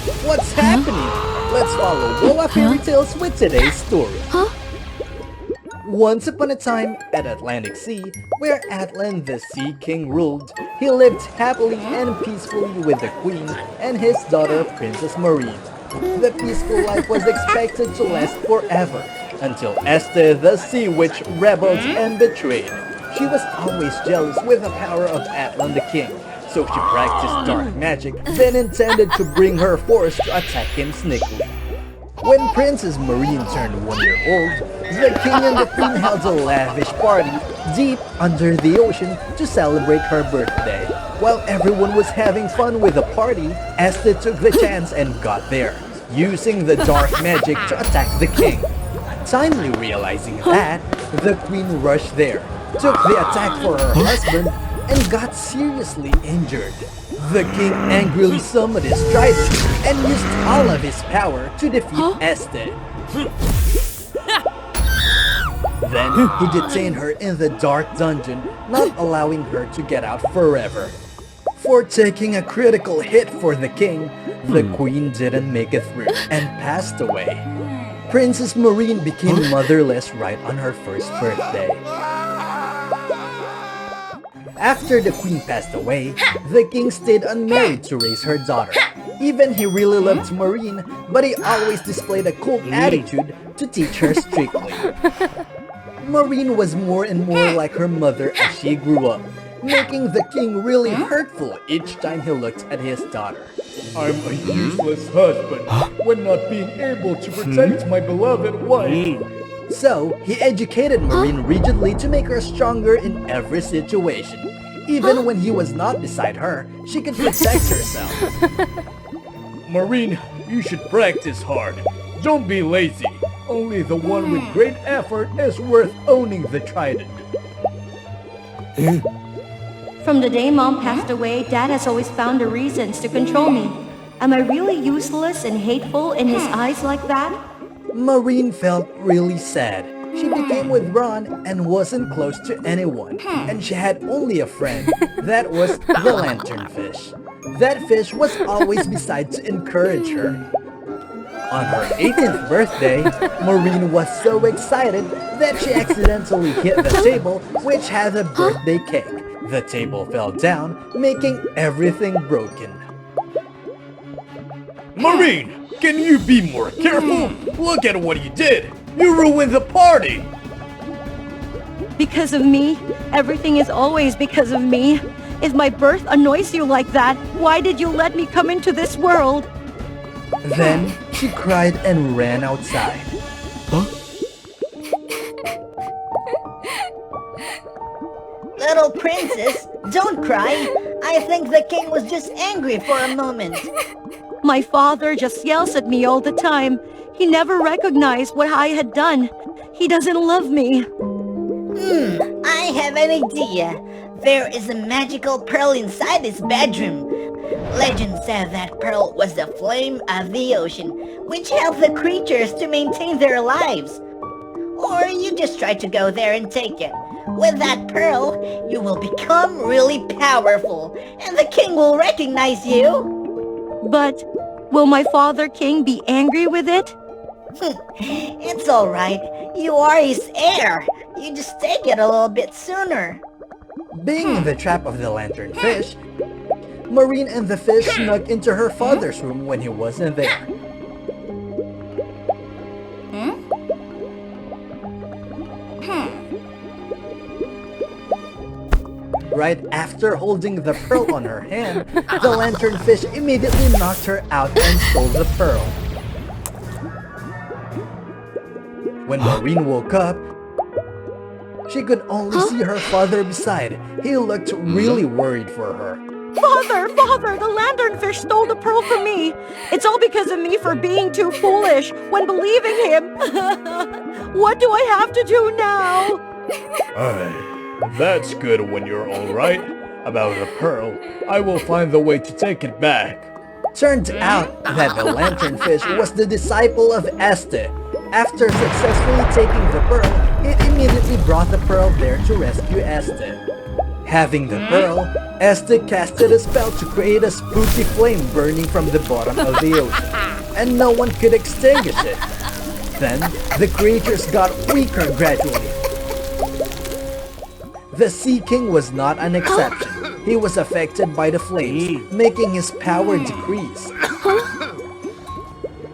What's happening? Let's follow WOA Fairy Tales with today's story. Once upon a time, at Atlantic Sea, where Atlan the Sea King ruled, he lived happily and peacefully with the Queen and his daughter Princess Marine. The peaceful life was expected to last forever, until Este the Sea Witch rebelled and betrayed. She was always jealous with the power of Atlan the King, so she practiced dark magic, then intended to bring her force to attack him sneakily. When Princess Marine turned 1 year old, the king and the queen held a lavish party deep under the ocean to celebrate her birthday. While everyone was having fun with the party, Este took the chance and got there, using the dark magic to attack the king. Timely realizing that, the queen rushed there, took the attack for her husband, and got seriously injured. The king angrily summoned his trident and used all of his power to defeat Este. Then he detained her in the dark dungeon, not allowing her to get out forever. For taking a critical hit for the king, the queen didn't make it through and passed away. Princess Marine became motherless right on her first birthday. After the queen passed away, the king stayed unmarried to raise her daughter. Even he really loved Marine, but he always displayed a cool attitude to teach her strictly. Marine was more and more like her mother as she grew up, making the king really hurtful each time he looked at his daughter. I'm a useless husband when not being able to protect my beloved wife. So, he educated Marine rigidly to make her stronger in every situation. Even when he was not beside her, she could protect herself. Marine, you should practice hard. Don't be lazy. Only the one with great effort is worth owning the trident. From the day Mom passed away, Dad has always found the reasons to control me. Am I really useless and hateful in his eyes like that? Marine felt really sad. She became withdrawn and wasn't close to anyone, and she had only a friend. That was the lanternfish. That fish was always beside to encourage her. On her 18th birthday, Marine was so excited that she accidentally hit the table, which had a birthday cake. The table fell down, making everything broken. Marine, can you be more careful? Look at what you did! You ruined the party! Because of me? Everything is always because of me. If my birth annoys you like that, why did you let me come into this world? Then, she cried and ran outside. Little princess, don't cry. I think the king was just angry for a moment. My father just yells at me all the time. He never recognized what I had done. He doesn't love me. I have an idea. There is a magical pearl inside this bedroom. Legend said that pearl was the flame of the ocean, which helped the creatures to maintain their lives. Or you just try to go there and take it. With that pearl, you will become really powerful, and the king will recognize you. But will my father king be angry with it? It's alright. You are his heir. You just take it a little bit sooner. Being in the trap of the lanternfish, Marine and the fish snuck into her father's room when he wasn't there. Right after holding the pearl on her hand, the lanternfish immediately knocked her out and stole the pearl. When Marine woke up, she could only see her father beside. He looked really worried for her. Father, the lanternfish stole the pearl from me. It's all because of me for being too foolish when believing him. What do I have to do now? That's good when you're alright. About the pearl, I will find the way to take it back. Turned out that the lanternfish was the disciple of Este. After successfully taking the pearl, it immediately brought the pearl there to rescue Este. Having the pearl, Esther casted a spell to create a spooky flame burning from the bottom of the ocean, and no one could extinguish it. Then, the creatures got weaker gradually. The Sea King was not an exception. He was affected by the flames, making his power decrease.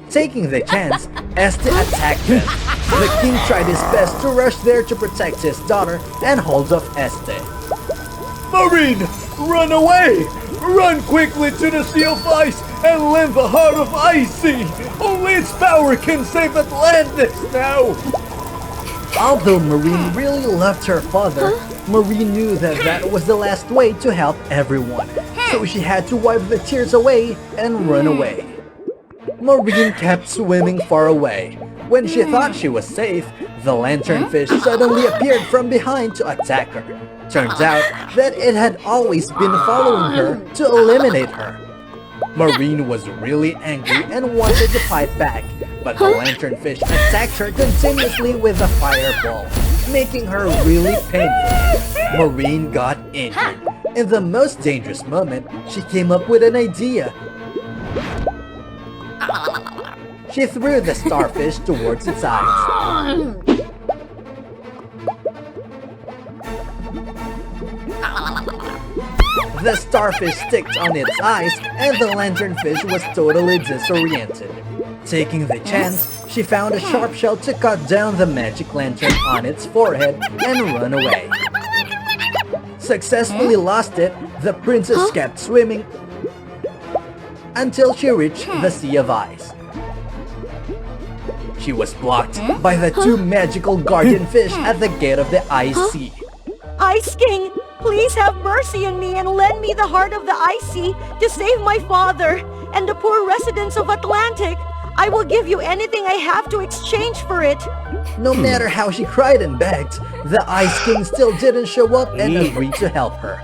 Taking the chance, Este attacked them. The king tried his best to rush there to protect his daughter and hold off Este. Marine, run away! Run quickly to the Sea of Ice and lend the heart of Ice Sea! Only its power can save Atlantis now! Although Marine really loved her father, Marine knew that that was the last way to help everyone, so she had to wipe the tears away and run away. Marine kept swimming far away. When she thought she was safe, the lanternfish suddenly appeared from behind to attack her. Turns out that it had always been following her to eliminate her. Marine was really angry and wanted to fight back, but the lanternfish attacked her continuously with a fireball, making her really painful. Marine got injured. In the most dangerous moment, she came up with an idea. She threw the starfish towards its eyes. The starfish sticked on its eyes, and the lanternfish was totally disoriented. Taking the chance, she found a sharp shell to cut down the magic lantern on its forehead and run away. Successfully lost it, the princess kept swimming until she reached the Sea of Ice. She was blocked by the two magical guardian fish at the gate of the Ice Sea. Ice King, please have mercy on me and lend me the heart of the Ice Sea to save my father and the poor residents of Atlantic. I will give you anything I have to exchange for it. No matter how she cried and begged, the Ice King still didn't show up and agreed to help her.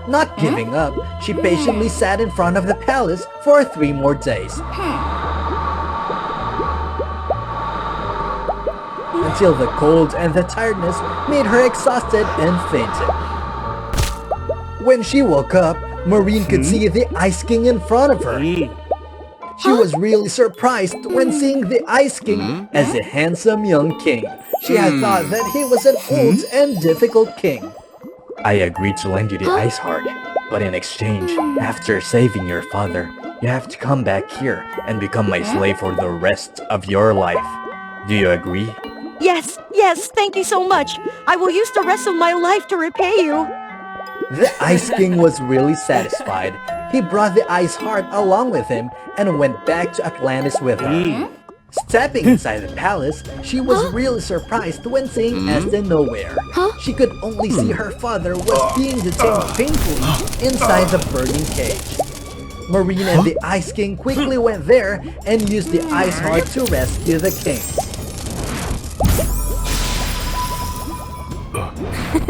Not giving up, she patiently sat in front of the palace for 3 more days. Until the cold and the tiredness made her exhausted and fainted. When she woke up, Marine could see the Ice King in front of her. She was really surprised when seeing the Ice King as a handsome young king. She had thought that he was an old and difficult king. I agreed to lend you the ice heart, but in exchange, after saving your father, you have to come back here and become my slave for the rest of your life. Do you agree? Yes, thank you so much. I will use the rest of my life to repay you. The Ice King was really satisfied. He brought the ice heart along with him and went back to Atlantis with her. Stepping inside the palace, she was really surprised when seeing Este nowhere. She could only see her father was being detained painfully inside the burning cage. Marine and the Ice King quickly went there and used the ice heart to rescue the king.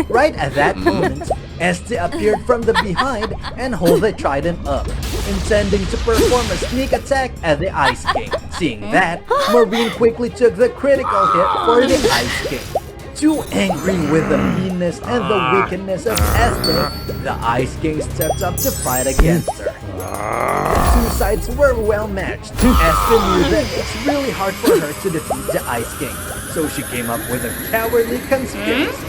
Right at that moment, Este appeared from the behind and held the trident up, intending to perform a sneak attack at the Ice King. Seeing that, Marine quickly took the critical hit for the Ice King. Too angry with the meanness and the wickedness of Este, the Ice King stepped up to fight against her. The two sides were well matched. Este knew that it's really hard for her to defeat the Ice King, so she came up with a cowardly conspiracy.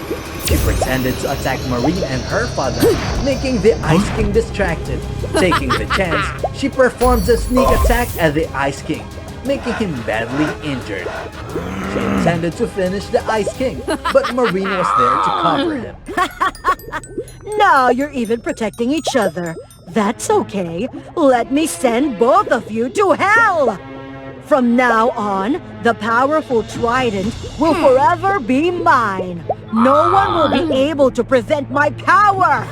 She pretended to attack Marine and her father, making the Ice King distracted. Taking the chance, she performed a sneak attack at the Ice King, making him badly injured. She intended to finish the Ice King, but Marine was there to cover him. Now you're even protecting each other. That's okay. Let me send both of you to hell! From now on, the powerful trident will forever be mine. No one will be able to prevent my power!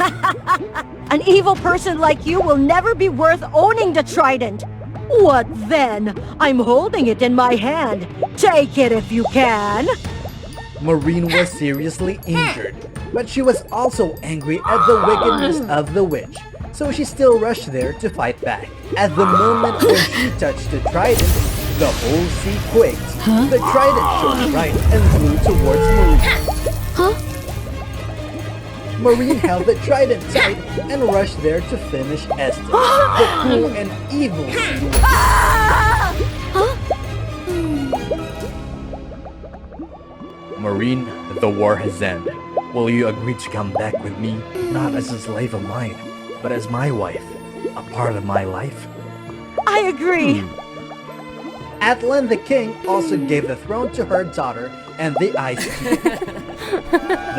An evil person like you will never be worth owning the trident. What then? I'm holding it in my hand. Take it if you can. Marine was seriously injured, but she was also angry at the wickedness of the witch, so she still rushed there to fight back. At the moment when she touched the trident, the whole sea quaked. The trident shone bright and flew towards Marine. Maureen held the trident tight and rushed there to finish Estes, the cruel and evil sea witch. Maureen, the war has ended. Will you agree to come back with me, not as a slave of mine, but as my wife, a part of my life? I agree. Atlan the king also gave the throne to her daughter and the Ice King.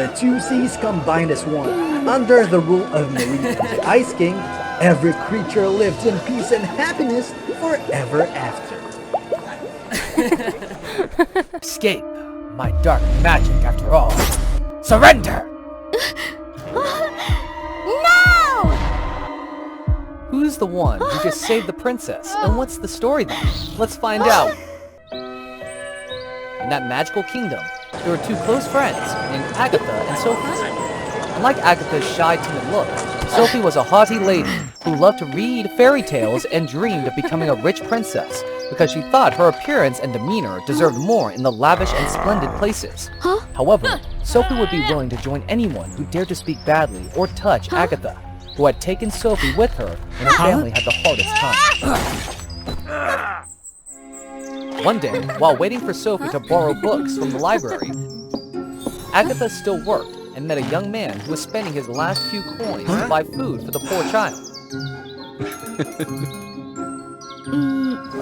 The two seas combined as one. Under the rule of Marie and the Ice King, every creature lived in peace and happiness forever after. Escape my dark magic after all. Surrender! No! Who's the one who just saved the princess? And what's the story then? Let's find out. In that magical kingdom, there were two close friends named Agatha and Sophie. Unlike Agatha's shy, timid look, Sophie was a haughty lady who loved to read fairy tales and dreamed of becoming a rich princess because she thought her appearance and demeanor deserved more in the lavish and splendid places. However, Sophie would be willing to join anyone who dared to speak badly or touch Agatha, who had taken Sophie with her when her family had the hardest time. One day, while waiting for Sophie to borrow books from the library, Agatha still worked and met a young man who was spending his last few coins to buy food for the poor child.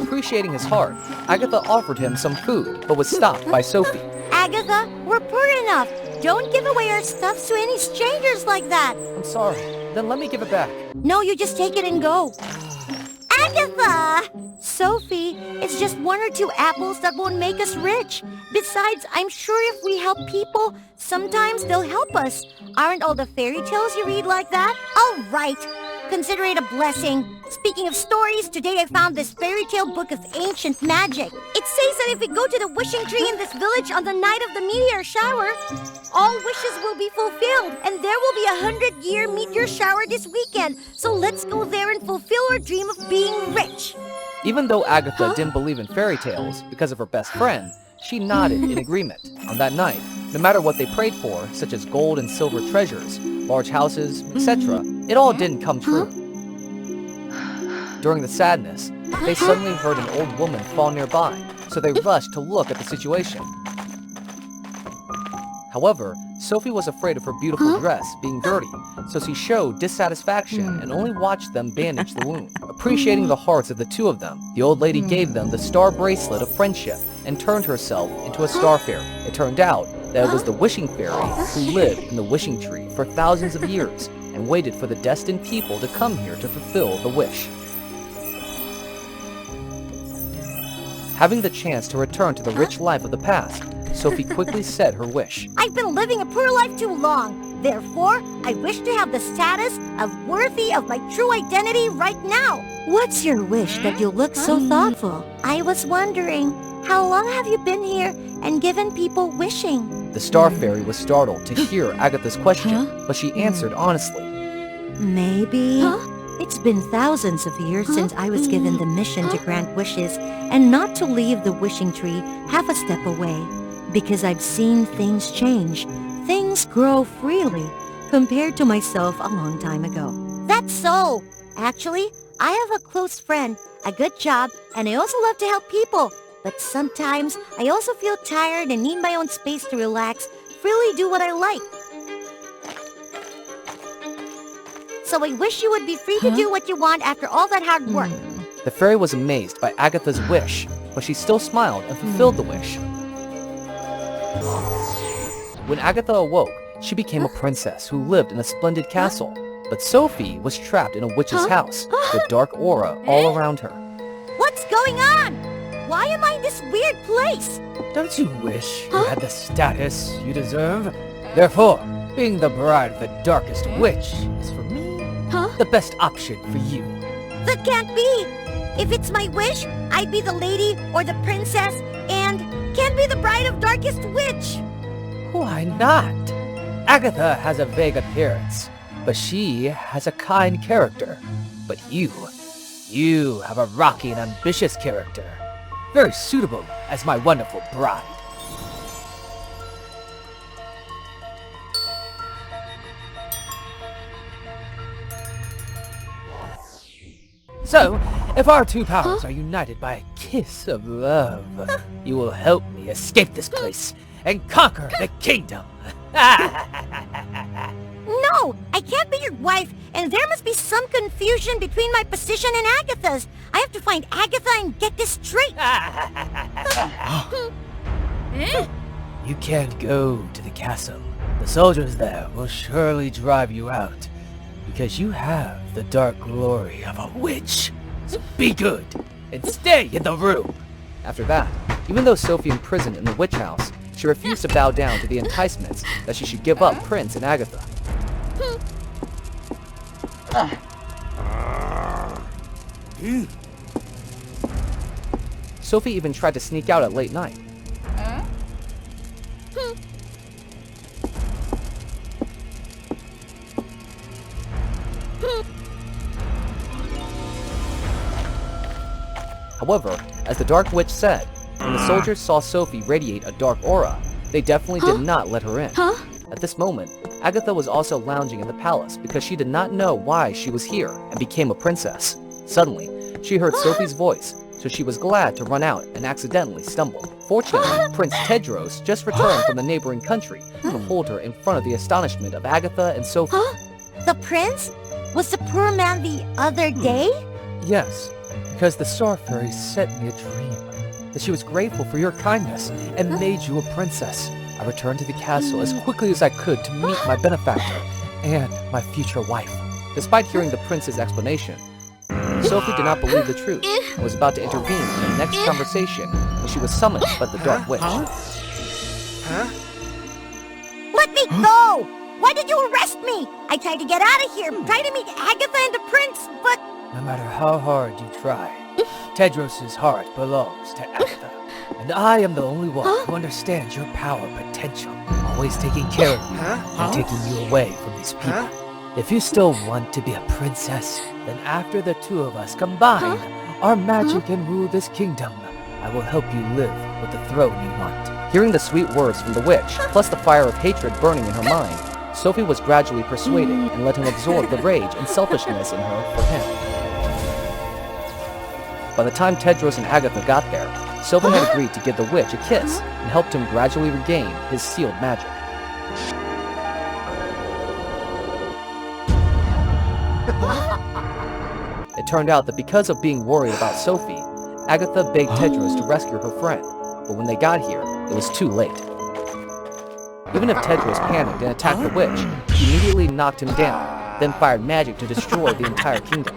Appreciating his heart, Agatha offered him some food, but was stopped by Sophie. Agatha, we're poor enough. Don't give away our stuff to any strangers like that. I'm sorry. Then let me give it back. No, you just take it and go. Agatha! Sophie, it's just one or two apples that won't make us rich. Besides, I'm sure if we help people, sometimes they'll help us. Aren't all the fairy tales you read like that? All right. Consider it a blessing. Speaking of stories, today I found this fairy tale book of ancient magic. It says that if we go to the wishing tree in this village on the night of the meteor shower, all wishes will be fulfilled, and there will be a 100-year meteor shower this weekend. So let's go there and fulfill our dream of being rich. Even though Agatha didn't believe in fairy tales because of her best friend, she nodded in agreement. On that night, no matter what they prayed for, such as gold and silver treasures, large houses, etc., it all didn't come true. During the sadness, they suddenly heard an old woman fall nearby, so they rushed to look at the situation. However, Sophie was afraid of her beautiful dress being dirty, so she showed dissatisfaction and only watched them bandage the wound. Appreciating the hearts of the two of them, the old lady gave them the star bracelet of friendship and turned herself into a star fairy. It turned out that it was the wishing fairy who lived in the wishing tree for thousands of years and waited for the destined people to come here to fulfill the wish. Having the chance to return to the rich life of the past, Sophie quickly said her wish. I've been living a poor life too long. Therefore, I wish to have the status of worthy of my true identity right now. What's your wish that you look so thoughtful? I was wondering, how long have you been here and given people wishing? The star fairy was startled to hear Agatha's question, but she answered honestly. Maybe. It's been thousands of years since I was given the mission to grant wishes and not to leave the wishing tree half a step away. Because I've seen things change. Things grow freely compared to myself a long time ago. That's so. Actually, I have a close friend, a good job, and I also love to help people. But sometimes I also feel tired and need my own space to relax, freely do what I like. So I wish you would be free to do what you want after all that hard work. The fairy was amazed by Agatha's wish, but she still smiled and fulfilled the wish. When Agatha awoke, she became a princess who lived in a splendid castle. But Sophie was trapped in a witch's house with dark aura all around her. What's going on? Why am I in this weird place? Don't you wish you had the status you deserve? Therefore, being the bride of the darkest witch is for me the best option for you. That can't be. If it's my wish, I'd be the lady or the princess and can't be the bride of darkest witch. Why not? Agatha has a vague appearance, but she has a kind character. But you have a rocky and ambitious character. Very suitable as my wonderful bride. So, if our two powers are united by a kiss of love, you will help me escape this place and conquer the kingdom. No, I can't be your wife, and there must be some confusion between my position and Agatha's. I have to find Agatha and get this straight. You can't go to the castle. The soldiers there will surely drive you out, because you have the dark glory of a witch. So be good, and stay in the room. After that, even though Sophie imprisoned in the witch house, she refused to bow down to the enticements that she should give up Prince and Agatha. Sophie even tried to sneak out at late night. However, as the Dark Witch said, when the soldiers saw Sophie radiate a dark aura, they definitely did not let her in. At this moment, Agatha was also lounging in the palace because she did not know why she was here and became a princess. Suddenly, she heard Sophie's voice, so she was glad to run out and accidentally stumbled. Fortunately, Prince Tedros just returned from the neighboring country to hold her in front of the astonishment of Agatha and Sophie. The prince? Was the poor man the other day? Yes, because the Star Fairy sent me a dream that she was grateful for your kindness and made you a princess. I returned to the castle as quickly as I could to meet my benefactor and my future wife. Despite hearing the prince's explanation, Sophie did not believe the truth and was about to intervene in the next conversation when she was summoned by the Dark Witch. Let me go! Why did you arrest me? I tried to get out of here, tried to meet Agatha and the prince, but... No matter how hard you try, Tedros' heart belongs to Agatha. And I am the only one who understands your power potential, always taking care of you and taking you away from these people. If you still want to be a princess, then after the two of us combine, our magic can rule this kingdom. I will help you live with the throne you want. Hearing the sweet words from the witch, plus the fire of hatred burning in her mind, Sophie was gradually persuaded and let him absorb the rage and selfishness in her for him. By the time Tedros and Agatha got there, Sophie had agreed to give the witch a kiss and helped him gradually regain his sealed magic. It turned out that because of being worried about Sophie, Agatha begged Tedros to rescue her friend, but when they got here, it was too late. Even if Tedros panicked and attacked the witch, he immediately knocked him down, then fired magic to destroy the entire kingdom.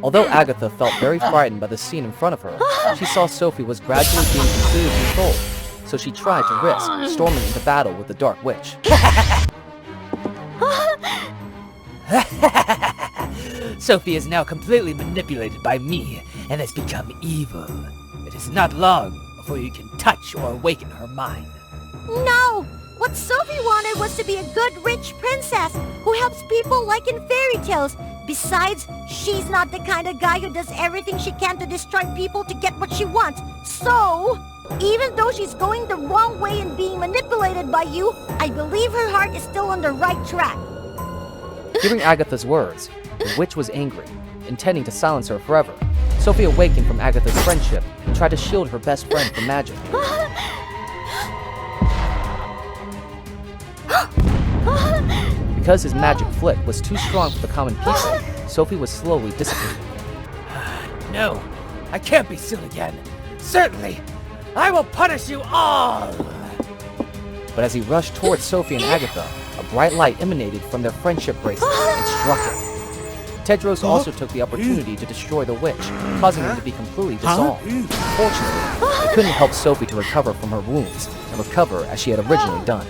Although Agatha felt very frightened by the scene in front of her, she saw Sophie was gradually being completely controlled, so she tried to risk storming into battle with the Dark Witch. Sophie is now completely manipulated by me and has become evil. It is not long before you can touch or awaken her mind. No! What Sophie wanted was to be a good, rich princess who helps people like in fairy tales. Besides, she's not the kind of guy who does everything she can to destroy people to get what she wants. So, even though she's going the wrong way and being manipulated by you, I believe her heart is still on the right track. Hearing Agatha's words, the witch was angry, intending to silence her forever. Sophie awakened from Agatha's friendship and tried to shield her best friend from magic. Because his magic flick was too strong for the common people, Sophie was slowly dissipating. No, I can't be still again. Certainly, I will punish you all! But as he rushed towards Sophie and Agatha, a bright light emanated from their friendship bracelet and struck him. Tedros also took the opportunity to destroy the witch, causing him to be completely dissolved. Fortunately, it couldn't help Sophie to recover from her wounds and recover as she had originally done.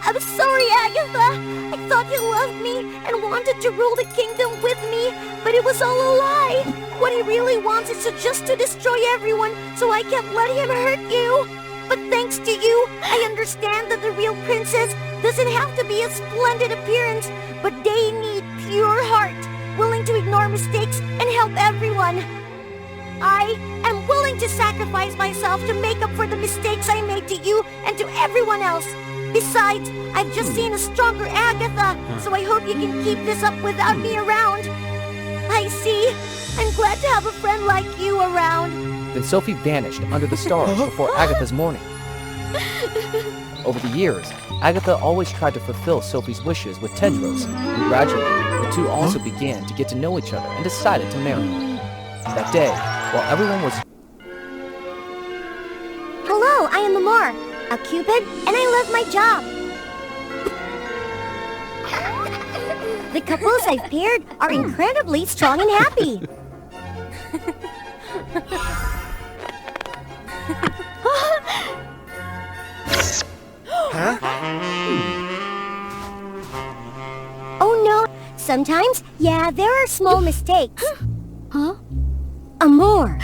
I'm sorry, Agatha. I thought you loved me and wanted to rule the kingdom with me, but it was all a lie. What he really wants is just to destroy everyone, so I can't let him hurt you. But thanks to you, I understand that the real princess doesn't have to be a splendid appearance, but they need pure heart, willing to ignore mistakes and help everyone. I am willing to sacrifice myself to make up for the mistakes I made to you and to everyone else. Besides, I've just seen a stronger Agatha, so I hope you can keep this up without me around. I see. I'm glad to have a friend like you around. Then Sophie vanished under the stars before Agatha's mourning. Over the years, Agatha always tried to fulfill Sophie's wishes with Tedros, and gradually, the two also began to get to know each other and decided to marry. That day, while everyone was... Hello, I am Amor, a Cupid, and I love my job. The couples I've paired are incredibly strong and happy. Oh no, sometimes, yeah, there are small mistakes. Huh? Amor.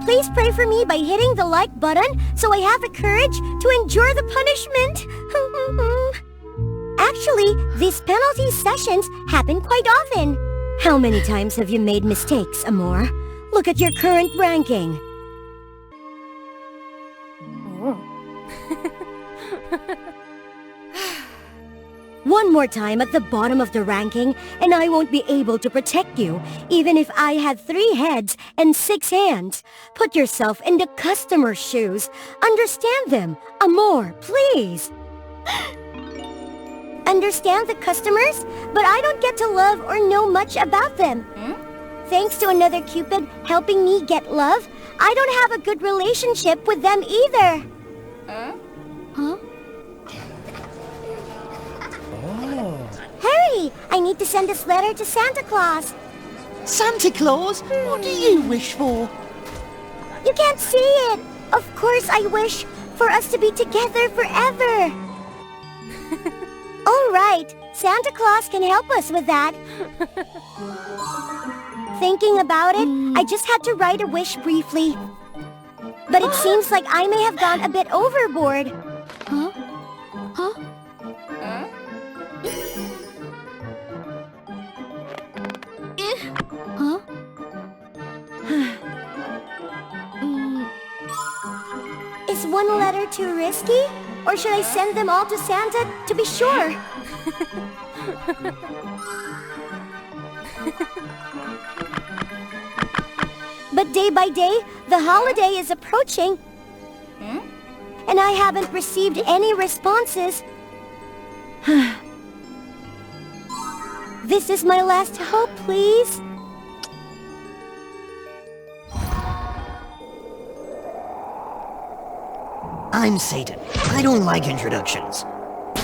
Please pray for me by hitting the like button so I have the courage to endure the punishment. Actually, these penalty sessions happen quite often. How many times have you made mistakes, Amor? Look at your current ranking. One more time at the bottom of the ranking, and I won't be able to protect you, even if I had 3 heads and 6 hands. Put yourself in the customer's shoes. Understand them. Amor, please. Understand the customers? But I don't get to love or know much about them. Thanks to another Cupid helping me get love, I don't have a good relationship with them either. Huh? Hurry! I need to send this letter to Santa Claus. Santa Claus, what do you wish for? You can't see it. Of course I wish for us to be together forever. All right, Santa Claus can help us with that. Thinking about it, I just had to write a wish briefly. But it seems like I may have gone a bit overboard. Huh? Huh? Huh? Is one letter too risky? Or should I send them all to Santa to be sure? But day by day, the holiday is approaching. And I haven't received any responses. This is my last hope, please. I'm Satan. I don't like introductions.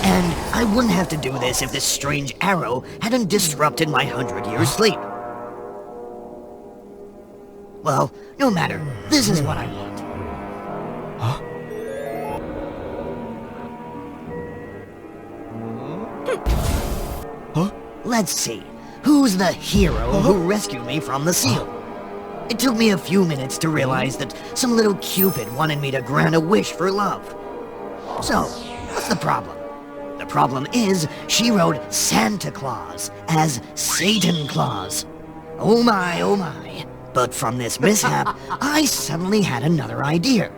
And I wouldn't have to do this if this strange arrow hadn't disrupted my 100-year sleep. Well, no matter. This is what I want. Huh? Let's see. Who's the hero who rescued me from the seal? It took me a few minutes to realize that some little Cupid wanted me to grant a wish for love. So, what's the problem? The problem is, she wrote Santa Claus as Satan Claus. Oh my, oh my. But from this mishap, I suddenly had another idea.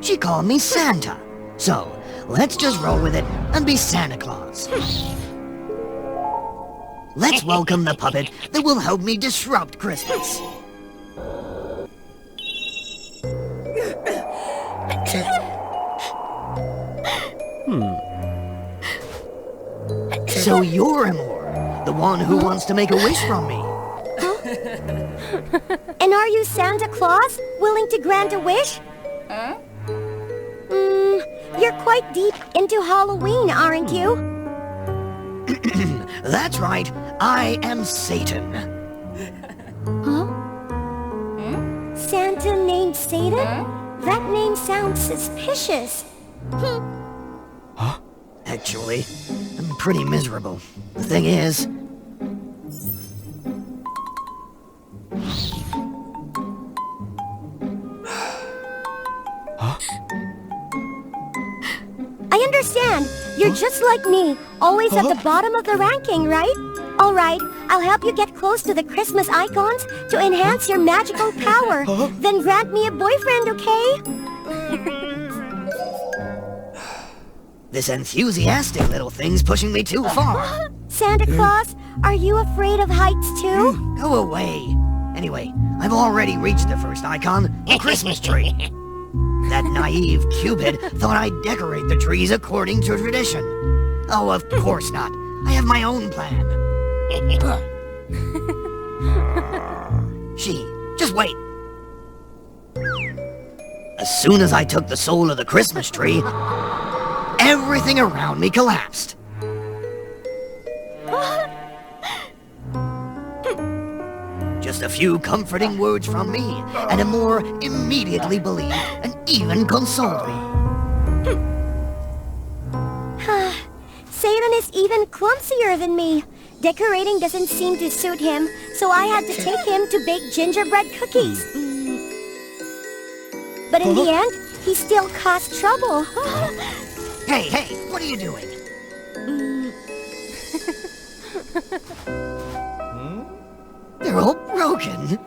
She called me Santa. So, let's just roll with it and be Santa Claus. Let's welcome the puppet that will help me disrupt Christmas. So you're Amor, the one who wants to make a wish from me. And are you Santa Claus, willing to grant a wish? You're quite deep into Halloween, aren't you? That's right, I am Satan. Huh? Santa named Satan? That name sounds suspicious. Huh? Actually, I'm pretty miserable. The thing is... I understand. You're just like me, always at the bottom of the ranking, right? All right, I'll help you get close to the Christmas icons to enhance your magical power. Then grant me a boyfriend, okay? This enthusiastic little thing's pushing me too far. Santa Claus, are you afraid of heights too? Go away. Anyway, I've already reached the first icon, the Christmas tree. That naive Cupid thought I'd decorate the trees according to tradition. Oh, of course not. I have my own plan. Just wait. As soon as I took the soul of the Christmas tree, everything around me collapsed. Just a few comforting words from me, and Amor immediately believed and even consoled me. Satan is even clumsier than me. Decorating doesn't seem to suit him, so I had to take him to bake gingerbread cookies. But in the end, he still caused trouble. Hey, what are you doing? They're all broken.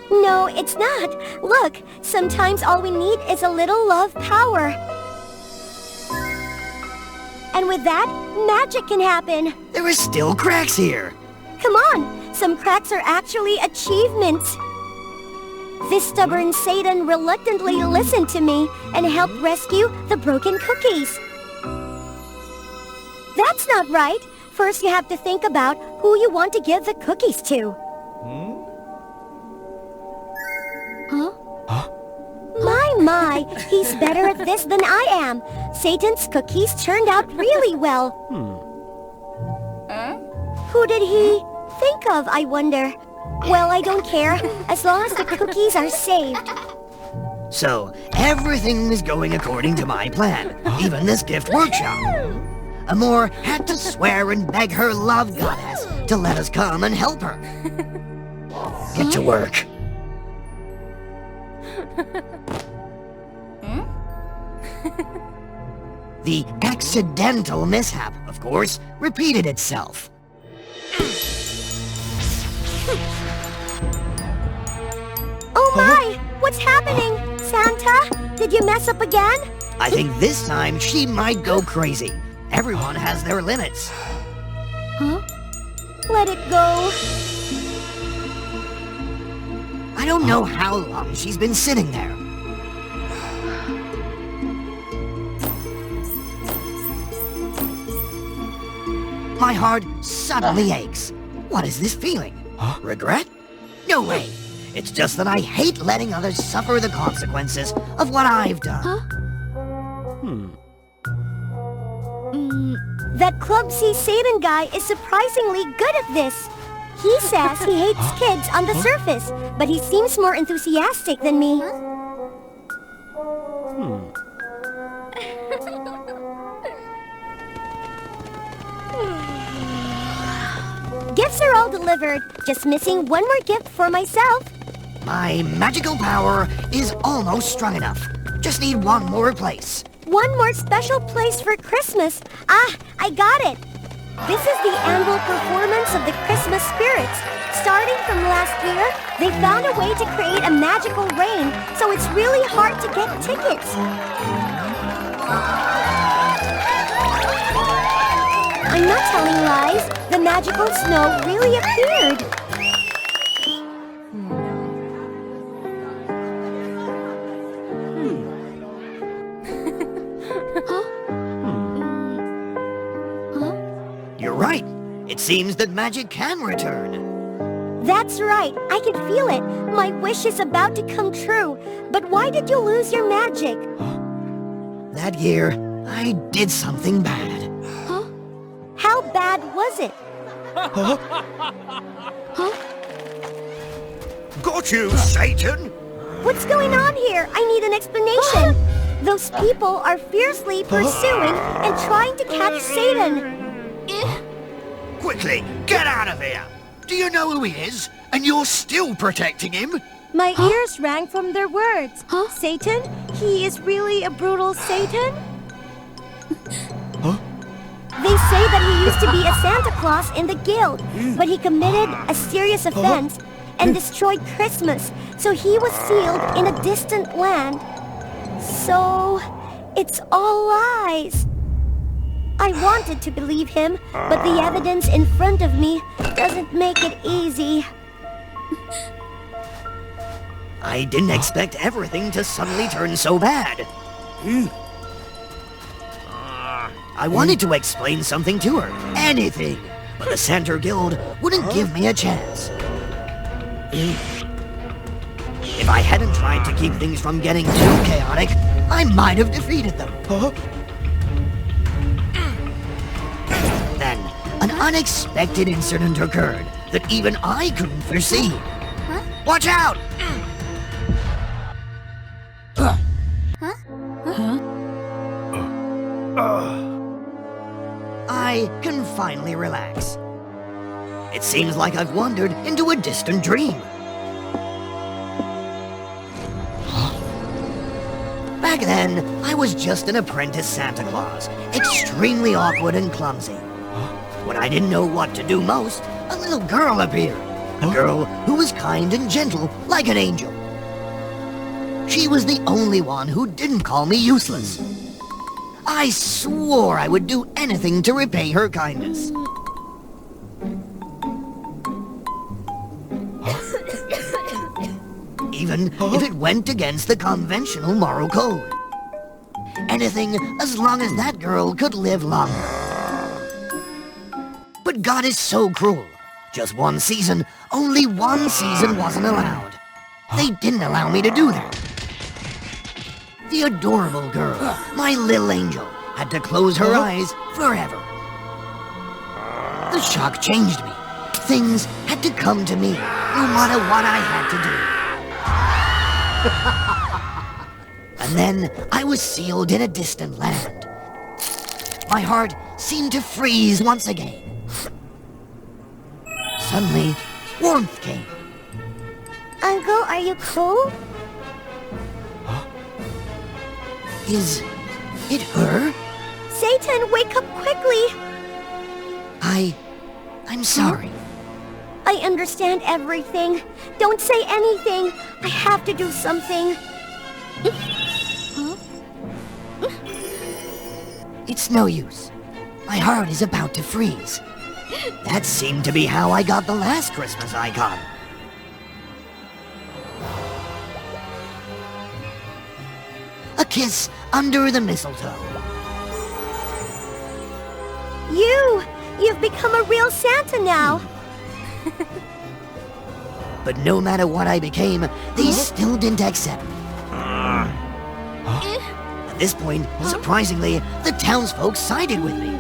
No, it's not. Look, sometimes all we need is a little love power. And with that, magic can happen. There are still cracks here. Come on, some cracks are actually achievements. This stubborn Satan reluctantly listened to me and helped rescue the broken cookies. That's not right. First you have to think about who you want to give the cookies to. My, he's better at this than I am. Satan's cookies turned out really well. Who did he think of, I wonder? Well, I don't care, as long as the cookies are saved. So, everything is going according to my plan, even this gift workshop. Amor had to swear and beg her love goddess to let us come and help her. Get to work. The accidental mishap, of course, repeated itself. Oh my! What's happening? Santa? Did you mess up again? I think this time she might go crazy. Everyone has their limits. Let it go. I don't know how long she's been sitting there. My heart suddenly aches. What is this feeling? Regret? No way. It's just that I hate letting others suffer the consequences of what I've done. That clumsy Satan guy is surprisingly good at this. He says he hates kids on the surface, but he seems more enthusiastic than me. Gifts are all delivered, just missing one more gift for myself. My magical power is almost strong enough. Just need one more place. One more special place for Christmas. Ah, I got it. This is the annual performance of the Christmas spirits. Starting from last year, they found a way to create a magical rain, so it's really hard to get tickets. I'm not telling lies. The magical snow really appeared. You're right. It seems that magic can return. That's right. I can feel it. My wish is about to come true. But why did you lose your magic? That year, I did something bad. How bad was it? Got you, Satan! What's going on here? I need an explanation. Those people are fiercely pursuing and trying to catch Satan. Quickly, get out of here! Do you know who he is? And you're still protecting him? My ears rang from their words. Satan? He is really a brutal Satan? They say that he used to be a Santa Claus in the guild, but he committed a serious offense, and destroyed Christmas, so he was sealed in a distant land. So, it's all lies. I wanted to believe him, but the evidence in front of me doesn't make it easy. I didn't expect everything to suddenly turn so bad. I wanted to explain something to her, anything, but the Santa Guild wouldn't give me a chance. If I hadn't tried to keep things from getting too chaotic, I might have defeated them. Then, an unexpected incident occurred that even I couldn't foresee. Watch out! I can finally relax. It seems like I've wandered into a distant dream. Back then, I was just an apprentice Santa Claus, extremely awkward and clumsy. When I didn't know what to do most, a little girl appeared. A girl who was kind and gentle, like an angel. She was the only one who didn't call me useless. I swore I would do anything to repay her kindness. Even if it went against the conventional moral code. Anything as long as that girl could live longer. But God is so cruel. Just one season, only one season wasn't allowed. They didn't allow me to do that. The adorable girl, my little angel, had to close her eyes forever. The shock changed me. Things had to come to me, no matter what I had to do. And then I was sealed in a distant land. My heart seemed to freeze once again. Suddenly, warmth came. Uncle, are you cold? Is it her? Satan, wake up quickly! I'm sorry. I understand everything. Don't say anything. I have to do something. It's no use. My heart is about to freeze. That seemed to be how I got the last Christmas icon. A kiss under the mistletoe. You've become a real Santa now. But no matter what I became, they still didn't accept me. At this point, surprisingly, the townsfolk sided with me.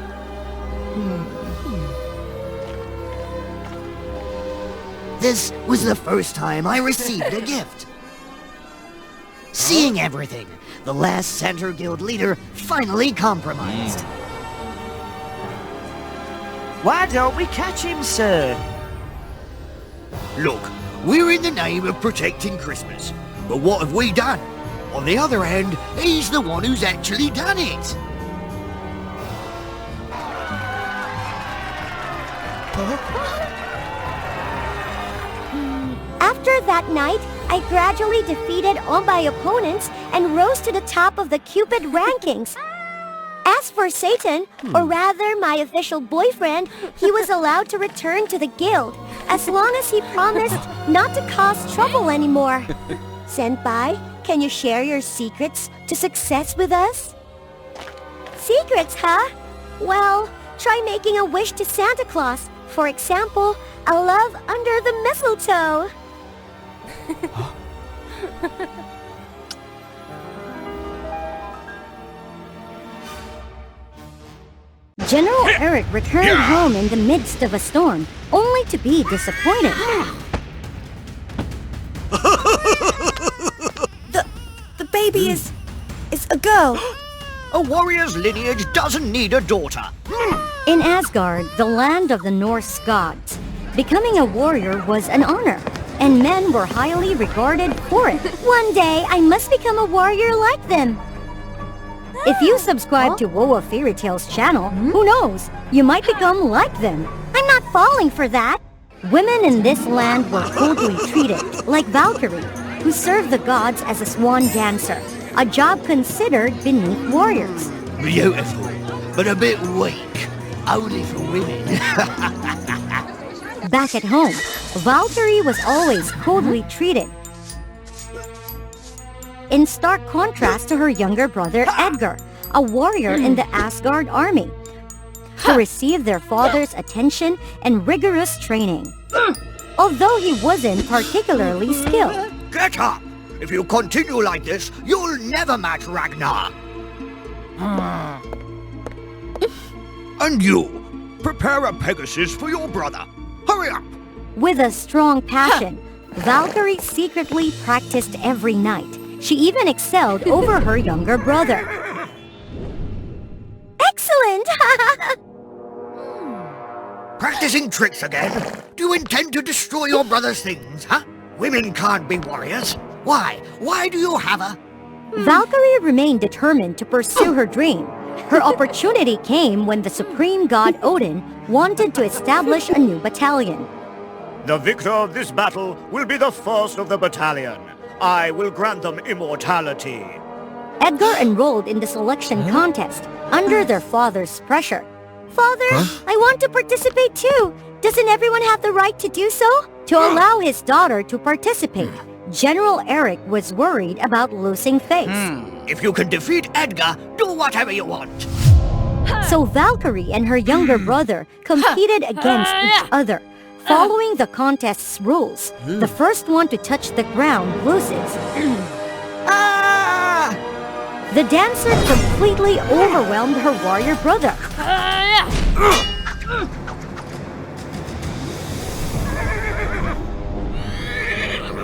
This was the first time I received a gift. Seeing everything, the last Santa Guild leader finally compromised. Why don't we catch him, sir? Look, we're in the name of protecting Christmas. But what have we done? On the other hand, he's the one who's actually done it. After that night, I gradually defeated all my opponents and rose to the top of the Cupid rankings. As for Satan, or rather my official boyfriend, he was allowed to return to the guild, as long as he promised not to cause trouble anymore. Senpai, can you share your secrets to success with us? Secrets, huh? Well, try making a wish to Santa Claus. For example, a love under the mistletoe. General Eric returned home in the midst of a storm, only to be disappointed. The baby is a girl. A warrior's lineage doesn't need a daughter. In Asgard, the land of the Norse gods, becoming a warrior was an honor, and men were highly regarded for it. One day, I must become a warrior like them. If you subscribe to WOA Fairy Tales channel, who knows, you might become like them. I'm not falling for that. Women in this land were coldly treated, like Valkyrie, who served the gods as a swan dancer, a job considered beneath warriors. Beautiful, but a bit weak. Only for women. Back at home, Valkyrie was always coldly treated, in stark contrast to her younger brother Edgar, a warrior in the Asgard army, who received their father's attention and rigorous training. Although he wasn't particularly skilled. Get up! If you continue like this, you'll never match Ragnar. And you, prepare a Pegasus for your brother. Hurry up! With a strong passion, Valkyrie secretly practiced every night. She even excelled over her younger brother. Excellent! Practicing tricks again? Do you intend to destroy your brother's things, huh? Women can't be warriors. Why? Why do you have a... Valkyrie remained determined to pursue her dream. Her opportunity came when the supreme god Odin wanted to establish a new battalion. The victor of this battle will be the first of the battalion. I will grant them immortality. Edgar enrolled in the selection contest under their father's pressure. Father, I want to participate too. Doesn't everyone have the right to do so? To allow his daughter to participate, General Eric was worried about losing face. If you can defeat Edgar, do whatever you want. So Valkyrie and her younger brother competed against each other. Following the contest's rules, the first one to touch the ground loses. The dancer completely overwhelmed her warrior brother.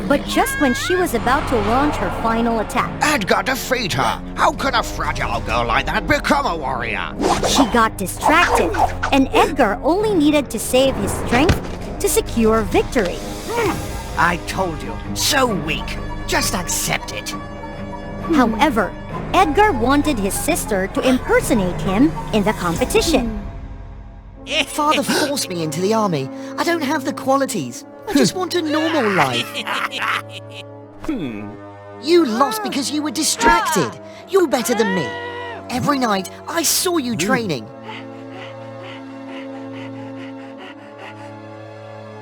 But just when she was about to launch her final attack, Edgar, defeat her! How can a fragile girl like that become a warrior? she got distracted, and Edgar only needed to save his strength to secure victory. I told you, so weak. Just accept it. However, Edgar wanted his sister to impersonate him in the competition. Father forced me into the army. I don't have the qualities. I just want a normal life. You lost because you were distracted. You're better than me. Every night, I saw you training.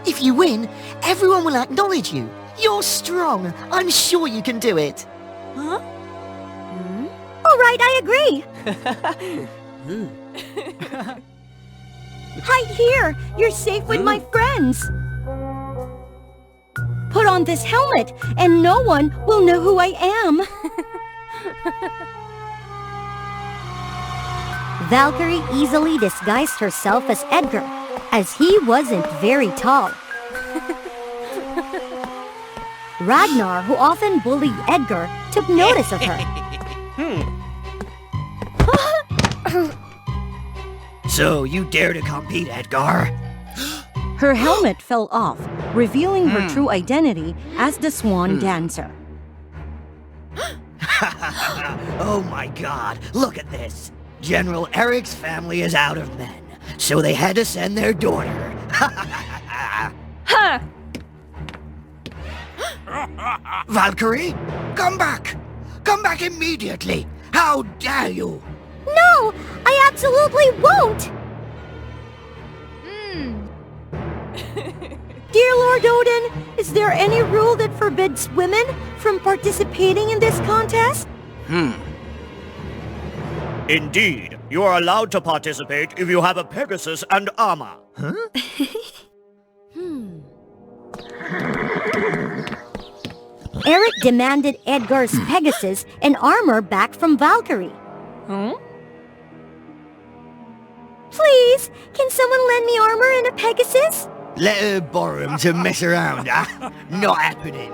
If you win, everyone will acknowledge you. You're strong. I'm sure you can do it. All right, I agree. Hide here. You're safe with my friends. Put on this helmet, and no one will know who I am. Valkyrie easily disguised herself as Edgar, as he wasn't very tall. Ragnar, who often bullied Edgar, took notice of her. So, you dare to compete, Edgar? Her helmet fell off, revealing her true identity as the swan dancer. Oh my god, look at this. General Eric's family is out of men, so they had to send their daughter. Valkyrie, come back! Come back immediately! How dare you! No, I absolutely won't! Dear Lord Odin, is there any rule that forbids women from participating in this contest? Indeed, you are allowed to participate if you have a Pegasus and armor. Eric demanded Edgar's Pegasus and armor back from Valkyrie. Please, can someone lend me armor and a Pegasus? Let her borrow him to mess around, huh? Not happening.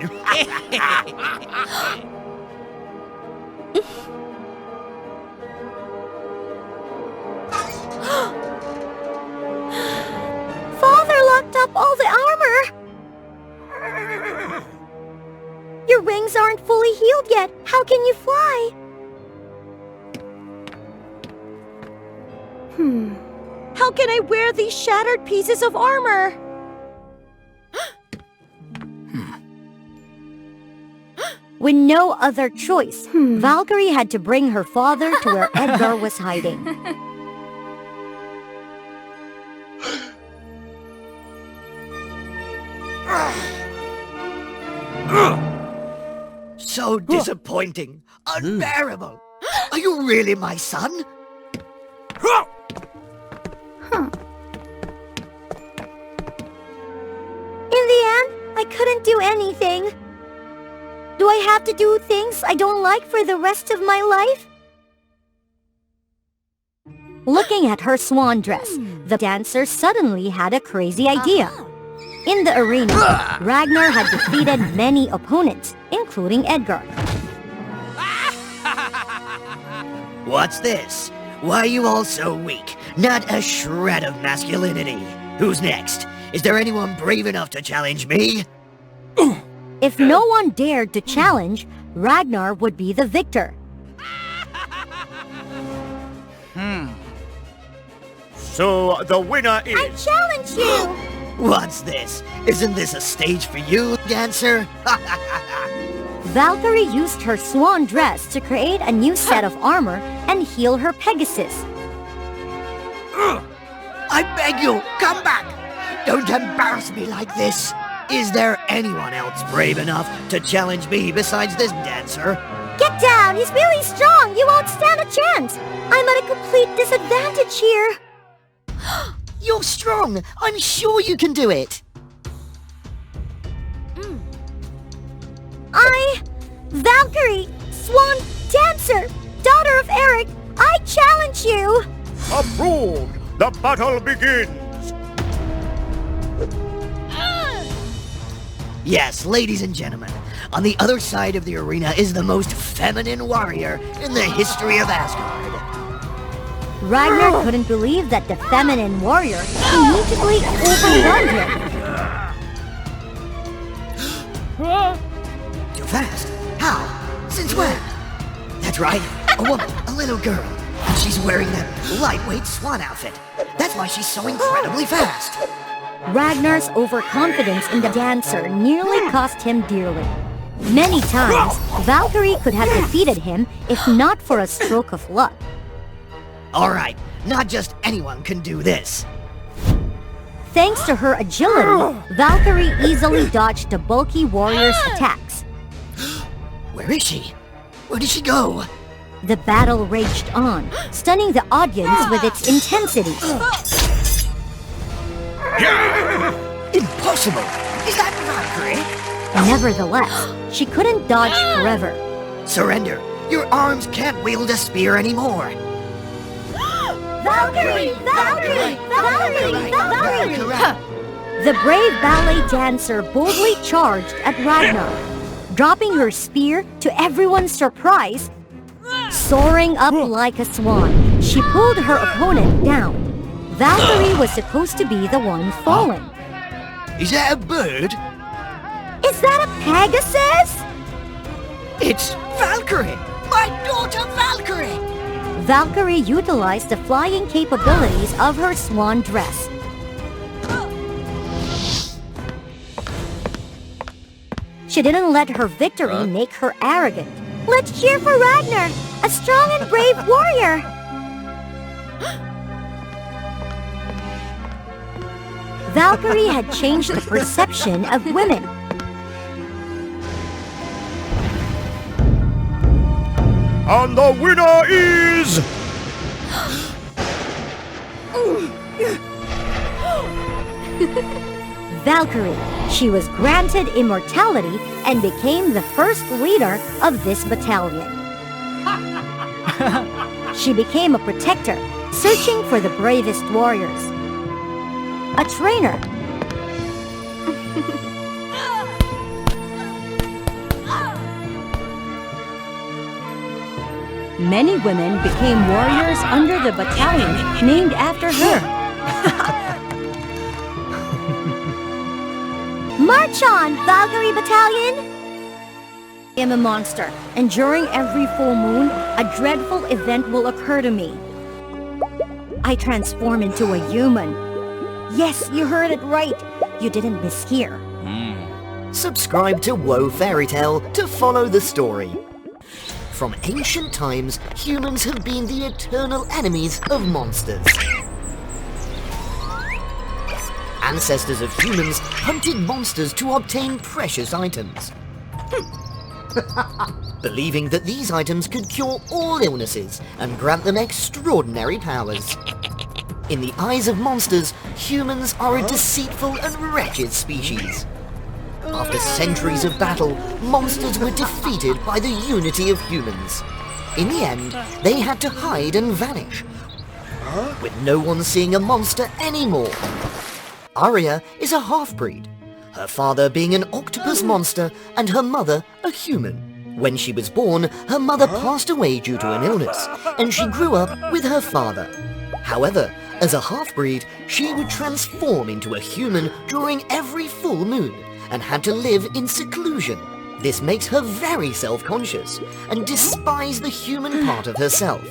Father locked up all the armor! Your wings aren't fully healed yet. How can you fly? How can I wear these shattered pieces of armor? With no other choice, Valkyrie had to bring her father to where Edgar was hiding. So disappointing. Unbearable. Are you really my son? In the end, I couldn't do anything. Do I have to do things I don't like for the rest of my life? Looking at her swan dress, the dancer suddenly had a crazy idea. In the arena, Ragnar had defeated many opponents, including Edgar. What's this? Why are you all so weak? Not a shred of masculinity. Who's next? Is there anyone brave enough to challenge me? If no one dared to challenge, Ragnar would be the victor. So the winner is... I challenge you! What's this? Isn't this a stage for you, dancer? Valkyrie used her swan dress to create a new set of armor and heal her Pegasus. I beg you, come back! Don't embarrass me like this! Is there anyone else brave enough to challenge me besides this dancer? Get down! He's really strong! You won't stand a chance! I'm at a complete disadvantage here! You're strong! I'm sure you can do it! Valkyrie, Swan Dancer, daughter of Eric, I challenge you! Approved! The battle begins! Yes, ladies and gentlemen, on the other side of the arena is the most feminine warrior in the history of Asgard. Ragnar couldn't believe that the feminine warrior immediately overwhelmed him. Too fast? How? Since when? That's right, a woman, a little girl. And she's wearing that lightweight swan outfit. That's why she's so incredibly fast. Ragnar's overconfidence in the dancer nearly cost him dearly. Many times, Valkyrie could have defeated him if not for a stroke of luck. Alright, not just anyone can do this. Thanks to her agility, Valkyrie easily dodged the bulky warrior's attacks. Where is she? Where did she go? The battle raged on, stunning the audience with its intensity. Impossible! Is that Valkyrie? Nevertheless, she couldn't dodge forever. Surrender! Your arms can't wield a spear anymore! Valkyrie! Valkyrie! Valkyrie! Valkyrie! The brave ballet dancer boldly charged at Ragnar, dropping her spear to everyone's surprise. Soaring up like a swan, she pulled her opponent down. Valkyrie was supposed to be the one falling. Is that a bird? Is that a Pegasus? It's Valkyrie! My daughter Valkyrie! Valkyrie utilized the flying capabilities of her swan dress. She didn't let her victory make her arrogant. Let's cheer for Ragnar, a strong and brave warrior! Valkyrie had changed the perception of women. And the winner is... Valkyrie. She was granted immortality and became the first leader of this battalion. She became a protector, searching for the bravest warriors. A trainer. Many women became warriors under the battalion named after her. March on, Valkyrie Battalion! I am a monster, and during every full moon, a dreadful event will occur to me. I transform into a human. Yes, you heard it right. You didn't mishear. Subscribe to WOA Fairy Tale to follow the story. From ancient times, humans have been the eternal enemies of monsters. Ancestors of humans hunted monsters to obtain precious items. Believing that these items could cure all illnesses and grant them extraordinary powers. In the eyes of monsters, humans are a deceitful and wretched species. After centuries of battle, monsters were defeated by the unity of humans. In the end, they had to hide and vanish, with no one seeing a monster anymore. Arya is a half-breed, her father being an octopus monster and her mother a human. When she was born, her mother passed away due to an illness, and she grew up with her father. However, as a half-breed, she would transform into a human during every full moon, and had to live in seclusion. This makes her very self-conscious, and despise the human part of herself.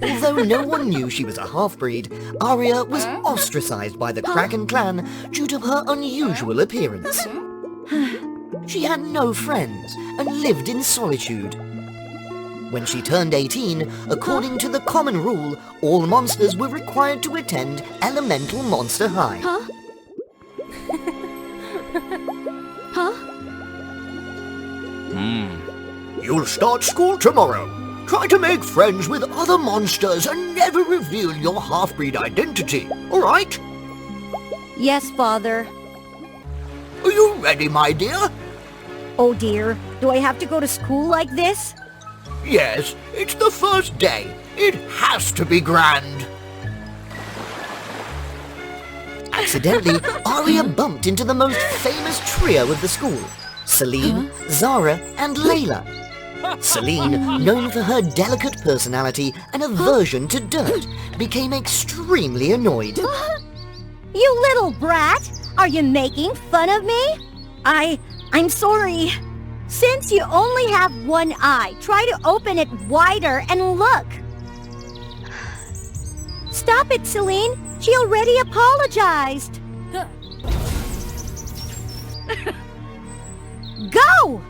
Although no one knew she was a half-breed, Arya was ostracized by the Kraken clan due to her unusual appearance. She had no friends and lived in solitude. When she turned 18, according to the common rule, all monsters were required to attend Elemental Monster High. You'll start school tomorrow. Try to make friends with other monsters and never reveal your half-breed identity, all right? Yes, Father. Are you ready, my dear? Oh dear, do I have to go to school like this? Yes, it's the first day. It has to be grand. Accidentally, Arya bumped into the most famous trio of the school, Celine, Zara, and Layla. Celine, known for her delicate personality and aversion to dirt, became extremely annoyed. You little brat! Are you making fun of me? I'm sorry. Since you only have one eye, try to open it wider and look. Stop it, Celine. She already apologized. Go!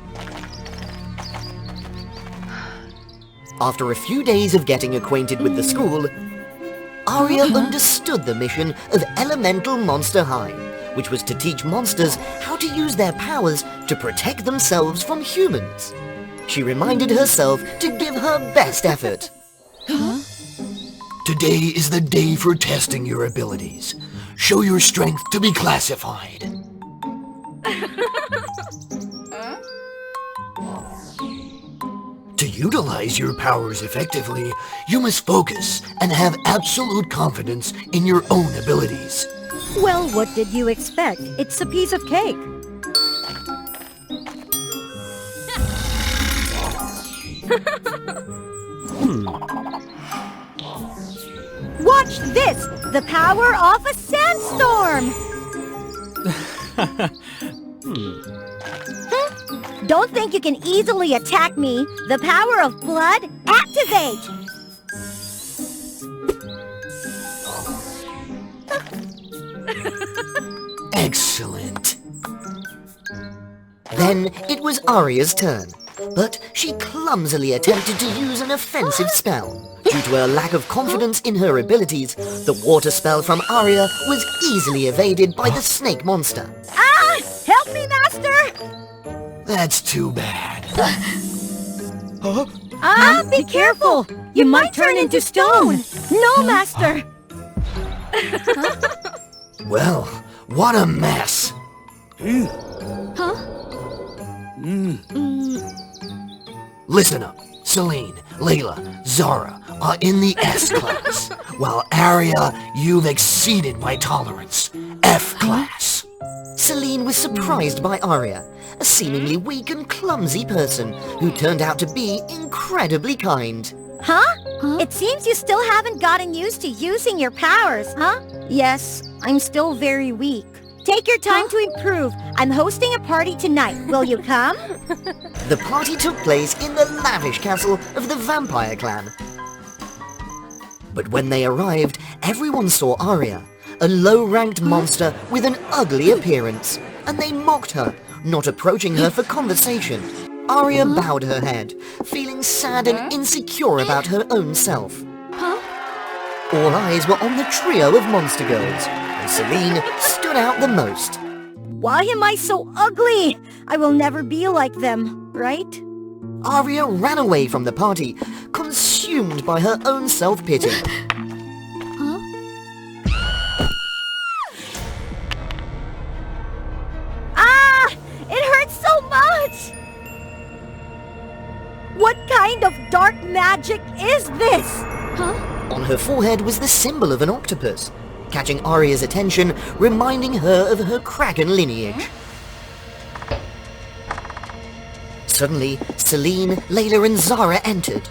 After a few days of getting acquainted with the school, Arya understood the mission of Elemental Monster High, which was to teach monsters how to use their powers to protect themselves from humans. She reminded herself to give her best effort. Today is the day for testing your abilities. Show your strength to be classified. To utilize your powers effectively, you must focus and have absolute confidence in your own abilities. Well, what did you expect? It's a piece of cake. Watch this! The power of a sandstorm! Don't think you can easily attack me. The power of blood, activate! Excellent. Then it was Arya's turn, but she clumsily attempted to use an offensive spell. Due to her lack of confidence in her abilities, the water spell from Arya was easily evaded by the snake monster. Ah! Help me, Master! That's too bad. Be careful! You might turn into stone! No, Master! Well, what a mess. Listen up. Celine, Layla, Zara are in the S class, while Arya, you've exceeded my tolerance. F class. Celine was surprised by Arya, a seemingly weak and clumsy person who turned out to be incredibly kind. It seems you still haven't gotten used to using your powers, huh? Yes, I'm still very weak. Take your time to improve. I'm hosting a party tonight. Will you come? The party took place in the lavish castle of the vampire clan. But when they arrived, everyone saw Arya, a low-ranked monster with an ugly appearance. and they mocked her, not approaching her for conversation. Aria bowed her head, feeling sad and insecure about her own self. All eyes were on the trio of monster girls, and Celine stood out the most. Why am I so ugly? I will never be like them, right? Aria ran away from the party, consumed by her own self-pity. Ah! It hurts so much! What kind of dark magic is this? On her forehead was the symbol of an octopus, catching Aria's attention, reminding her of her Kraken lineage. Suddenly, Celine, Layla and Zara entered.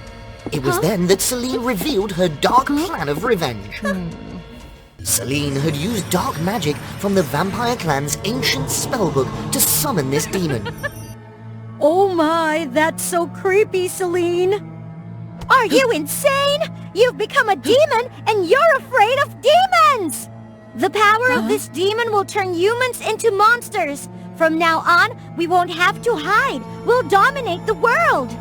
It was then that Celine revealed her dark plan of revenge. Celine had used dark magic from the vampire clan's ancient spellbook to summon this demon. Oh my, that's so creepy, Celine. Are you insane? You've become a demon and you're afraid of demons! The power of this demon will turn humans into monsters. From now on, we won't have to hide. We'll dominate the world.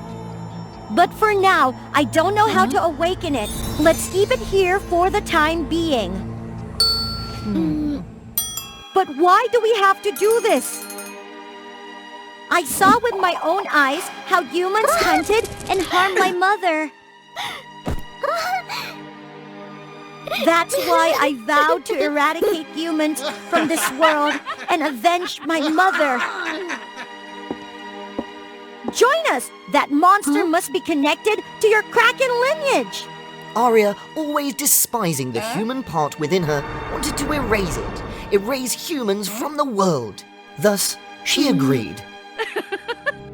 But for now, I don't know how to awaken it. Let's keep it here for the time being. But why do we have to do this? I saw with my own eyes how humans hunted and harmed my mother. That's why I vowed to eradicate humans from this world and avenge my mother. Join us! That monster must be connected to your Kraken lineage! Aria, always despising the human part within her, wanted to erase humans from the world. Thus, she agreed.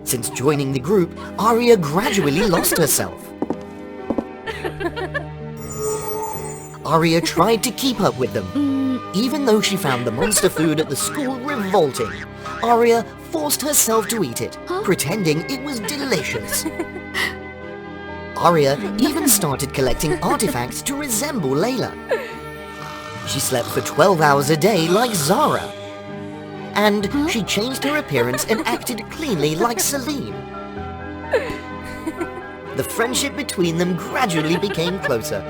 Since joining the group, Aria gradually lost herself. Aria tried to keep up with them. Even though she found the monster food at the school revolting, Aria forced herself to eat it, pretending it was delicious. Aria even started collecting artifacts to resemble Layla. She slept for 12 hours a day like Zara. And she changed her appearance and acted cleanly like Celine. The friendship between them gradually became closer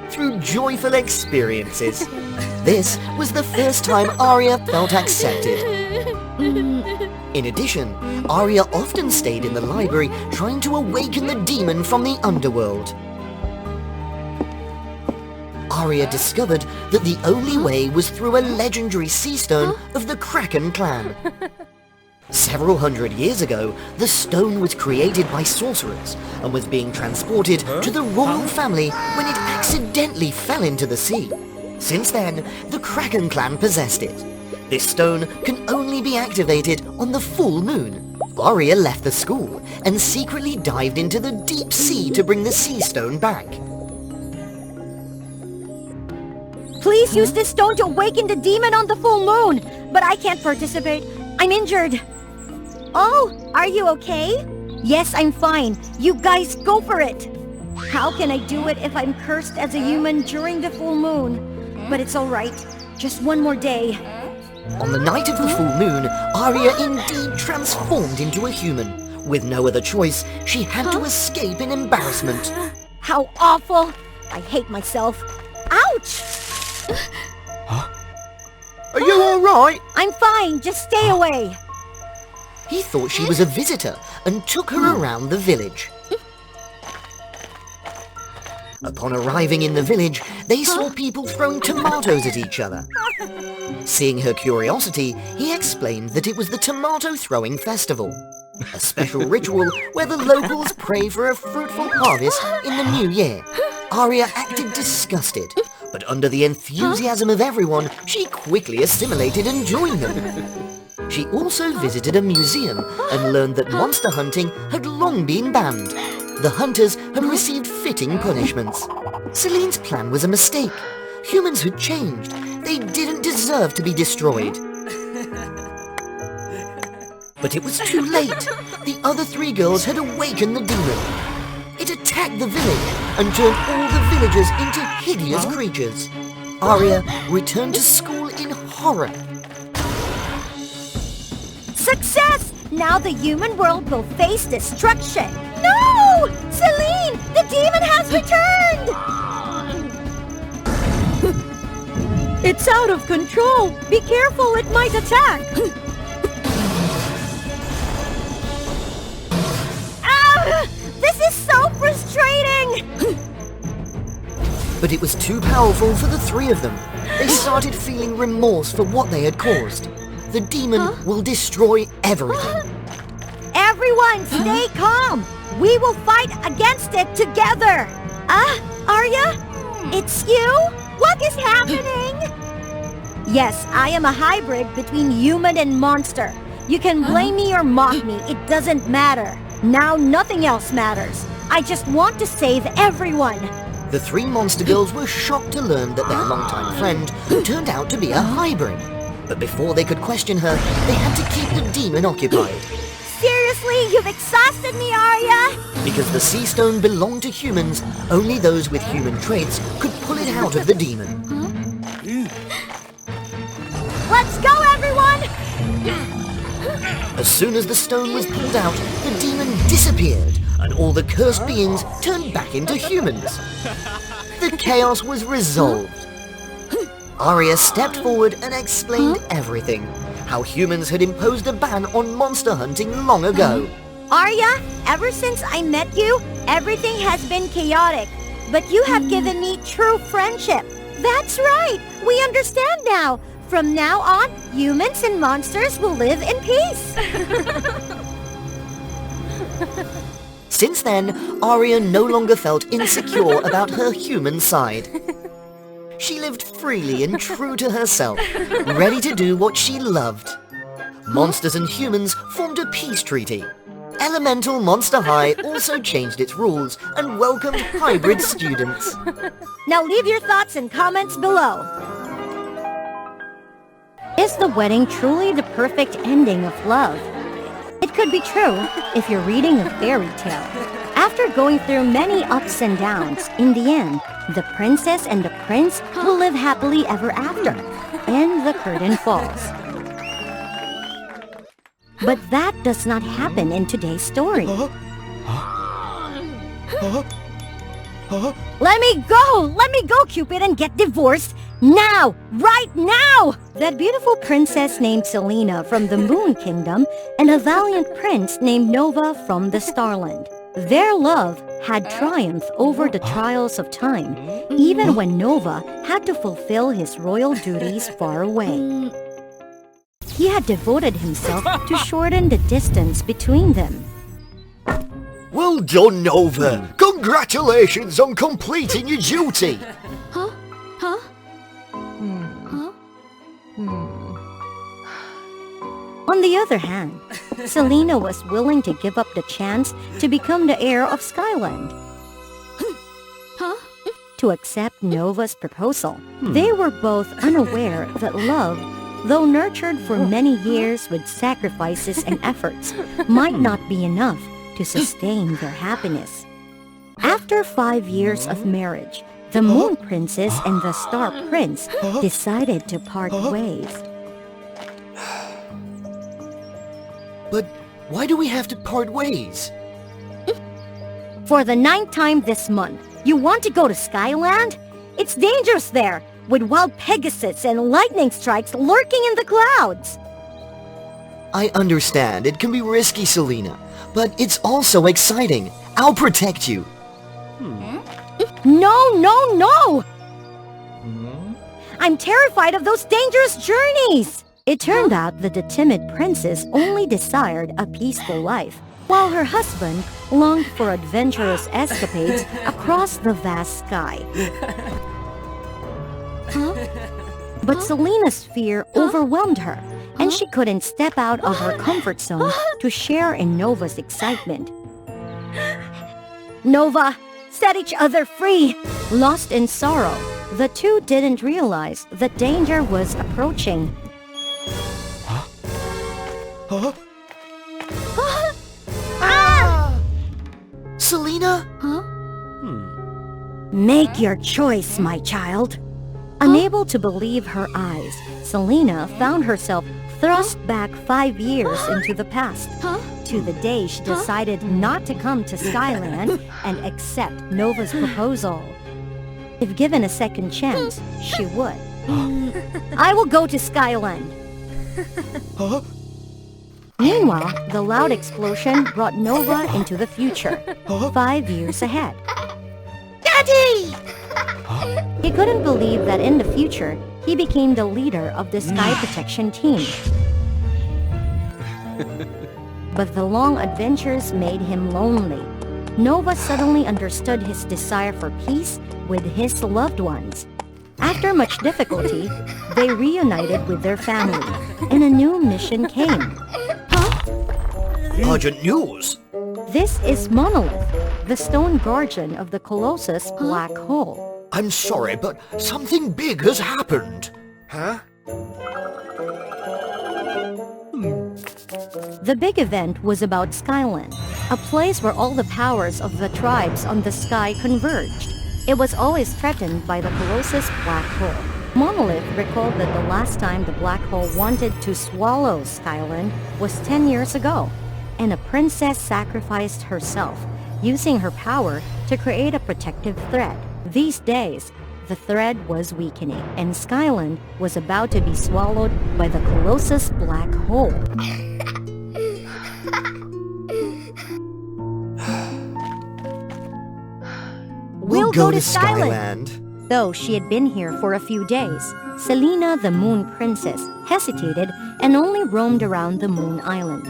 through joyful experiences. This was the first time Aria felt accepted. In addition, Aria often stayed in the library trying to awaken the demon from the underworld. Aria discovered that the only way was through a legendary sea stone of the Kraken clan. Several hundred years ago, the stone was created by sorcerers and was being transported to the royal family when it accidentally fell into the sea. Since then, the Kraken clan possessed it. This stone can only be activated on the full moon. Aria left the school and secretly dived into the deep sea to bring the sea stone back. Please use this stone to awaken the demon on the full moon! But I can't participate. I'm injured. Oh, are you okay? Yes, I'm fine. You guys go for it. How can I do it if I'm cursed as a human during the full moon? But it's alright. Just one more day. On the night of the full moon, Aria indeed transformed into a human. With no other choice, she had to escape in embarrassment. How awful! I hate myself. Ouch! Are you alright? I'm fine. Just stay away. He thought she was a visitor and took her around the village. Upon arriving in the village, they saw people throwing tomatoes at each other. Seeing her curiosity, he explained that it was the tomato throwing festival, a special ritual where the locals pray for a fruitful harvest in the new year. Aria acted disgusted, but under the enthusiasm of everyone, she quickly assimilated and joined them. She also visited a museum and learned that monster hunting had long been banned. The hunters had received fitting punishments. Celine's plan was a mistake. Humans had changed. They didn't deserve to be destroyed. But it was too late. The other three girls had awakened the demon. It attacked the village and turned all the villagers into hideous creatures. Aria returned to school in horror. Success! Now the human world will face destruction. No! Celine! The demon has returned! It's out of control. Be careful, it might attack. Ah! This is so frustrating! But it was too powerful for the three of them. They started feeling remorse for what they had caused. The demon will destroy everything. Everyone, stay calm! We will fight against it together! Arya? It's you? What is happening? Yes, I am a hybrid between human and monster. You can blame me or mock me, it doesn't matter. Now nothing else matters. I just want to save everyone. The three monster girls were shocked to learn that their longtime friend turned out to be a hybrid. But before they could question her, they had to keep the demon occupied. Seriously, you've exhausted me, Arya! Because the sea stone belonged to humans, only those with human traits could pull it out of the demon. Let's go, everyone! As soon as the stone was pulled out, the demon disappeared, and all the cursed beings turned back into humans. The chaos was resolved. Arya stepped forward and explained everything. How humans had imposed a ban on monster hunting long ago. Arya, ever since I met you, everything has been chaotic. But you have given me true friendship. That's right! We understand now. From now on, humans and monsters will live in peace. Since then, Arya no longer felt insecure about her human side. She lived freely and true to herself, ready to do what she loved. Monsters and humans formed a peace treaty. Elemental Monster High also changed its rules and welcomed hybrid students. Now leave your thoughts and comments below. Is the wedding truly the perfect ending of love? It could be true if you're reading a fairy tale. After going through many ups and downs, in the end, the princess and the prince will live happily ever after, and the curtain falls. But that does not happen in today's story. Let me go! Let me go, Cupid, and get divorced now! Right now! That beautiful princess named Selena from the Moon Kingdom and a valiant prince named Nova from the Starland. Their love had triumphed over the trials of time, even when Nova had to fulfill his royal duties far away. He had devoted himself to shorten the distance between them. Well done, Nova. Congratulations on completing your duty. On the other hand, Selena was willing to give up the chance to become the heir of Skyland. To accept Nova's proposal, they were both unaware that love, though nurtured for many years with sacrifices and efforts, might not be enough to sustain their happiness. After 5 years of marriage, the Moon Princess and the Star Prince decided to part ways. But why do we have to part ways? For the 9th time this month, you want to go to Skyland? It's dangerous there, with wild Pegasus and lightning strikes lurking in the clouds. I understand it can be risky, Selena, but it's also exciting. I'll protect you. No! I'm terrified of those dangerous journeys! It turned out that the timid princess only desired a peaceful life, while her husband longed for adventurous escapades across the vast sky. But Selena's fear overwhelmed her, and she couldn't step out of her comfort zone to share in Nova's excitement. Nova, set each other free! Lost in sorrow, the two didn't realize that danger was approaching. Selena? Make your choice, my child. Unable to believe her eyes, Selena found herself Thrust back 5 years into the past, to the day she decided not to come to Skyland and accept Nova's proposal. If given a second chance, she would. I will go to Skyland. Meanwhile, the loud explosion brought Nova into the future, 5 years ahead. Daddy! He couldn't believe that in the future, he became the leader of the Sky Protection Team. But the long adventures made him lonely. Nova suddenly understood his desire for peace with his loved ones. After much difficulty, they reunited with their family, and a new mission came. Urgent news! This is Monolith, the stone guardian of the Colossus Black Hole. I'm sorry, but something big has happened. The big event was about Skyland, a place where all the powers of the tribes on the sky converged. It was always threatened by the Colossus Black Hole. Monolith recalled that the last time the Black Hole wanted to swallow Skyland was 10 years ago, and a princess sacrificed herself, using her power to create a protective thread. These days, the thread was weakening, and Skyland was about to be swallowed by the Colossus Black Hole. We'll go to Skyland. Though she had been here for a few days, Selena the Moon Princess hesitated and only roamed around the Moon Island,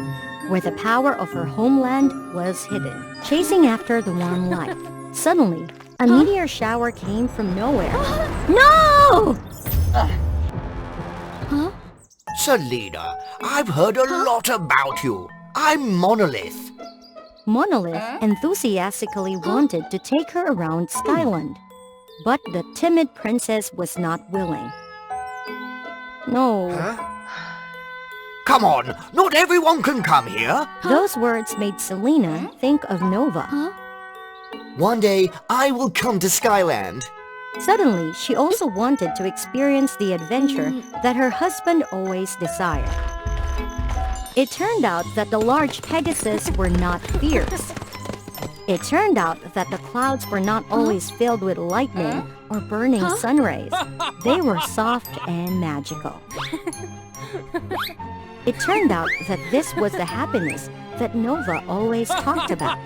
where the power of her homeland was hidden, chasing after the one light. Suddenly, a meteor shower came from nowhere. No! Selena, I've heard a lot about you. I'm Monolith. Monolith enthusiastically wanted to take her around Skyland, but the timid princess was not willing. No. Come on, not everyone can come here. Those words made Selena think of Nova. One day, I will come to Skyland. Suddenly, she also wanted to experience the adventure that her husband always desired. It turned out that the large Pegasus were not fierce. It turned out that the clouds were not always filled with lightning or burning sun rays. They were soft and magical. It turned out that this was the happiness that Nova always talked about.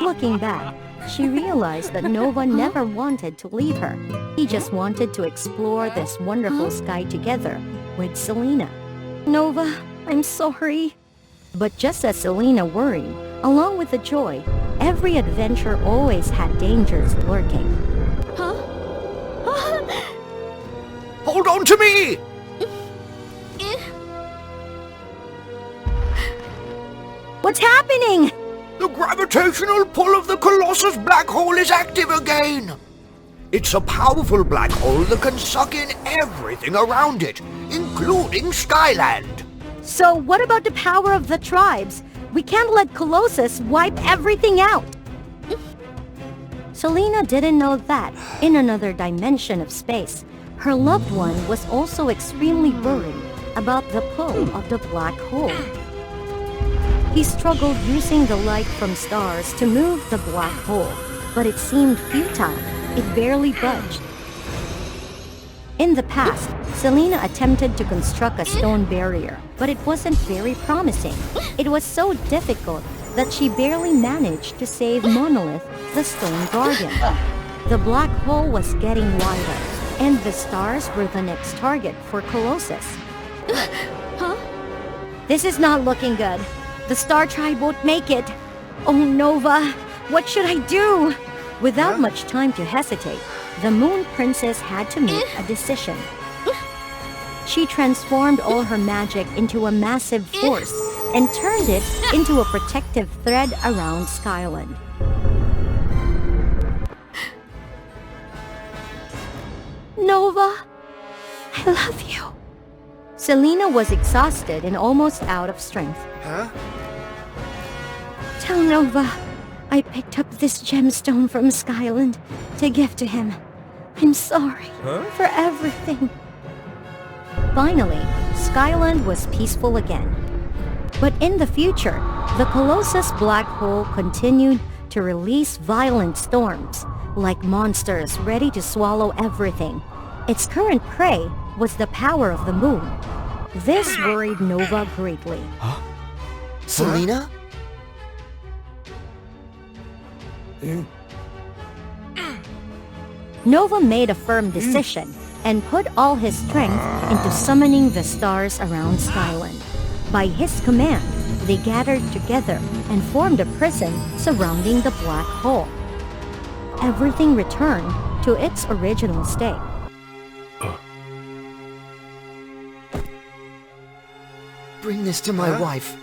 Looking back, she realized that Nova never wanted to leave her. He just wanted to explore this wonderful sky together with Selena. Nova, I'm sorry. But just as Selena worried, along with the joy, every adventure always had dangers lurking. Hold on to me! What's happening? The gravitational pull of the Colossus Black Hole is active again. It's a powerful black hole that can suck in everything around it, including Skyland. So what about the power of the tribes? We can't let Colossus wipe everything out. Selena didn't know that, in another dimension of space, her loved one was also extremely worried about the pull of the black hole. He struggled using the light from stars to move the black hole, but it seemed futile. It barely budged. In the past, Selena attempted to construct a stone barrier, but it wasn't very promising. It was so difficult that she barely managed to save Monolith, the stone guardian. The black hole was getting wider, and the stars were the next target for Colossus. This is not looking good. The Star Tribe won't make it. Oh, Nova, what should I do? Without much time to hesitate, the Moon Princess had to make a decision. She transformed all her magic into a massive force and turned it into a protective thread around Skyland. Nova, I love you. Selena was exhausted and almost out of strength. Tell Nova I picked up this gemstone from Skyland to give to him. I'm sorry for everything. Finally, Skyland was peaceful again. But in the future, the Colossus black hole continued to release violent storms, like monsters ready to swallow everything. Its current prey was the power of the moon. This worried Nova greatly. Selena? Nova made a firm decision and put all his strength into summoning the stars around Skyland. By his command, they gathered together and formed a prison surrounding the black hole. Everything returned to its original state. Bring this to my wife.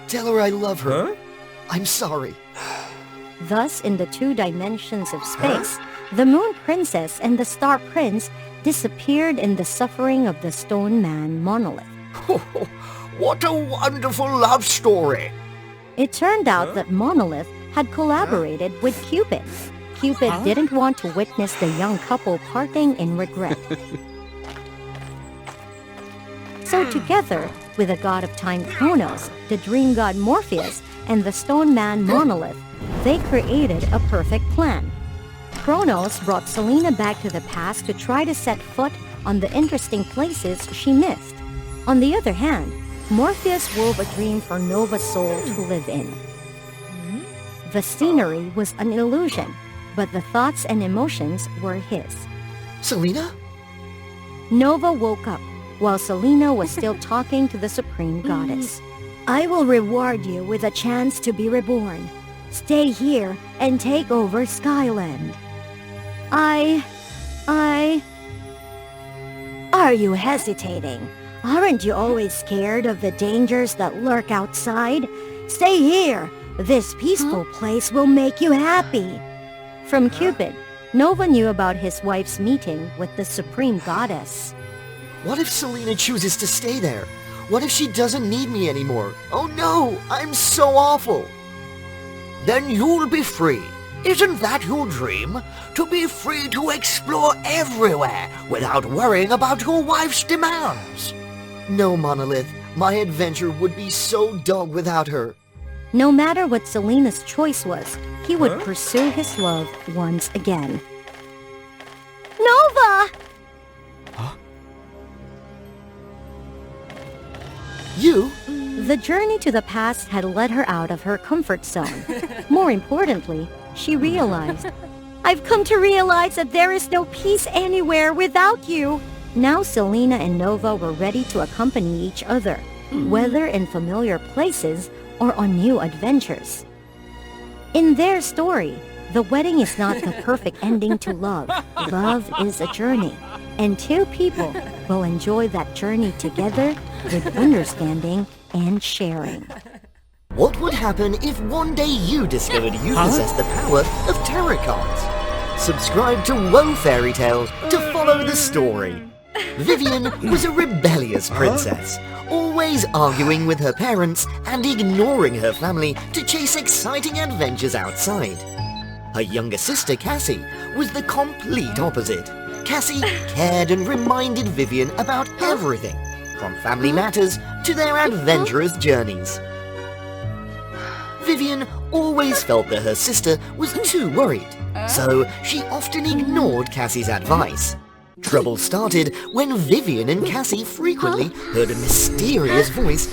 Tell her I love her. I'm sorry. Thus, in the two dimensions of space, the Moon Princess and the Star Prince disappeared in the suffering of the Stone Man monolith. What a wonderful love story! It turned out that Monolith had collaborated with Cupid. Cupid didn't want to witness the young couple parting in regret. So together, with the god of time Kronos, the dream god Morpheus, and the stone man Monolith, they created a perfect plan. Kronos brought Selena back to the past to try to set foot on the interesting places she missed. On the other hand, Morpheus wove a dream for Nova's soul to live in. The scenery was an illusion, but the thoughts and emotions were his. Selena? Nova woke up while Selena was still talking to the Supreme Goddess. I will reward you with a chance to be reborn. Stay here and take over Skyland. Are you hesitating? Aren't you always scared of the dangers that lurk outside? Stay here. This peaceful place will make you happy. From Cupid, Nova knew about his wife's meeting with the Supreme Goddess. What if Selena chooses to stay there? What if she doesn't need me anymore? Oh no, I'm so awful. Then you'll be free. Isn't that your dream? To be free to explore everywhere without worrying about your wife's demands. No, Monolith, my adventure would be so dull without her. No matter what Selena's choice was, he would pursue his love once again. Nova! You? The journey to the past had led her out of her comfort zone. More importantly, she realized, I've come to realize that there is no peace anywhere without you. Now Selena and Nova were ready to accompany each other, whether in familiar places or on new adventures. In their story, the wedding is not the perfect ending to love. Love is a journey, and two people will enjoy that journey together with understanding and sharing. What would happen if one day you discovered you possessed the power of tarot cards? Subscribe to WOA Fairy Tales to follow the story. Vivian was a rebellious princess, always arguing with her parents and ignoring her family to chase exciting adventures outside. Her younger sister Cassie was the complete opposite. Cassie cared and reminded Vivian about everything, from family matters to their adventurous journeys. Vivian always felt that her sister was too worried, so she often ignored Cassie's advice. Trouble started when Vivian and Cassie frequently heard a mysterious voice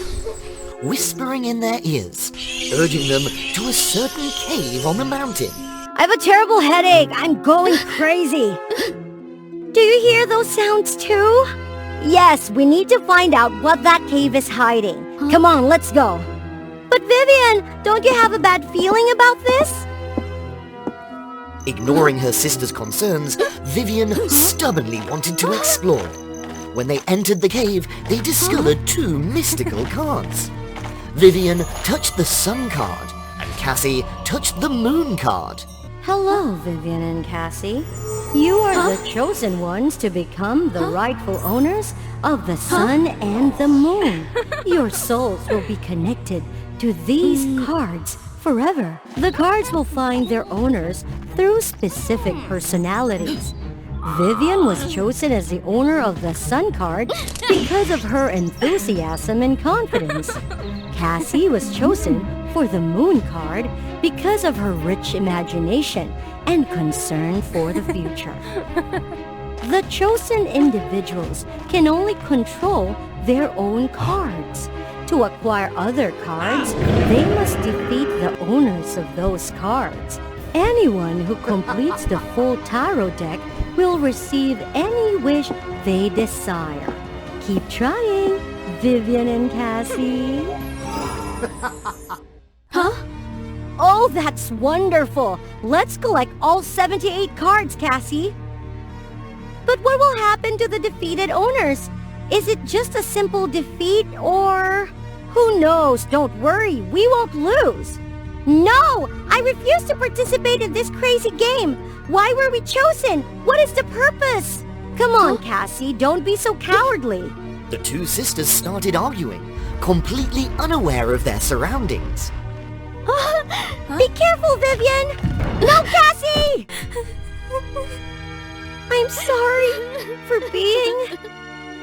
whispering in their ears, urging them to a certain cave on the mountain. I have a terrible headache. I'm going crazy. Do you hear those sounds too? Yes, we need to find out what that cave is hiding. Come on, let's go. But Vivian, don't you have a bad feeling about this? Ignoring her sister's concerns, Vivian stubbornly wanted to explore. When they entered the cave, they discovered two mystical cards. Vivian touched the Sun card, and Cassie touched the Moon card. Hello, Vivian and Cassie. You are the chosen ones to become the rightful owners of the Sun and the Moon. Your souls will be connected to these cards forever. The cards will find their owners through specific personalities. Vivian was chosen as the owner of the Sun card because of her enthusiasm and confidence. Cassie was chosen for the Moon card because of her rich imagination and concern for the future. The chosen individuals can only control their own cards. To acquire other cards, they must defeat the owners of those cards. Anyone who completes the full tarot deck will receive any wish they desire. Keep trying, Vivian and Cassie. Huh? Oh, that's wonderful! Let's collect all 78 cards, Cassie. But what will happen to the defeated owners? Is it just a simple defeat, or... Who knows? Don't worry, we won't lose. No! I refuse to participate in this crazy game! Why were we chosen? What is the purpose? Come on, Cassie, don't be so cowardly. The two sisters started arguing, completely unaware of their surroundings. Be careful, Vivian! No, Cassie! I'm sorry for being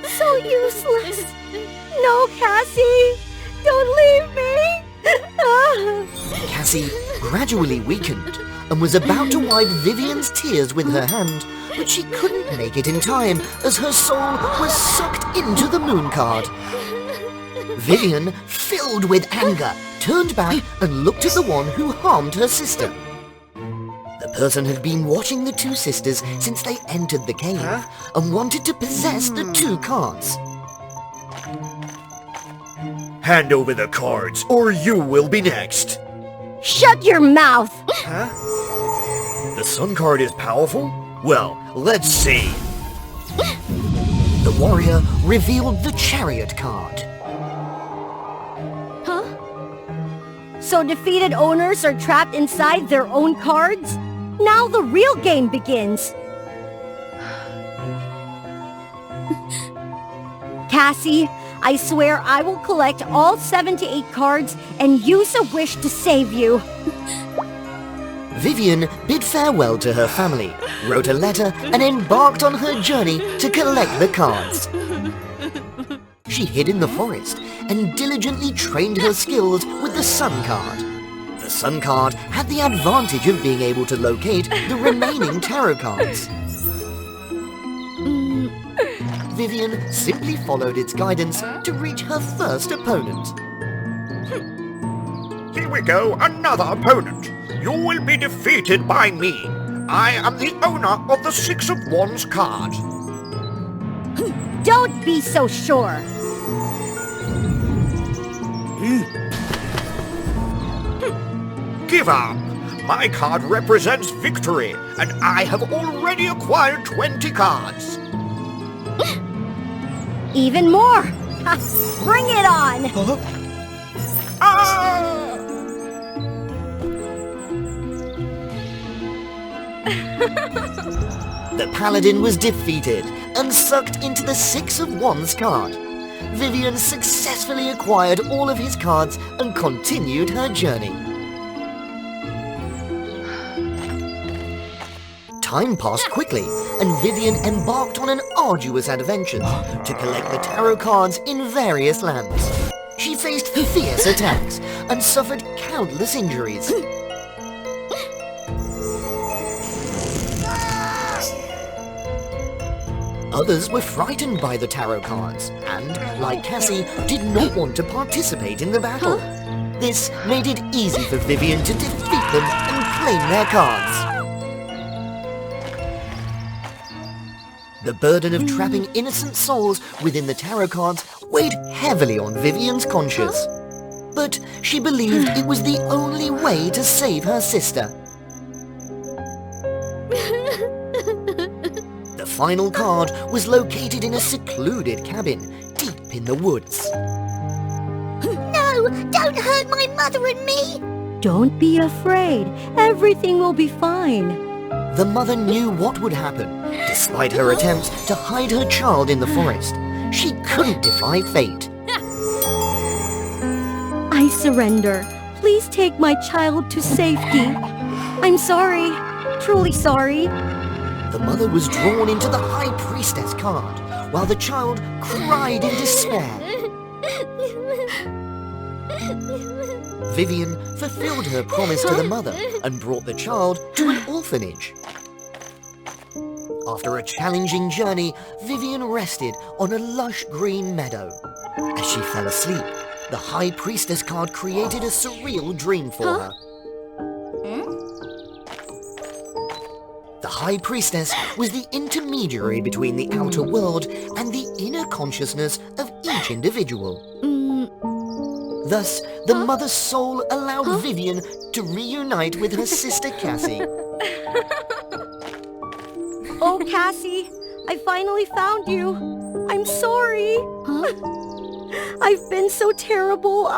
so useless. No, Cassie! Don't leave me! Cassie gradually weakened and was about to wipe Vivian's tears with her hand, but she couldn't make it in time as her soul was sucked into the Moon card. Vivian, filled with anger, turned back and looked at the one who harmed her sister. The person had been watching the two sisters since they entered the cave and wanted to possess the two cards. Hand over the cards, or you will be next. Shut your mouth! The Sun card is powerful? Well, let's see. The warrior revealed the Chariot card. So defeated owners are trapped inside their own cards? Now the real game begins! Cassie, I swear I will collect all 78 cards and use a wish to save you. Vivian bid farewell to her family, wrote a letter, and embarked on her journey to collect the cards. She hid in the forest and diligently trained her skills with the Sun card. The Sun card had the advantage of being able to locate the remaining tarot cards. Vivian simply followed its guidance to reach her first opponent. Here we go, another opponent. You will be defeated by me. I am the owner of the Six of Wands card. Don't be so sure! Give up. My card represents victory, and I have already acquired 20 cards. Even more! Bring it on! The paladin was defeated and sucked into the Six of Wands card. Vivian successfully acquired all of his cards and continued her journey. Time passed quickly, and Vivian embarked on an arduous adventure to collect the tarot cards in various lands. She faced fierce attacks and suffered countless injuries. Others were frightened by the tarot cards and, like Cassie, did not want to participate in the battle. This made it easy for Vivian to defeat them and claim their cards. The burden of trapping innocent souls within the tarot cards weighed heavily on Vivian's conscience. But she believed it was the only way to save her sister. The final card was located in a secluded cabin deep in the woods. No! Don't hurt my mother and me! Don't be afraid. Everything will be fine. The mother knew what would happen. Despite her attempts to hide her child in the forest, she couldn't defy fate. I surrender. Please take my child to safety. I'm sorry. Truly sorry. The mother was drawn into the High Priestess card, while the child cried in despair. Vivian fulfilled her promise to the mother and brought the child to an orphanage. After a challenging journey, Vivian rested on a lush green meadow. As she fell asleep, the High Priestess card created a surreal dream for her. The High Priestess was the intermediary between the outer world and the inner consciousness of each individual. Thus, the mother's soul allowed Vivian to reunite with her sister Cassie. Oh, Cassie, I finally found you. I'm sorry. I've been so terrible,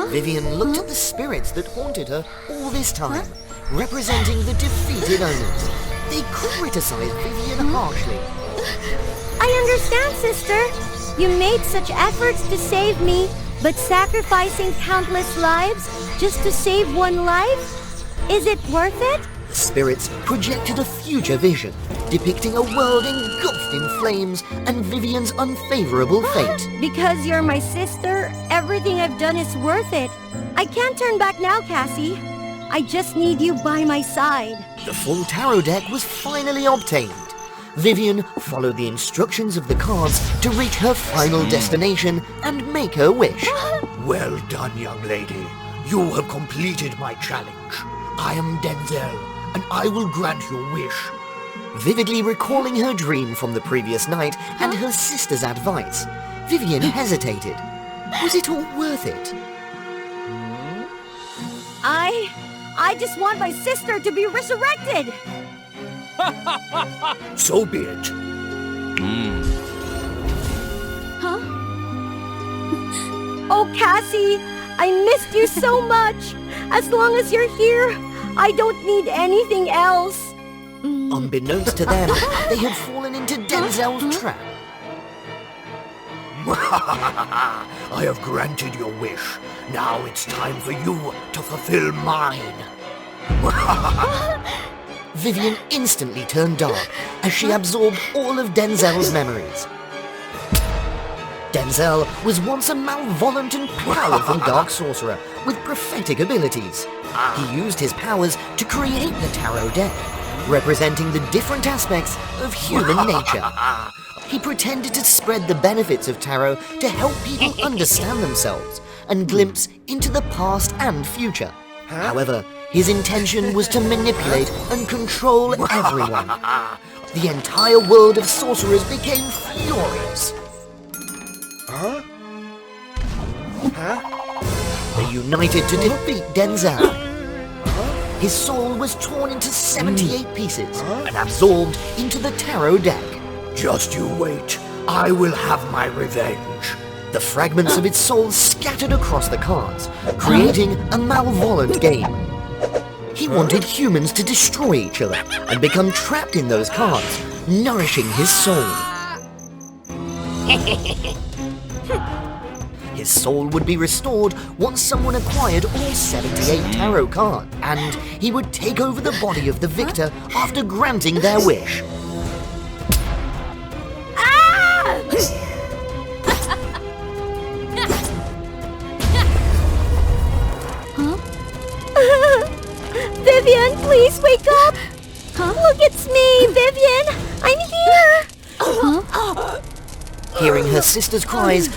Vivian looked at the spirits that haunted her all this time, representing the defeated owners. They criticized Vivian harshly. I understand, sister. You made such efforts to save me, but sacrificing countless lives just to save one life? Is it worth it? The spirits projected a future vision, depicting a world engulfed in flames and Vivian's unfavorable fate. Because you're my sister, everything I've done is worth it. I can't turn back now, Cassie. I just need you by my side. The full tarot deck was finally obtained. Vivian followed the instructions of the cards to reach her final destination and make her wish. Well done, young lady. You have completed my challenge. I am Denzel, and I will grant your wish. Vividly recalling her dream from the previous night and her sister's advice, Vivian hesitated. Was it all worth it? I just want my sister to be resurrected. So be it. Oh, Cassie, I missed you so much. As long as you're here, I don't need anything else. Unbeknownst to them, they had fallen into Denzel's trap. I have granted your wish. Now it's time for you to fulfill mine. Vivian instantly turned dark as she absorbed all of Denzel's memories. Denzel was once a malevolent and powerful dark sorcerer with prophetic abilities. He used his powers to create the tarot deck, representing the different aspects of human nature. He pretended to spread the benefits of tarot to help people understand themselves and glimpse into the past and future. However, his intention was to manipulate and control everyone. The entire world of sorcerers became furious. They united to defeat Denzel. His soul was torn into 78 pieces and absorbed into the tarot deck. Just you wait. I will have my revenge. The fragments of its soul scattered across the cards, creating a malevolent game. He wanted humans to destroy each other and become trapped in those cards, nourishing his soul. His soul would be restored once someone acquired all 78 tarot cards, and he would take over the body of the victor after granting their wish. Vivian, please wake up! Look, it's me, Vivian! I'm here! Hearing her sister's cries,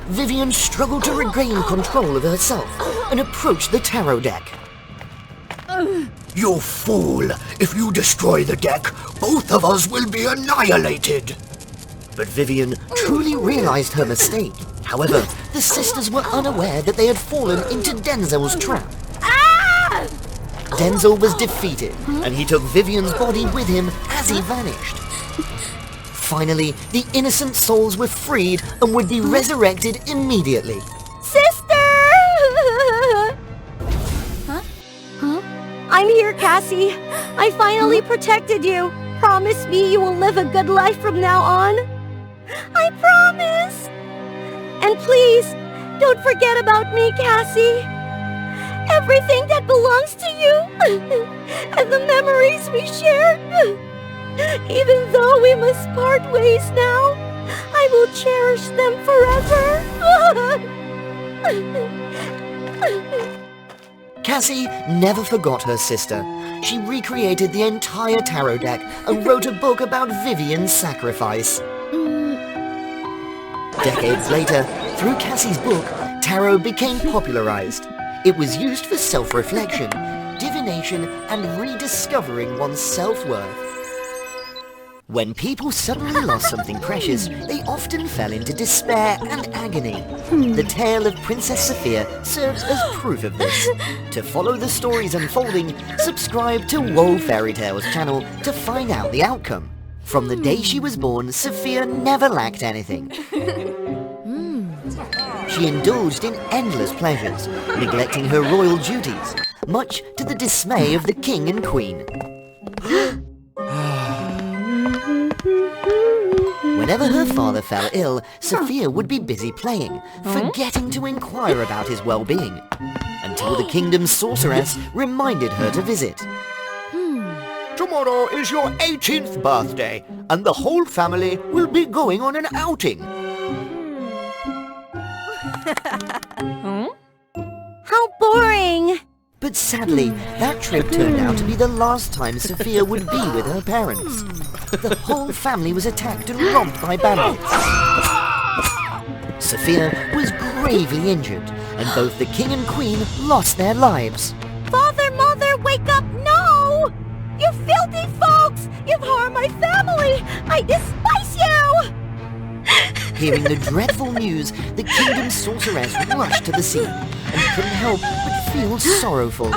Vivian struggled to regain control of herself and approached the tarot deck. You fool! If you destroy the deck, both of us will be annihilated! But Vivian truly realized her mistake. However, the sisters were unaware that they had fallen into Denzel's trap. Denzel was defeated, and he took Vivian's body with him as he vanished. Finally, the innocent souls were freed and would be resurrected immediately. Sister! I'm here, Cassie. I finally protected you. Promise me you will live a good life from now on. I promise. And please, don't forget about me, Cassie. everything that belongs to you, and the memories we shared. Even though we must part ways now, I will cherish them forever. Cassie never forgot her sister. She recreated the entire tarot deck and wrote a book about Vivian's sacrifice. Decades later, through Cassie's book, tarot became popularized. It was used for self-reflection, divination, and rediscovering one's self-worth. When people suddenly lost something precious, they often fell into despair and agony. The tale of Princess Sophia serves as proof of this. To follow the stories unfolding, subscribe to WOA Fairy Tales channel to find out the outcome. From the day she was born, Sophia never lacked anything. She indulged in endless pleasures, neglecting her royal duties, much to the dismay of the king and queen. Whenever her father fell ill, Sophia would be busy playing, forgetting to inquire about his well-being, until the kingdom's sorceress reminded her to visit. Tomorrow is your 18th birthday, and the whole family will be going on an outing. How boring! But sadly, that trip turned out to be the last time Sophia would be with her parents. The whole family was attacked and robbed by bandits. Sophia was gravely injured, and both the king and queen lost their lives. Father, Mother, wake up! No! You filthy folks! You've harmed my family! I despise you! Hearing the dreadful news, the kingdom's sorceress rushed to the scene and couldn't help but feel sorrowful.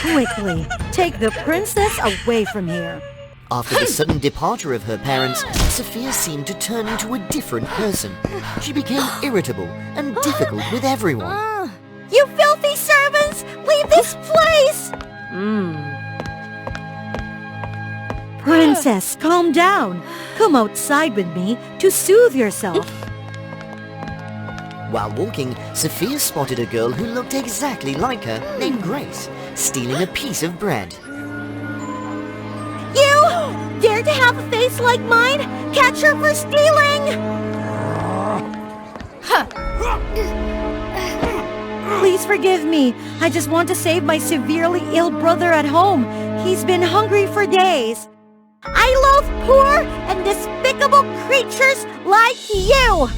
Quickly, take the princess away from here. After the sudden departure of her parents, Sophia seemed to turn into a different person. She became irritable and difficult with everyone. You filthy servants! Leave this place! Princess, calm down. Come outside with me to soothe yourself. While walking, Sophia spotted a girl who looked exactly like her, named Grace, stealing a piece of bread. You! Dare to have a face like mine? Catch her for stealing! Please forgive me. I just want to save my severely ill brother at home. He's been hungry for days. I loathe poor and despicable creatures like you!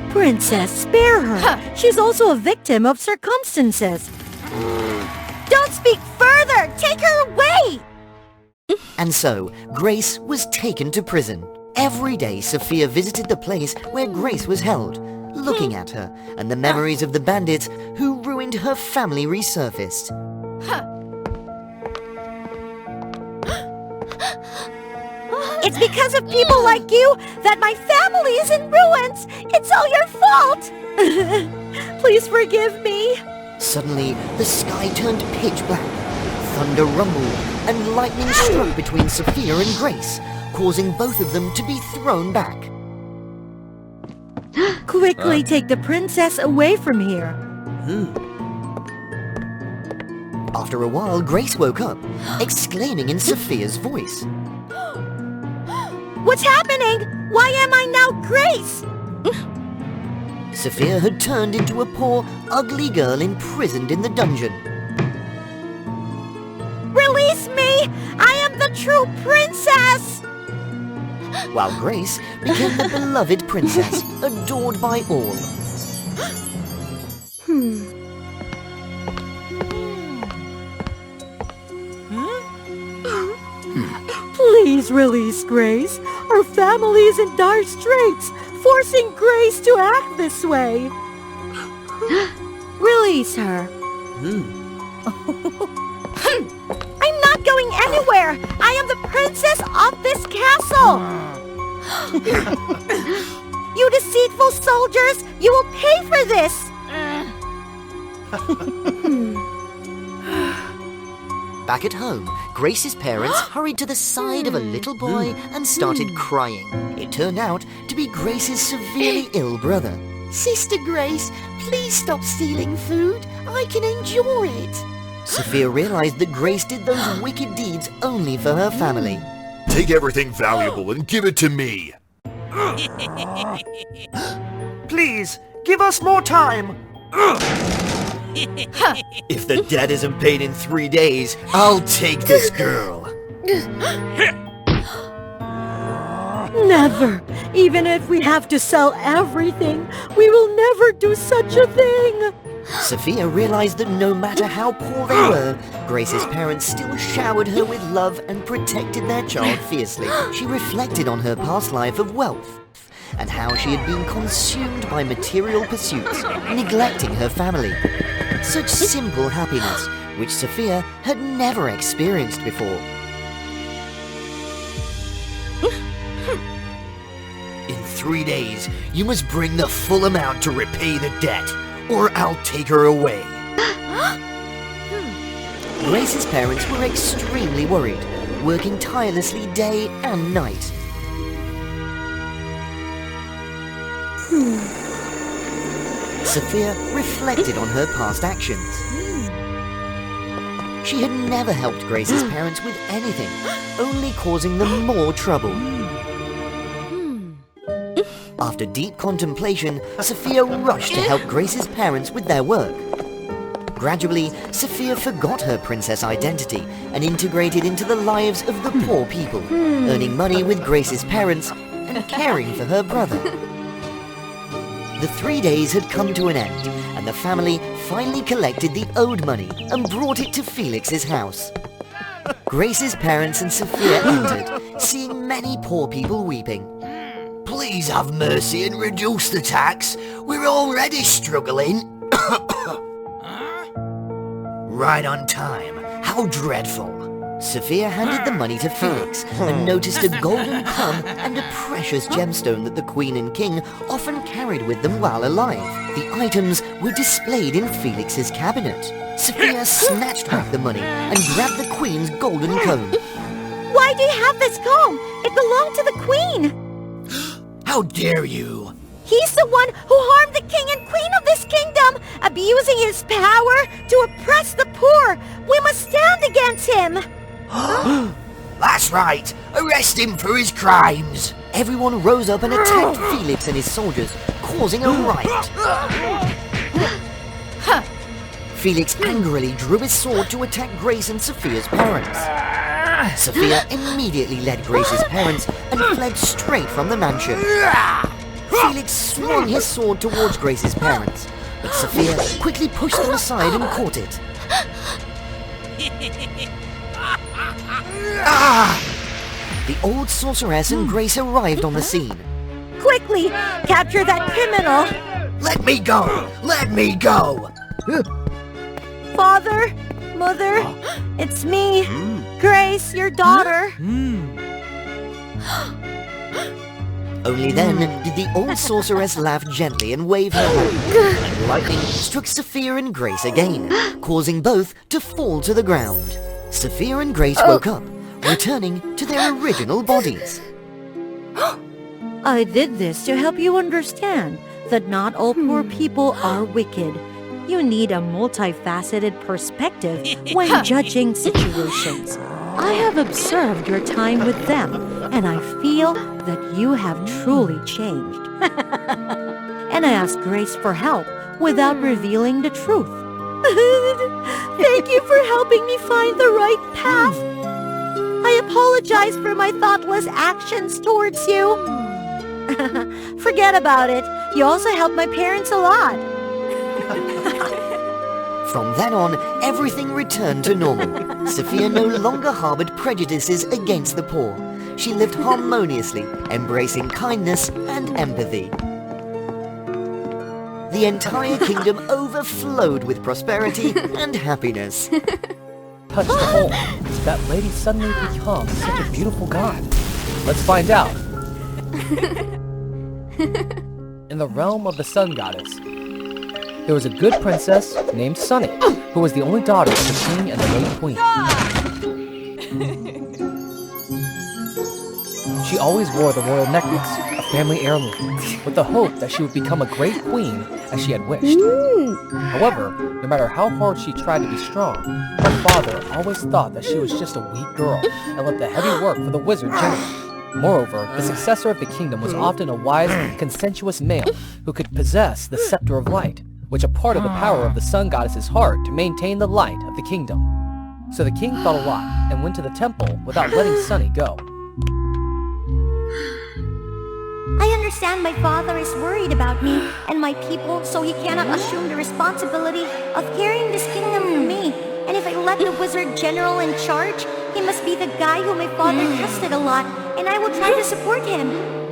Princess, spare her. She's also a victim of circumstances. Don't speak further! Take her away! And so, Grace was taken to prison. Every day, Sophia visited the place where Grace was held, looking at her, and the memories of the bandits who ruined her family resurfaced. It's because of people like you that my family is in ruins! It's all your fault! Please forgive me. Suddenly, the sky turned pitch black. Thunder rumbled, and lightning struck between Sophia and Grace, causing both of them to be thrown back. Quickly take the princess away from here. After a while, Grace woke up, exclaiming in Sophia's voice. What's happening? Why am I now Grace? Sophia had turned into a poor, ugly girl imprisoned in the dungeon. Release me! I am the true princess! While Grace became the beloved princess, adored by all. Please release Grace. Our family is in dire straits, forcing Grace to act this way. Release her. I'm not going anywhere! I am the princess of this castle! You deceitful soldiers! You will pay for this! Back at home, Grace's parents hurried to the side of a little boy and started crying. It turned out to be Grace's severely ill brother. Sister Grace, please stop stealing food. I can endure it. Sophia realized that Grace did those wicked deeds only for her family. Take everything valuable and give it to me. Please, give us more time. If the debt isn't paid in 3 days, I'll take this girl. Never! Even if we have to sell everything, we will never do such a thing! Sophia realized that no matter how poor they were, Grace's parents still showered her with love and protected their child fiercely. She reflected on her past life of wealth and how she had been consumed by material pursuits, neglecting her family. Such simple happiness, which Sophia had never experienced before. In 3 days, you must bring the full amount to repay the debt, or I'll take her away. Grace's parents were extremely worried, working tirelessly day and night. Sophia reflected on her past actions. She had never helped Grace's parents with anything, only causing them more trouble. After deep contemplation, Sophia rushed to help Grace's parents with their work. Gradually, Sophia forgot her princess identity and integrated into the lives of the poor people, earning money with Grace's parents and caring for her brother. The 3 days had come to an end, and the family finally collected the owed money and brought it to Felix's house. Grace's parents and Sophia entered, seeing many poor people weeping. Please have mercy and reduce the tax. We're already struggling. Right on time. How dreadful. Sophia handed the money to Felix and noticed a golden comb and a precious gemstone that the Queen and King often carried with them while alive. The items were displayed in Felix's cabinet. Sophia snatched back the money and grabbed the Queen's golden comb. Why do you have this comb? It belonged to the Queen. How dare you? He's the one who harmed the King and Queen of this kingdom, abusing his power to oppress the poor. We must stand against him. That's right. Arrest him for his crimes. Everyone rose up and attacked Felix and his soldiers, causing a riot. Felix angrily drew his sword to attack Grace and Sophia's parents. Sophia immediately led Grace's parents and fled straight from the mansion. Felix swung his sword towards Grace's parents, but Sophia quickly pushed them aside and caught it. The old sorceress and Grace arrived on the scene. Quickly, capture that criminal. Let me go! Let me go! Father, Mother, it's me, Grace, your daughter. Only then did the old sorceress laugh gently and wave her hand, and lightning struck Sophia and Grace again, causing both to fall to the ground. Sophia and Grace woke up, returning to their original bodies. I did this to help you understand that not all poor people are wicked. You need a multifaceted perspective when judging situations. I have observed your time with them, and I feel that you have truly changed. And I asked Grace for help without revealing the truth. Thank you for helping me find the right path. I apologize for my thoughtless actions towards you. Forget about it. You also helped my parents a lot. From then on, everything returned to normal. Sophia no longer harbored prejudices against the poor. She lived harmoniously, embracing kindness and empathy. The entire kingdom overflowed with prosperity and happiness. Touch the hole. That lady suddenly become such a beautiful god. Let's find out. In the realm of the sun goddess, there was a good princess named Sunny. who was the only daughter of the king and the late queen. She always wore the royal necklace, a family heirloom, with the hope that she would become a great queen as she had wished. However, no matter how hard she tried to be strong, her father always thought that she was just a weak girl and left the heavy work for the wizard general. Moreover, the successor of the kingdom was often a wise, consensuous male who could possess the scepter of light, which a part of the power of the sun goddess's heart to maintain the light of the kingdom. So the king thought a lot and went to the temple without letting Sunny go. I understand my father is worried about me and my people, so he cannot assume the responsibility of carrying this kingdom for me. And if I let the wizard general in charge, he must be the guy who my father trusted a lot, and I will try to support him.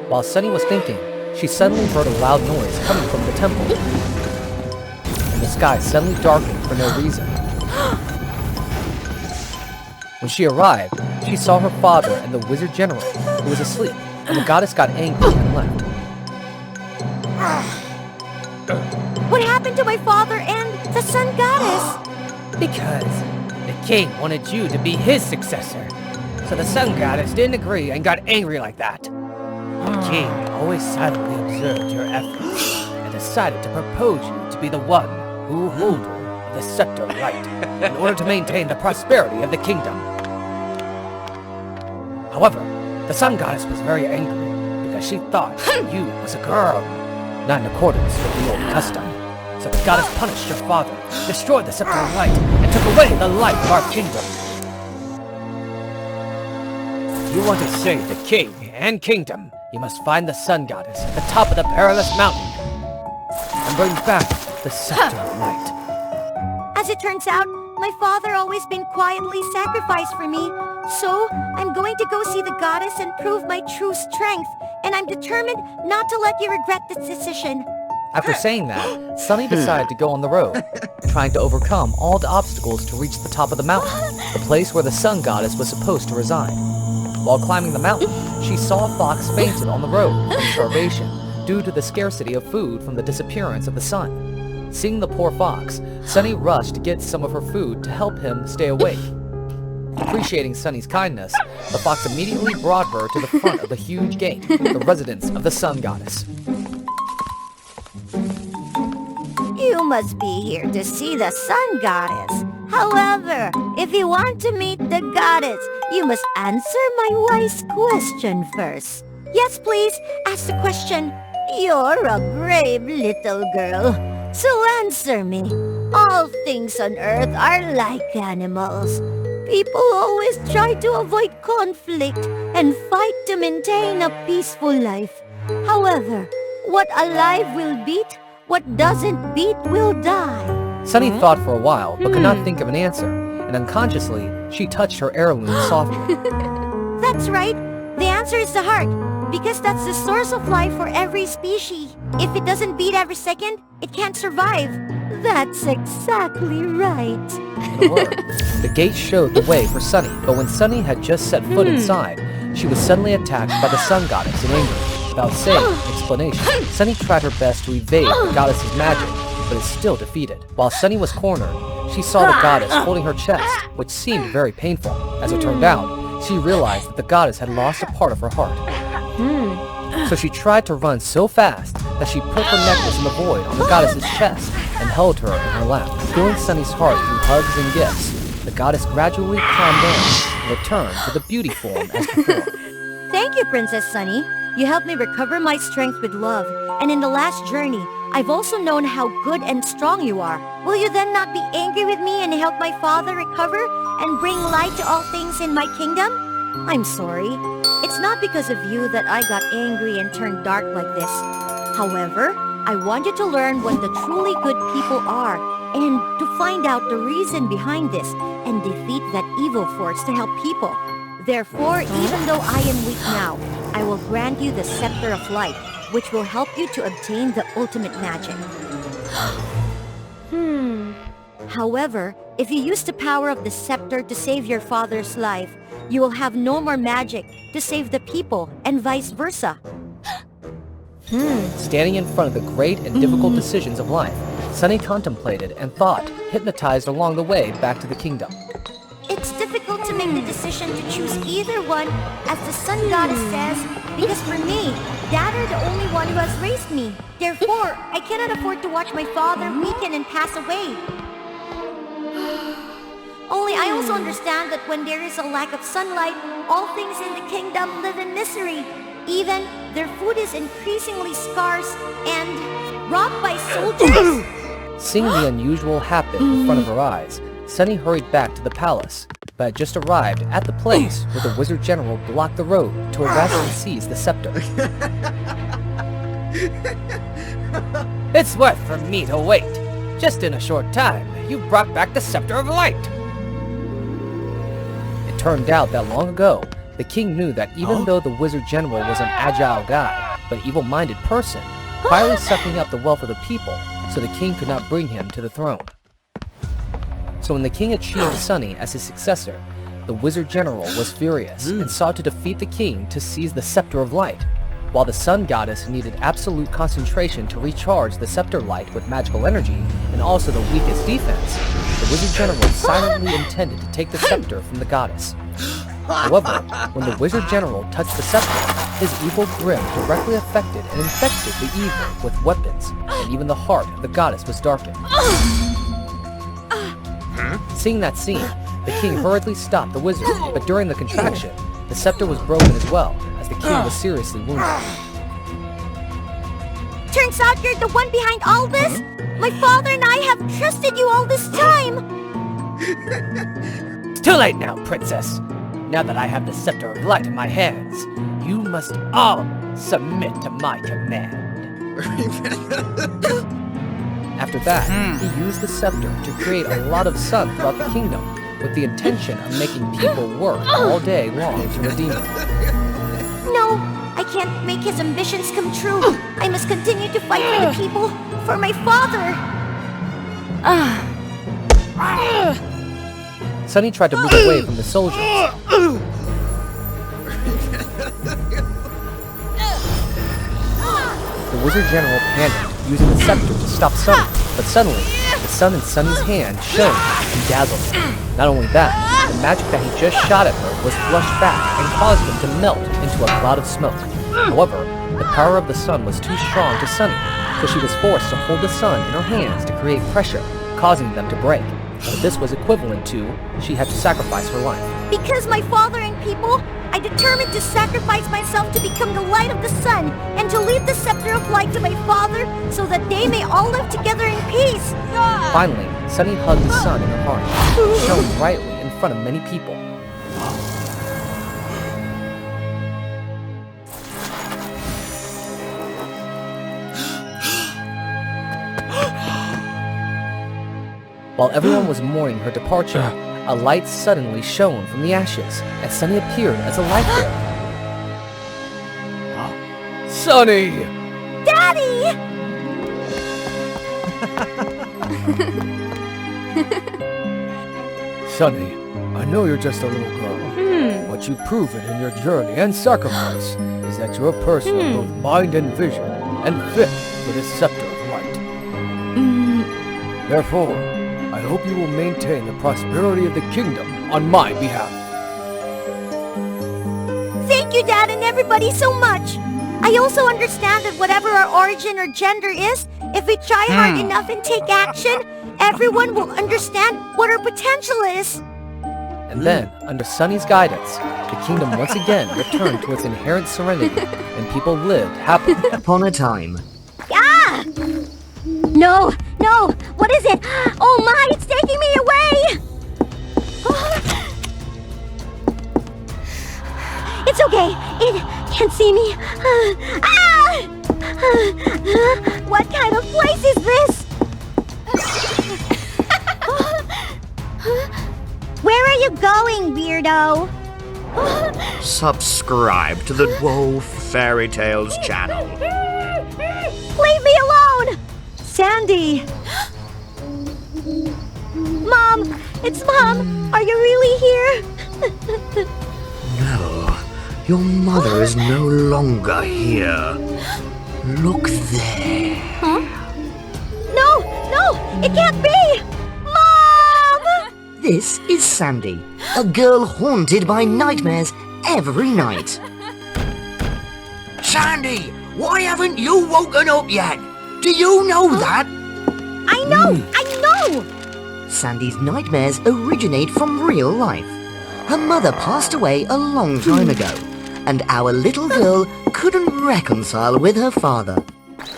While Sunny was thinking, she suddenly heard a loud noise coming from the temple. And the sky suddenly darkened for no reason. When she arrived, she saw her father and the wizard general, who was asleep, and the goddess got angry and left. What happened to my father and the sun goddess? Because the king wanted you to be his successor. So the sun goddess didn't agree and got angry like that. The king always silently observed your efforts and decided to propose you to be the one who holds the scepter of light in order to maintain the prosperity of the kingdom. However, the sun goddess was very angry because she thought you was a girl, not in accordance with the old custom. So the goddess punished your father, destroyed the scepter of light, and took away the light of our kingdom. If you want to save the king and kingdom, you must find the sun goddess at the top of the perilous mountain and bring back the scepter of light. As it turns out, my father always been quietly sacrificed for me. So, I'm going to go see the goddess and prove my true strength. And I'm determined not to let you regret this decision. After saying that, Sunny decided to go on the road, trying to overcome all the obstacles to reach the top of the mountain, the place where the sun goddess was supposed to reside. While climbing the mountain, she saw a fox fainted on the road from starvation due to the scarcity of food from the disappearance of the sun. Seeing the poor fox, Sunny rushed to get some of her food to help him stay awake. Appreciating Sunny's kindness, the fox immediately brought her to the front of the huge gate, the residence of the sun goddess. You must be here to see the sun goddess. However, if you want to meet the goddess, you must answer my wise question first. Yes, please, ask the question. You're a brave little girl, so answer me. All things on earth are like animals. People always try to avoid conflict and fight to maintain a peaceful life. However, what alive will beat, what doesn't beat will die. Sunny thought for a while, but could not think of an answer, and unconsciously, she touched her heirloom softly. That's right. The answer is the heart, because that's the source of life for every species. If it doesn't beat every second, it can't survive. That's exactly right. In a word, the gate showed the way for Sunny, but when Sunny had just set foot inside, she was suddenly attacked by the sun goddess in anger. Without saying an explanation, Sunny tried her best to evade the goddess's magic, but is still defeated. While Sunny was cornered, she saw the goddess holding her chest, which seemed very painful. As it turned out, she realized that the goddess had lost a part of her heart. So she tried to run so fast that she put her necklace in the void on the goddess's chest and held her in her lap. Filling Sunny's heart through hugs and gifts, the goddess gradually calmed down and returned to the beauty form as before. Thank you, Princess Sunny. You helped me recover my strength with love, and in the last journey, I've also known how good and strong you are. Will you then not be angry with me and help my father recover and bring light to all things in my kingdom? I'm sorry. It's not because of you that I got angry and turned dark like this. However, I want you to learn what the truly good people are and to find out the reason behind this and defeat that evil force to help people. Therefore, even though I am weak now, I will grant you the Scepter of Light, which will help you to obtain the ultimate magic. However, if you use the power of the scepter to save your father's life, you will have no more magic to save the people, and vice versa. Standing in front of the great and difficult decisions of life, Sunny contemplated and thought, hypnotized along the way back to the kingdom. It's difficult to make the decision to choose either one, as the sun goddess says, because for me, Dad are the only one who has raised me. Therefore, I cannot afford to watch my father weaken and pass away. Only I also understand that when there is a lack of sunlight, all things in the kingdom live in misery. Even their food is increasingly scarce and robbed by soldiers. Seeing the unusual happen in front of her eyes, Sunny hurried back to the palace, but had just arrived at the place where the Wizard General blocked the road to arrest and seize the scepter. It's worth for me to wait. Just in a short time, you brought back the Scepter of Light. It turned out that long ago, the king knew that even though the Wizard General was an agile guy, but evil-minded person, quietly sucking up the wealth of the people, so the king could not bring him to the throne. So when the king achieved Sunny as his successor, the Wizard General was furious and sought to defeat the king to seize the Scepter of Light. While the Sun Goddess needed absolute concentration to recharge the Scepter Light with magical energy and also the weakest defense, the Wizard General silently intended to take the scepter from the goddess. However, when the Wizard General touched the scepter, his evil grin directly affected and infected the evil with weapons, and even the heart of the goddess was darkened. Seeing that scene, the king hurriedly stopped the wizard, but during the contraction, the scepter was broken as well, as the king was seriously wounded. Turns out you're the one behind all this? My father and I have trusted you all this time! It's too late now, princess. Now that I have the Scepter of Light in my hands, you must all submit to my command. After that, he used the scepter to create a lot of sun throughout the kingdom, with the intention of making people work all day long to redeem it. No, I can't make his ambitions come true. I must continue to fight for the people, for my father. Sunny tried to move away from the soldiers. The Wizard General panicked, using the scepter to stop Sunny, but suddenly, the sun in Sunny's hand shone and dazzled him. Not only that, the magic that he just shot at her was flushed back and caused him to melt into a cloud of smoke. However, the power of the sun was too strong to Sunny, so she was forced to hold the sun in her hands to create pressure, causing them to break. But this was equivalent to, she had to sacrifice her life. Because my father and people, I determined to sacrifice myself to become the light of the sun and to leave the Scepter of Light to my father so that they may all live together in peace. Finally, Sunny hugged the sun in her heart, shone brightly in front of many people. While everyone was mourning her departure, a light suddenly shone from the ashes, and Sunny appeared as a light bearer. Sunny! Daddy! Sunny, I know you're just a little girl, but you've proven in your journey and sacrifice is that you're a person of both mind and vision, and fit for this Scepter of Light. Therefore, I hope you will maintain the prosperity of the kingdom on my behalf. Thank you, Dad, and everybody so much. I also understand that whatever our origin or gender is, if we try hard enough and take action, everyone will understand what our potential is. And then, under Sunny's guidance, the kingdom once again returned to its inherent serenity, and people lived happily. Upon a time. Ah! No, no, what is it? Oh my, it's taking me away! It's okay, it can't see me. Ah! What kind of place is this? Where are you going, weirdo? Subscribe to the WOA Fairy Tales channel. Leave me alone! Sandy! Mom! It's Mom! Are you really here? No, your mother is no longer here. Look there. Huh? No! No! It can't be! Mom! This is Sandy, a girl haunted by nightmares every night. Sandy, why haven't you woken up yet? Do you know that? I know! Sandy's nightmares originate from real life. Her mother passed away a long time ago, and our little girl couldn't reconcile with her father.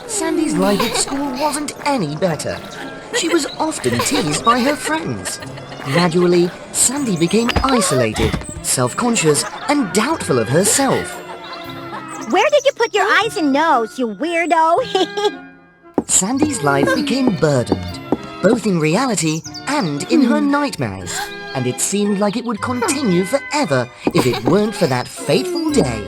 Sandy's life at school wasn't any better. She was often teased by her friends. Gradually, Sandy became isolated, self-conscious, and doubtful of herself. Where did you put your eyes and nose, you weirdo? Sandy's life became burdened, both in reality and in her nightmares, and it seemed like it would continue forever if it weren't for that fateful day.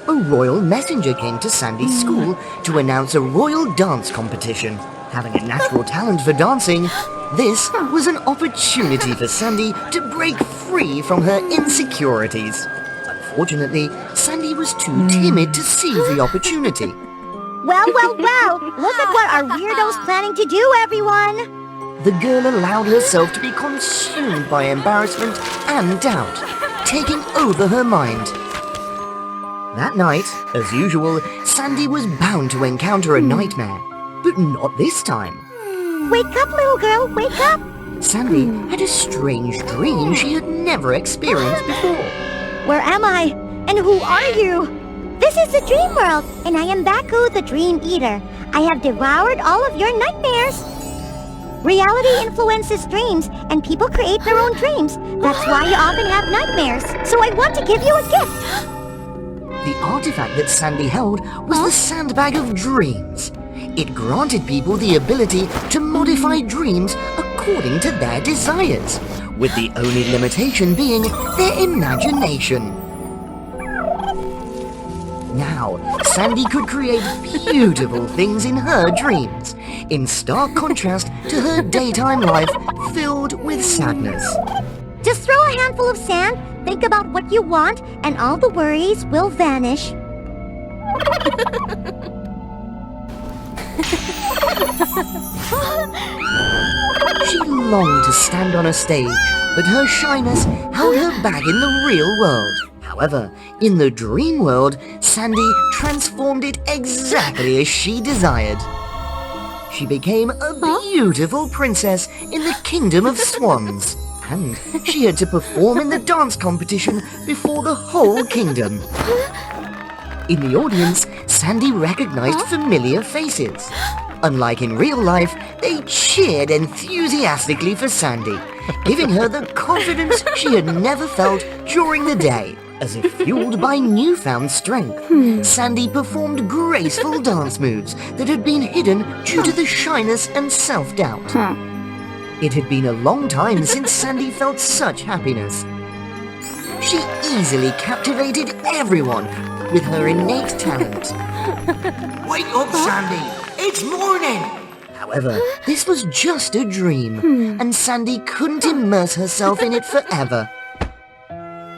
A royal messenger came to Sandy's school to announce a royal dance competition. Having a natural talent for dancing, this was an opportunity for Sandy to break free from her insecurities. Unfortunately, Sandy was too timid to seize the opportunity. Well, look at what our weirdo's planning to do, everyone! The girl allowed herself to be consumed by embarrassment and doubt, taking over her mind. That night, as usual, Sandy was bound to encounter a nightmare, but not this time. Wake up, little girl, wake up! Sandy had a strange dream she had never experienced before. Where am I? And who are you? This is the dream world, and I am Baku, the dream eater. I have devoured all of your nightmares. Reality influences dreams, and people create their own dreams. That's why you often have nightmares. So I want to give you a gift. The artifact that Sandy held was the Sandbag of Dreams. It granted people the ability to modify dreams according to their desires, with the only limitation being their imagination. Now, Sandy could create beautiful things in her dreams, in stark contrast to her daytime life filled with sadness. Just throw a handful of sand, think about what you want, and all the worries will vanish. She longed to stand on a stage, but her shyness held her back in the real world. However, in the dream world, Sandy transformed it exactly as she desired. She became a beautiful princess in the kingdom of swans, and she had to perform in the dance competition before the whole kingdom. In the audience, Sandy recognized familiar faces. Unlike in real life, they cheered enthusiastically for Sandy, giving her the confidence she had never felt during the day. As if fueled by newfound strength, Sandy performed graceful dance moves that had been hidden due to the shyness and self-doubt. It had been a long time since Sandy felt such happiness. She easily captivated everyone with her innate talent. Wake up, Sandy! It's morning! However, this was just a dream, and Sandy couldn't immerse herself in it forever.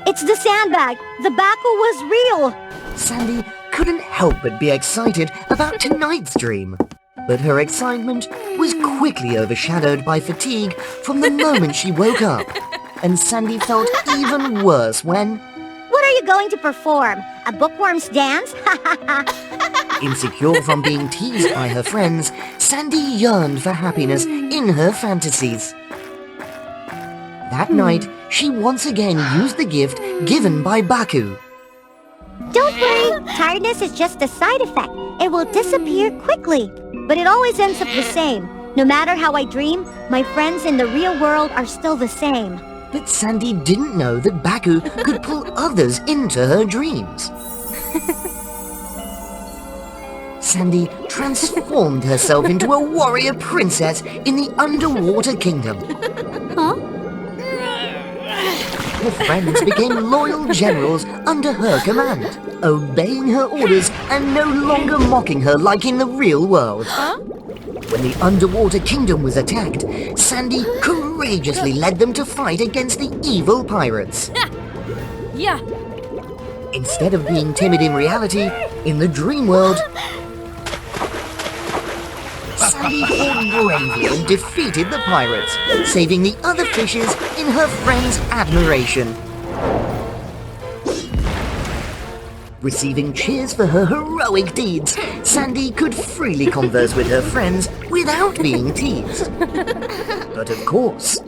It's the sandbag! The Baku was real! Sandy couldn't help but be excited about tonight's dream. But her excitement was quickly overshadowed by fatigue from the moment she woke up. And Sandy felt even worse when... What are you going to perform? A bookworm's dance? Insecure from being teased by her friends, Sandy yearned for happiness in her fantasies. That night, she once again used the gift given by Baku. Don't worry, tiredness is just a side effect. It will disappear quickly. But it always ends up the same. No matter how I dream, my friends in the real world are still the same. But Sandy didn't know that Baku could pull others into her dreams. Sandy transformed herself into a warrior princess in the underwater kingdom. Her friends became loyal generals under her command, obeying her orders and no longer mocking her like in the real world. When the underwater kingdom was attacked, Sandy courageously led them to fight against the evil pirates. Instead of being timid in reality, in the dream world, Sandy Sandy fought bravely and defeated the pirates, saving the other fishes in her friend's admiration. Receiving cheers for her heroic deeds, Sandy could freely converse with her friends without being teased. But of course,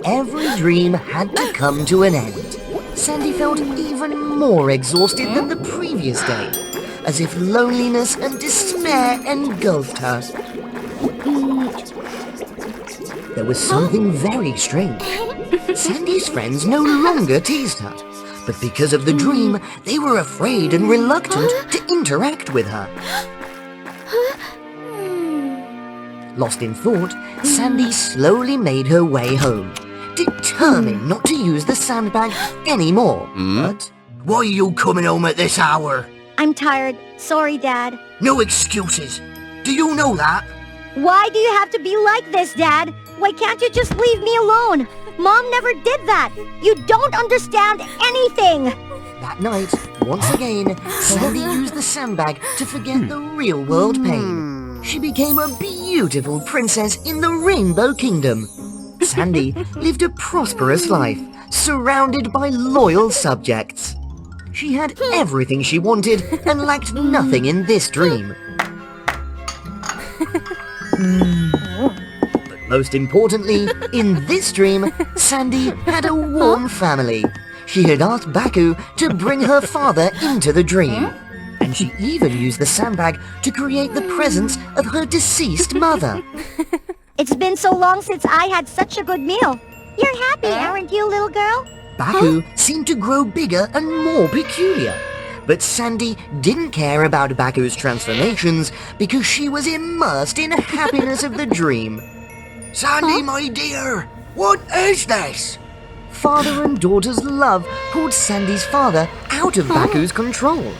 every dream had to come to an end. Sandy felt even more exhausted than the previous day, as if loneliness and despair engulfed her. There was something very strange. Sandy's friends no longer teased her, but because of the dream, they were afraid and reluctant to interact with her. Lost in thought, Sandy slowly made her way home, determined not to use the sandbag anymore. But Why are you coming home at this hour? I'm tired. Sorry, Dad. No excuses. Do you know that? Why do you have to be like this, Dad? Why can't you just leave me alone? Mom never did that. You don't understand anything. that night, once again, Sandy used the sandbag to forget the real-world pain. She became a beautiful princess in the Rainbow Kingdom. Sandy lived a prosperous life, surrounded by loyal subjects. She had everything she wanted and lacked nothing in this dream. But most importantly, in this dream, Sandy had a warm family. She had asked Baku to bring her father into the dream. And she even used the sandbag to create the presence of her deceased mother. It's been so long since I had such a good meal. You're happy, aren't you, little girl? Baku seemed to grow bigger and more peculiar. But Sandy didn't care about Baku's transformations because she was immersed in the happiness of the dream. Sandy, my dear, what is this? Father and daughter's love pulled Sandy's father out of Baku's control.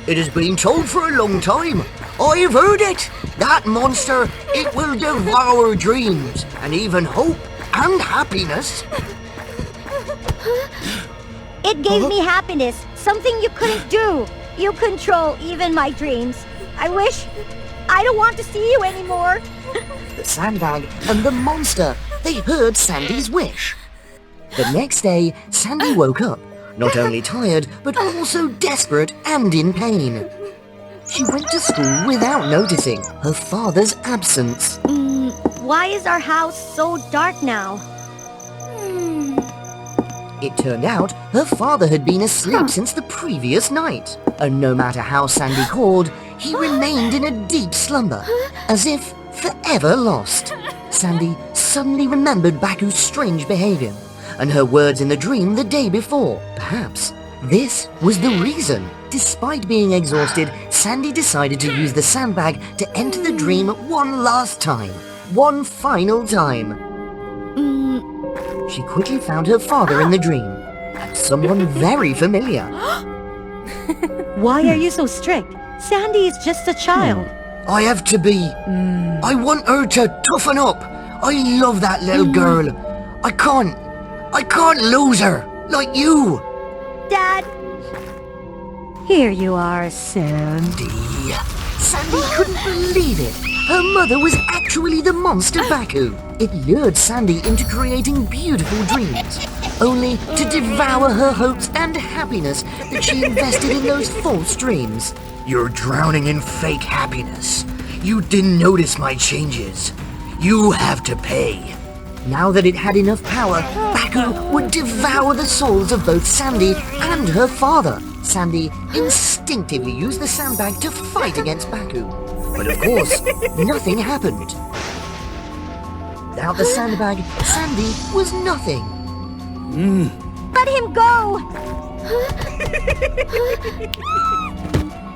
It has been told for a long time. I've heard it. That monster, it will devour dreams and even hope and happiness. It gave me happiness, something you couldn't do. You control even my dreams. I don't want to see you anymore. The sandbag and the monster, they heard Sandy's wish. The next day, Sandy woke up, not only tired, but also desperate and in pain. She went to school without noticing her father's absence. Why is our house so dark now? It turned out her father had been asleep since the previous night, and no matter how Sandy called, he remained in a deep slumber, as if forever lost. Sandy suddenly remembered Baku's strange behavior, and her words in the dream the day before. Perhaps this was the reason. Despite being exhausted, Sandy decided to use the sandbag to enter the dream one last time. One final time. She quickly found her father in the dream, and someone very familiar. Why are you so strict? Sandy is just a child. I have to be. I want her to toughen up. I love that little girl. I can't lose her, like you. Dad! Here you are, Sandy. Sandy couldn't believe it. Her mother was actually the monster Baku. It lured Sandy into creating beautiful dreams, only to devour her hopes and happiness that she invested in those false dreams. You're drowning in fake happiness. You didn't notice my changes. You have to pay. Now that it had enough power, Baku would devour the souls of both Sandy and her father. Sandy instinctively used the sandbag to fight against Baku. But of course, nothing happened. Without the sandbag, Sandy was nothing. Let him go!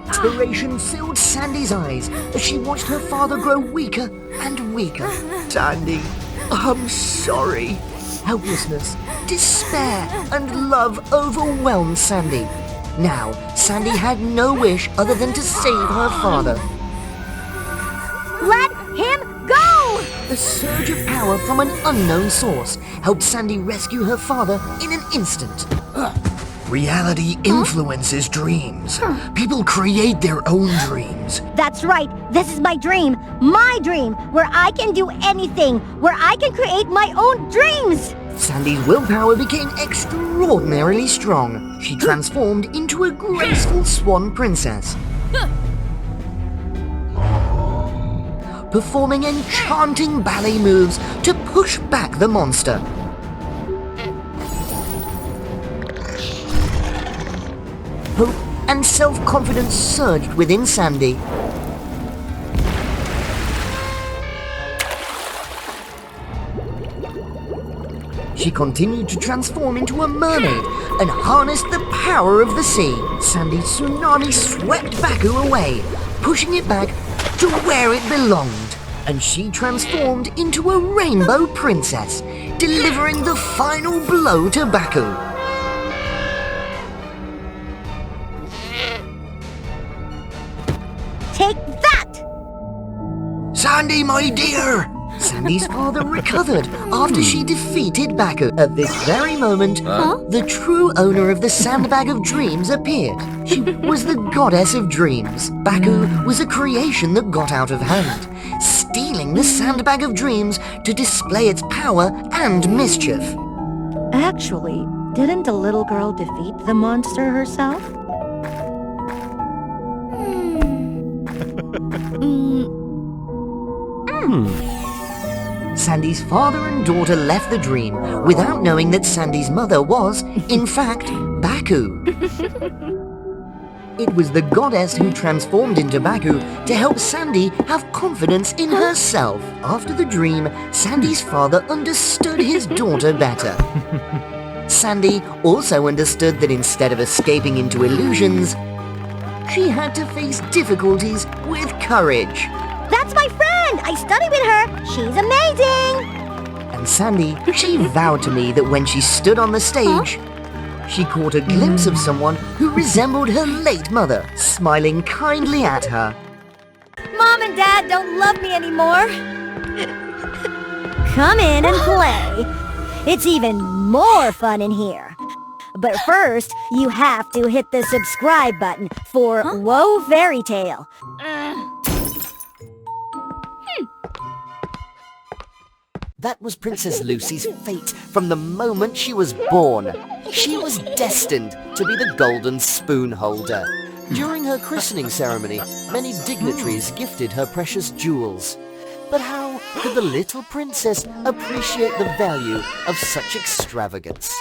Desperation filled Sandy's eyes as she watched her father grow weaker and weaker. Sandy, I'm sorry. Helplessness, despair, and love overwhelmed Sandy. Now, Sandy had no wish other than to save her father. Let him go! The surge of power from an unknown source helped Sandy rescue her father in an instant. Reality influences dreams. People create their own dreams. That's right. This is my dream, where I can do anything, where I can create my own dreams. Sandy's willpower became extraordinarily strong. She transformed into a graceful swan princess, performing enchanting ballet moves to push back the monster. Hope and self-confidence surged within Sandy. She continued to transform into a mermaid and harnessed the power of the sea. Sandy's tsunami swept Baku away, pushing it back to where it belonged. And she transformed into a rainbow princess, delivering the final blow to Baku. Take that! Sandy, my dear! Sandy's father recovered after she defeated Baku. At this very moment, the true owner of the Sandbag of Dreams appeared. She was the goddess of dreams. Baku was a creation that got out of hand, stealing the Sandbag of Dreams to display its power and mischief. Actually, didn't the little girl defeat the monster herself? Sandy's father and daughter left the dream without knowing that Sandy's mother was, in fact, Baku. It was the goddess who transformed into Baku to help Sandy have confidence in herself. After the dream, Sandy's father understood his daughter better. Sandy also understood that instead of escaping into illusions, she had to face difficulties with courage. That's my friend! I study with her! She's amazing! And Sandy, she vowed to me that when she stood on the stage, she caught a glimpse of someone who resembled her late mother, smiling kindly at her. Mom and Dad don't love me anymore. Come in and play. It's even more fun in here. But first, you have to hit the subscribe button for WOA Fairy Tale. That was Princess Lucy's fate from the moment she was born. She was destined to be the golden spoon holder. During her christening ceremony, many dignitaries gifted her precious jewels. But how could the little princess appreciate the value of such extravagance?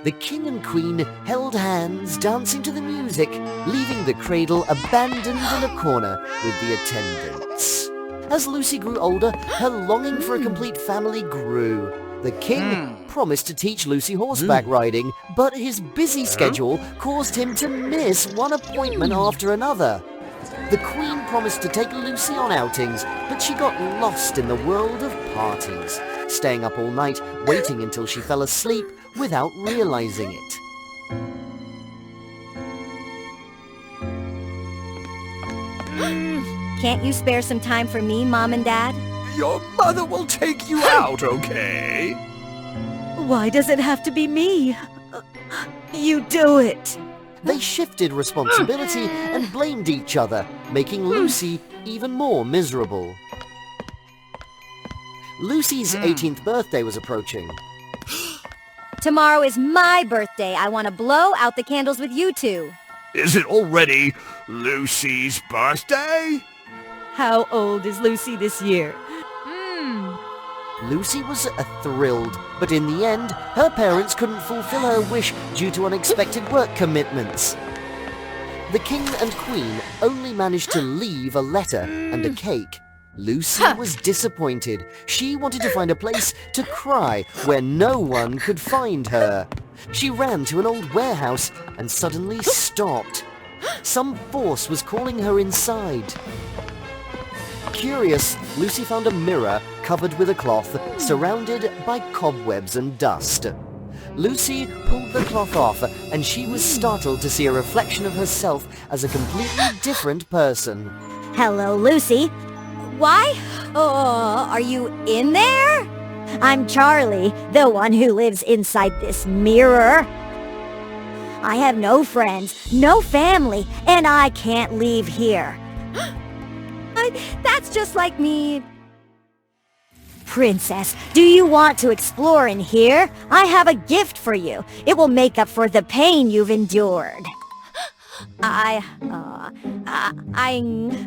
The king and queen held hands, dancing to the music, leaving the cradle abandoned in a corner with the attendants. As Lucy grew older, her longing for a complete family grew. The king promised to teach Lucy horseback riding, but his busy schedule caused him to miss one appointment after another. The queen promised to take Lucy on outings, but she got lost in the world of parties, staying up all night, waiting until she fell asleep without realizing it. Can't you spare some time for me, Mom and Dad? Your mother will take you out, okay? Why does it have to be me? You do it. They shifted responsibility and blamed each other, making Lucy even more miserable. Lucy's 18th birthday was approaching. Tomorrow is my birthday. I want to blow out the candles with you two. Is it already Lucy's birthday? How old is Lucy this year? Lucy was thrilled, but in the end, her parents couldn't fulfill her wish due to unexpected work commitments. The king and queen only managed to leave a letter and a cake. Lucy was disappointed. She wanted to find a place to cry where no one could find her. She ran to an old warehouse and suddenly stopped. Some force was calling her inside. Curious, Lucy found a mirror covered with a cloth, surrounded by cobwebs and dust. Lucy pulled the cloth off, and she was startled to see a reflection of herself as a completely different person. Hello, Lucy. Why? Are you in there? I'm Charlie, the one who lives inside this mirror. I have no friends, no family, and I can't leave here. That's just like me. Princess, do you want to explore in here? I have a gift for you. It will make up for the pain you've endured.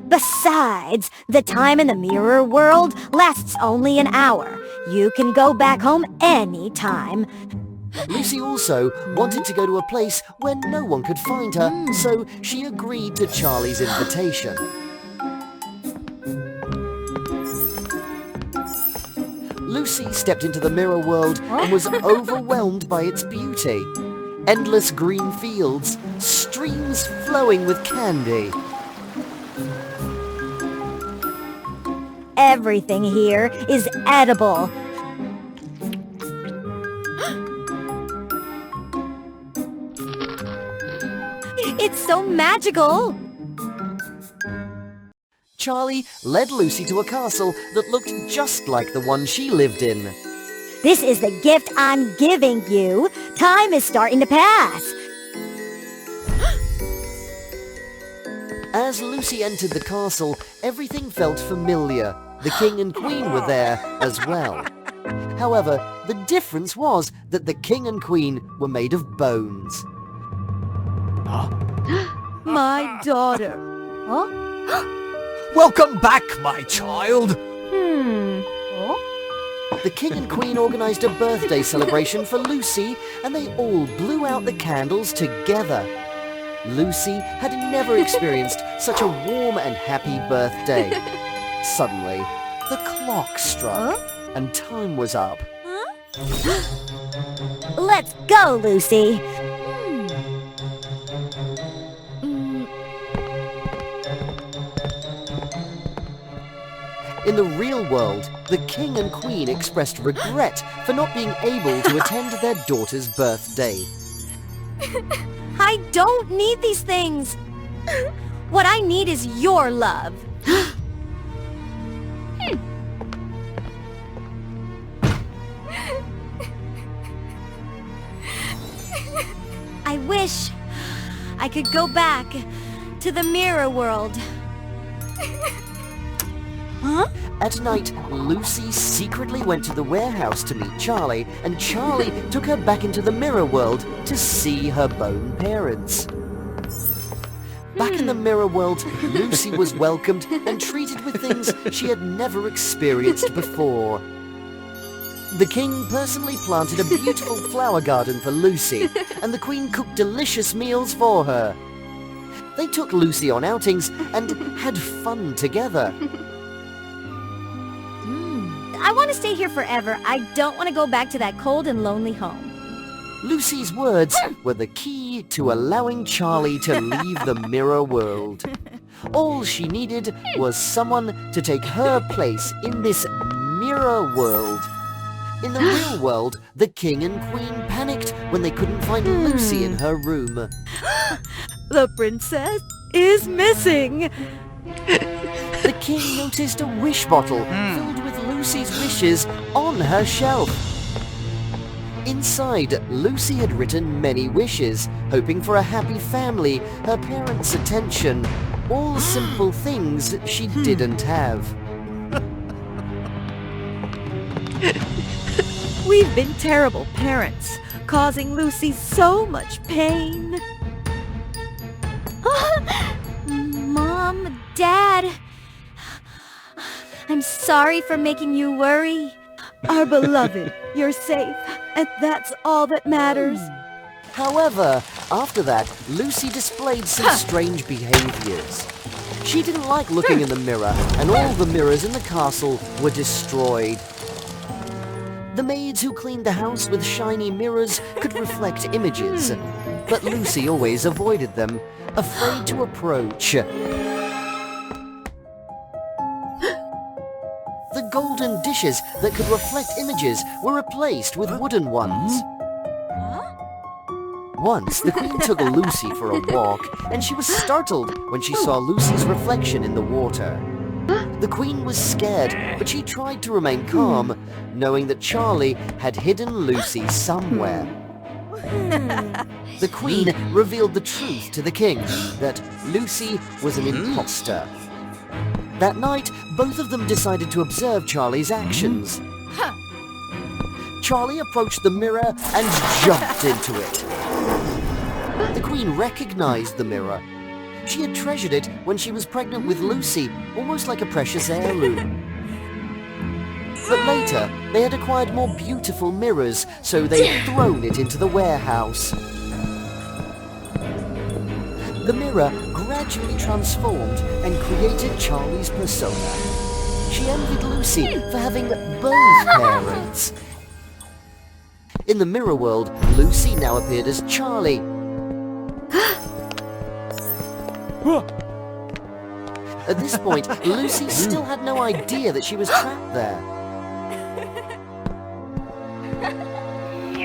Besides, the time in the mirror world lasts only an hour. You can go back home anytime. Lucy also wanted to go to a place where no one could find her, so she agreed to Charlie's invitation. Lucy stepped into the mirror world and was overwhelmed by its beauty. Endless green fields, streams flowing with candy. Everything here is edible. It's so magical. Charlie led Lucy to a castle that looked just like the one she lived in. This is the gift I'm giving you. Time is starting to pass. As Lucy entered the castle, everything felt familiar. The king and queen were there as well. However, the difference was that the king and queen were made of bones. My daughter. Welcome back, my child. The king and queen organized a birthday celebration for Lucy, and they all blew out the candles together. Lucy had never experienced such a warm and happy birthday. Suddenly, the clock struck, and time was up. Let's go, Lucy. In the real world, the king and queen expressed regret for not being able to attend their daughter's birthday. I don't need these things. What I need is your love. I wish I could go back to the mirror world. At night, Lucy secretly went to the warehouse to meet Charlie, and Charlie took her back into the mirror world to see her bone parents. Back in the mirror world, Lucy was welcomed and treated with things she had never experienced before. The king personally planted a beautiful flower garden for Lucy, and the queen cooked delicious meals for her. They took Lucy on outings and had fun together. I want to stay here forever. I don't want to go back to that cold and lonely home. Lucy's words were the key to allowing Charlie to leave the mirror world. All she needed was someone to take her place in this mirror world. In the real world, the king and queen panicked when they couldn't find Lucy in her room. The princess is missing. The king noticed a wish bottle filled with Lucy's wishes on her shelf. Inside, Lucy had written many wishes, hoping for a happy family, her parents' attention, all simple things she didn't have. We've been terrible parents, causing Lucy so much pain. Mom, Dad, I'm sorry for making you worry. Our beloved, you're safe, and that's all that matters. However, after that, Lucy displayed some strange behaviors. She didn't like looking in the mirror, and all the mirrors in the castle were destroyed. The maids who cleaned the house with shiny mirrors could reflect images, but Lucy always avoided them, afraid to approach. The golden dishes that could reflect images were replaced with wooden ones. Once, the queen took Lucy for a walk, and she was startled when she saw Lucy's reflection in the water. The queen was scared, but she tried to remain calm, knowing that Charlie had hidden Lucy somewhere. The Queen revealed the truth to the King, that Lucy was an imposter. That night, both of them decided to observe Charlie's actions. Charlie approached the mirror and jumped into it. The Queen recognized the mirror. She had treasured it when she was pregnant with Lucy, almost like a precious heirloom. But later, they had acquired more beautiful mirrors, so they had thrown it into the warehouse. The mirror gradually transformed and created Charlie's persona. She envied Lucy for having both parents. In the mirror world, Lucy now appeared as Charlie. At this point, Lucy still had no idea that she was trapped there.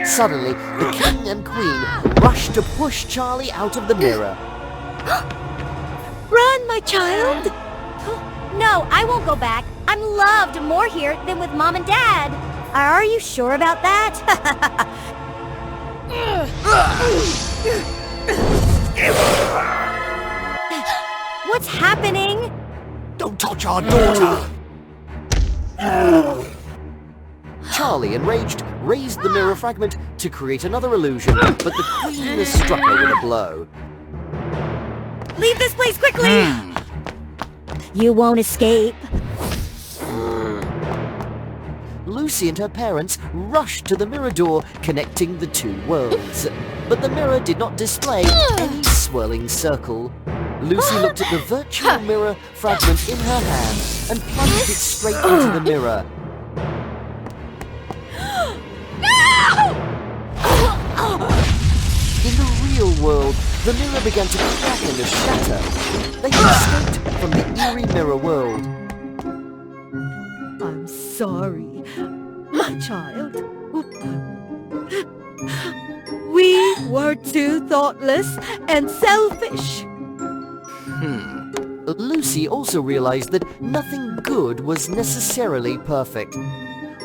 Suddenly, the King and Queen rushed to push Charlie out of the mirror. Run, my child! No, I won't go back. I'm loved more here than with Mom and Dad. Are you sure about that? What's happening? Don't touch our daughter! Charlie, enraged, raised the mirror fragment to create another illusion, but the Queen struck her with a blow. Leave this place quickly! You won't escape. Lucy and her parents rushed to the mirror door connecting the two worlds. But the mirror did not display any swirling circle. Lucy looked at the virtual mirror fragment in her hand and plunged it straight into the mirror. In the real world, the mirror began to crack and to shatter. They had escaped from the eerie mirror world. I'm sorry, my child. We were too thoughtless and selfish. Lucy also realized that nothing good was necessarily perfect.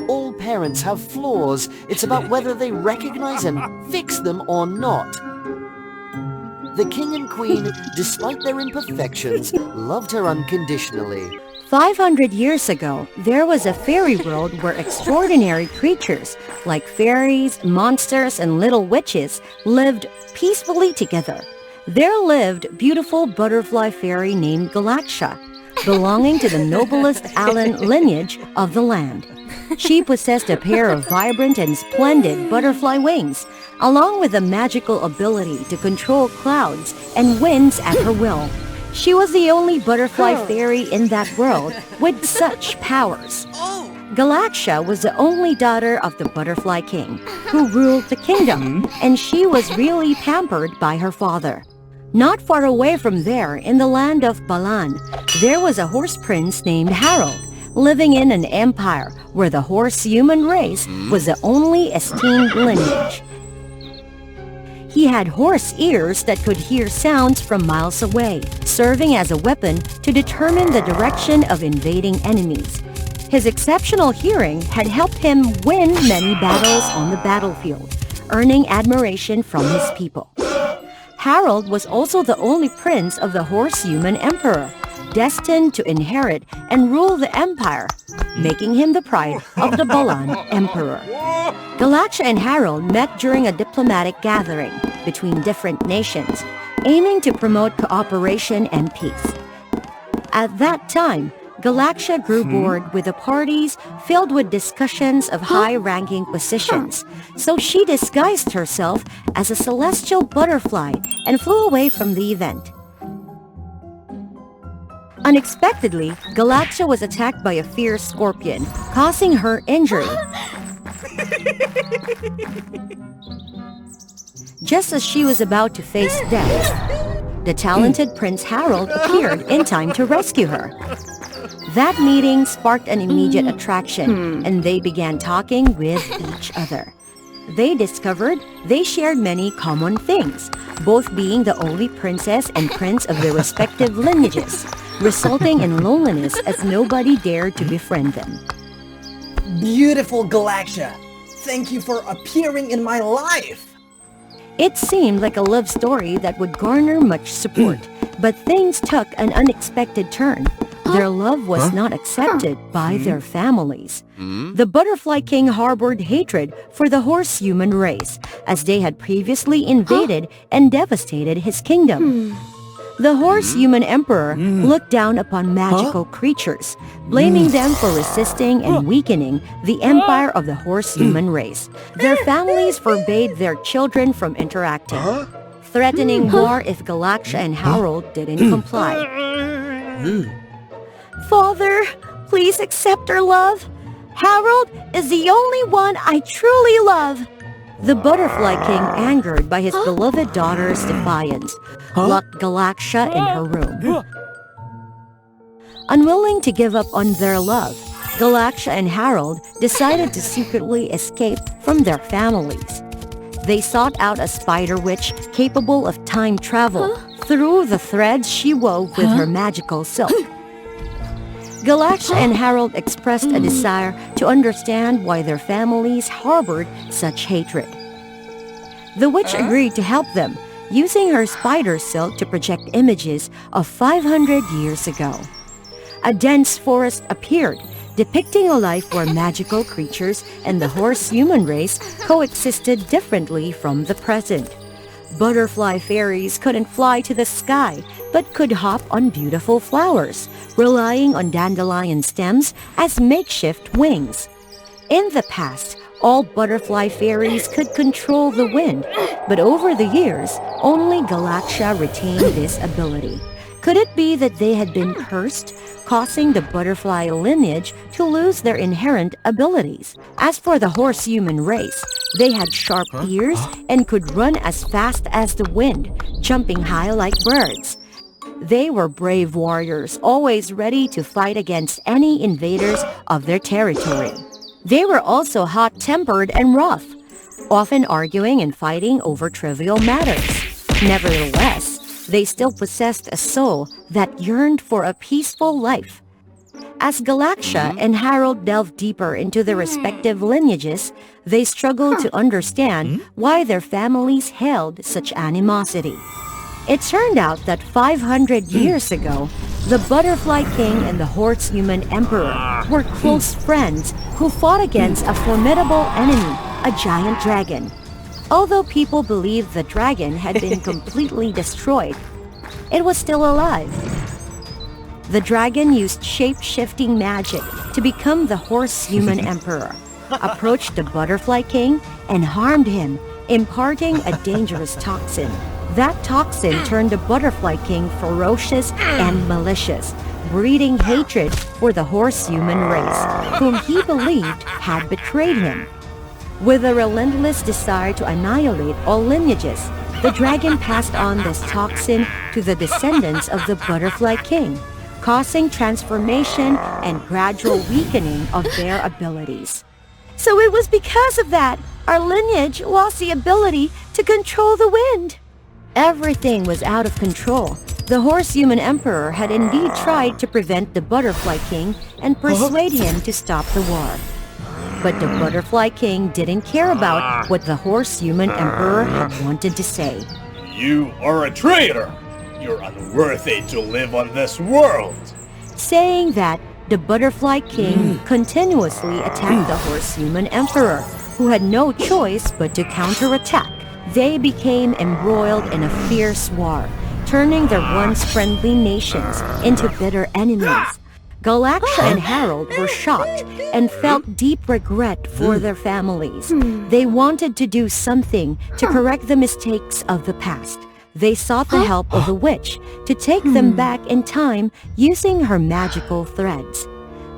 All parents have flaws. It's about whether they recognize and fix them or not. The King and Queen, despite their imperfections, loved her unconditionally. 500 years ago, there was a fairy world where extraordinary creatures, like fairies, monsters, and little witches, lived peacefully together. There lived beautiful butterfly fairy named Galaxia, belonging to the noblest Alan lineage of the land. She possessed a pair of vibrant and splendid butterfly wings, along with a magical ability to control clouds and winds at her will. She was the only butterfly fairy in that world with such powers. Galaxia was the only daughter of the Butterfly King, who ruled the kingdom, and she was really pampered by her father. Not far away from there, in the land of Balan, there was a horse prince named Harold, living in an empire where the horse human race was the only esteemed lineage. He had horse ears that could hear sounds from miles away, serving as a weapon to determine the direction of invading enemies. His exceptional hearing had helped him win many battles on the battlefield, earning admiration from his people. Harold was also the only prince of the horse-human emperor, destined to inherit and rule the empire, making him the pride of the Balan emperor. Galaxia and Harold met during a diplomatic gathering between different nations, aiming to promote cooperation and peace. At that time, Galaxia grew bored with the parties filled with discussions of high-ranking positions, so she disguised herself as a celestial butterfly and flew away from the event. Unexpectedly, Galaxia was attacked by a fierce scorpion, causing her injury. Just as she was about to face death, the talented Prince Harold appeared in time to rescue her. That meeting sparked an immediate attraction, and they began talking with each other. They discovered they shared many common things, both being the only princess and prince of their respective lineages, resulting in loneliness as nobody dared to befriend them. Beautiful Galaxia! Thank you for appearing in my life! It seemed like a love story that would garner much support, but things took an unexpected turn. Their love was not accepted by their families. The Butterfly King harbored hatred for the horse-human race, as they had previously invaded and devastated his kingdom. The horse-human emperor looked down upon magical creatures, blaming them for resisting and weakening the empire of the horse-human race. Their families forbade their children from interacting, threatening war if Galaxia and Harold didn't comply. Father, please accept our love. Harold is the only one I truly love. The Butterfly King, angered by his beloved daughter's defiance, locked Galaxia in her room. Unwilling to give up on their love, Galaxia and Harold decided to secretly escape from their families. They sought out a spider witch capable of time travel through the threads she wove with her magical silk. Galaxia and Harold expressed a desire to understand why their families harbored such hatred. The witch agreed to help them, using her spider silk to project images of 500 years ago. A dense forest appeared, depicting a life where magical creatures and the horse-human race coexisted differently from the present. Butterfly fairies couldn't fly to the sky, but could hop on beautiful flowers, relying on dandelion stems as makeshift wings. In the past, all butterfly fairies could control the wind, but over the years, only Galaxia retained this ability. Could it be that they had been cursed, causing the butterfly lineage to lose their inherent abilities? As for the horse-human race, they had sharp ears and could run as fast as the wind, jumping high like birds. They were brave warriors, always ready to fight against any invaders of their territory. They were also hot-tempered and rough, often arguing and fighting over trivial matters. Nevertheless, they still possessed a soul that yearned for a peaceful life. As Galaxia and Harold delved deeper into their respective lineages, they struggled to understand why their families held such animosity. It turned out that 500 years ago, the Butterfly King and the Horse-Human Emperor were close friends who fought against a formidable enemy, a giant dragon. Although people believed the dragon had been completely destroyed, it was still alive. The dragon used shape-shifting magic to become the Horse-Human Emperor, approached the Butterfly King, and harmed him, imparting a dangerous toxin. That toxin turned the Butterfly King ferocious and malicious, breeding hatred for the horse-human race, whom he believed had betrayed him. With a relentless desire to annihilate all lineages, the dragon passed on this toxin to the descendants of the Butterfly King, causing transformation and gradual weakening of their abilities. So it was because of that our lineage lost the ability to control the wind. Everything was out of control. The Horse-Human Emperor had indeed tried to prevent the Butterfly King and persuade him to stop the war. But the Butterfly King didn't care about what the Horse-Human Emperor had wanted to say. You are a traitor! You're unworthy to live on this world! Saying that, the Butterfly King continuously attacked the Horse-Human Emperor, who had no choice but to counterattack. They became embroiled in a fierce war, turning their once friendly nations into bitter enemies. Galaxia and Harold were shocked and felt deep regret for their families. They wanted to do something to correct the mistakes of the past. They sought the help of a witch to take them back in time using her magical threads.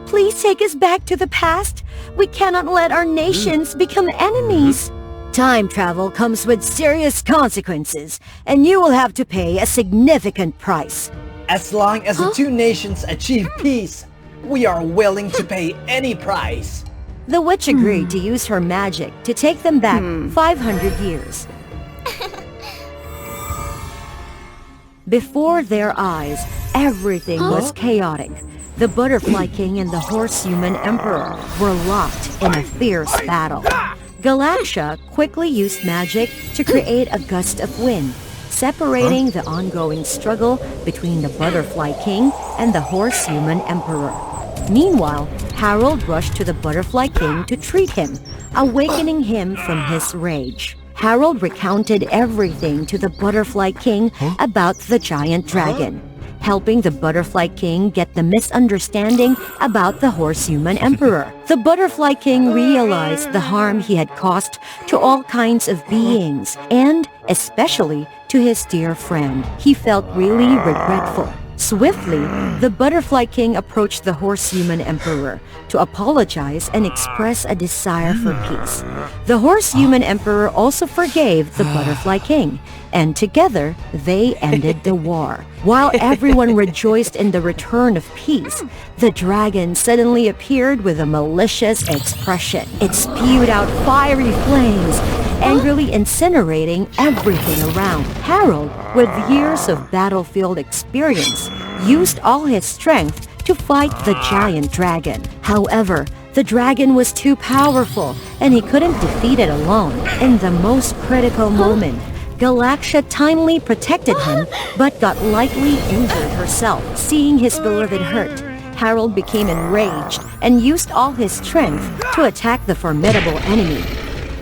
Please take us back to the past. We cannot let our nations become enemies. Time travel comes with serious consequences, and you will have to pay a significant price. As long as the two nations achieve peace, we are willing to pay any price. The witch agreed to use her magic to take them back 500 years. Before their eyes, everything was chaotic. The Butterfly King and the Horse-Human Emperor were locked in a fierce battle. Galaxia quickly used magic to create a gust of wind, separating the ongoing struggle between the Butterfly King and the Horse-Human Emperor. Meanwhile, Harold rushed to the Butterfly King to treat him, awakening him from his rage. Harold recounted everything to the Butterfly King about the giant dragon, helping the Butterfly King get the misunderstanding about the Horse-Human Emperor. The Butterfly King realized the harm he had caused to all kinds of beings, and especially to his dear friend. He felt really regretful. Swiftly, the Butterfly King approached the Horse-Human Emperor to apologize and express a desire for peace. The Horse-Human Emperor also forgave the Butterfly King, and together they ended the war. While everyone rejoiced in the return of peace, the dragon suddenly appeared with a malicious expression. It spewed out fiery flames, angrily incinerating everything around. Harold, with years of battlefield experience, used all his strength to fight the giant dragon. However, the dragon was too powerful and he couldn't defeat it alone. In the most critical moment, Galaxia timely protected him but got lightly injured herself. Seeing his beloved hurt, Harold became enraged and used all his strength to attack the formidable enemy.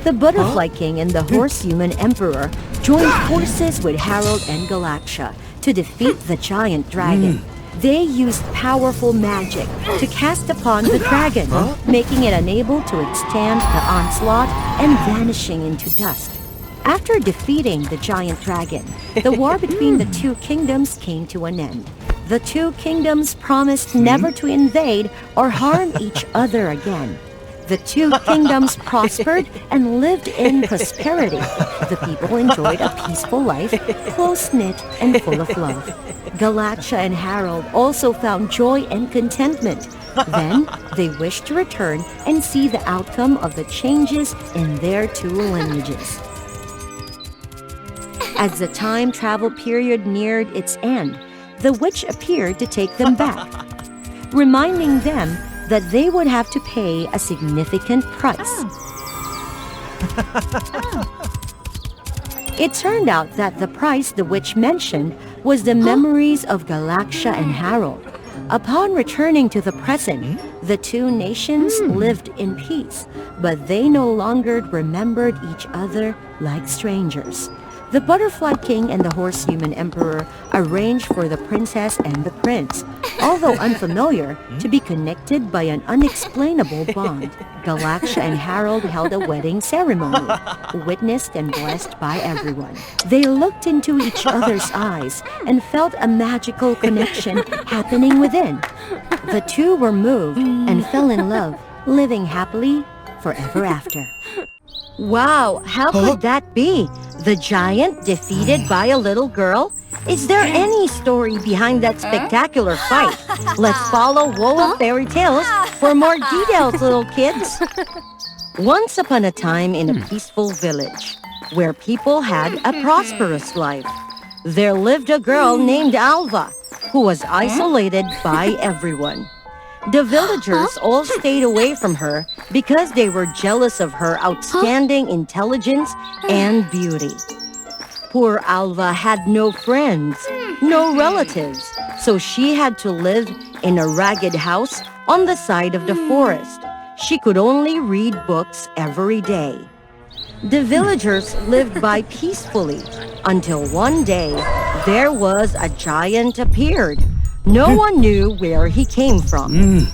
The Butterfly King and the Horse-Human Emperor joined forces with Harold and Galaxia to defeat the giant dragon. They used powerful magic to cast upon the dragon, making it unable to withstand the onslaught and vanishing into dust. After defeating the giant dragon, the war between the two kingdoms came to an end. The two kingdoms promised never to invade or harm each other again. The two kingdoms prospered and lived in prosperity. The people enjoyed a peaceful life, close-knit and full of love. Galaxia and Harold also found joy and contentment. Then, they wished to return and see the outcome of the changes in their two lineages. As the time travel period neared its end, the witch appeared to take them back, reminding them that they would have to pay a significant price. It turned out that the price the witch mentioned was the memories of Galaxia and Harold. Upon returning to the present, the two nations lived in peace, but they no longer remembered each other like strangers. The Butterfly King and the Horse-Human Emperor arranged for the princess and the prince, although unfamiliar, to be connected by an unexplainable bond. Galaxia and Harold held a wedding ceremony, witnessed and blessed by everyone. They looked into each other's eyes and felt a magical connection happening within. The two were moved and fell in love, living happily forever after. Wow, how could that be? The giant defeated by a little girl? Is there any story behind that spectacular fight? Let's follow WOA Fairy Tales for more details, little kids. Once upon a time in a peaceful village, where people had a prosperous life, there lived a girl named Alva, who was isolated by everyone. The villagers all stayed away from her because they were jealous of her outstanding intelligence and beauty. Poor Alva had no friends, no relatives, so she had to live in a ragged house on the side of the forest. She could only read books every day. The villagers lived by peacefully until one day there was a giant appeared. No one knew where he came from.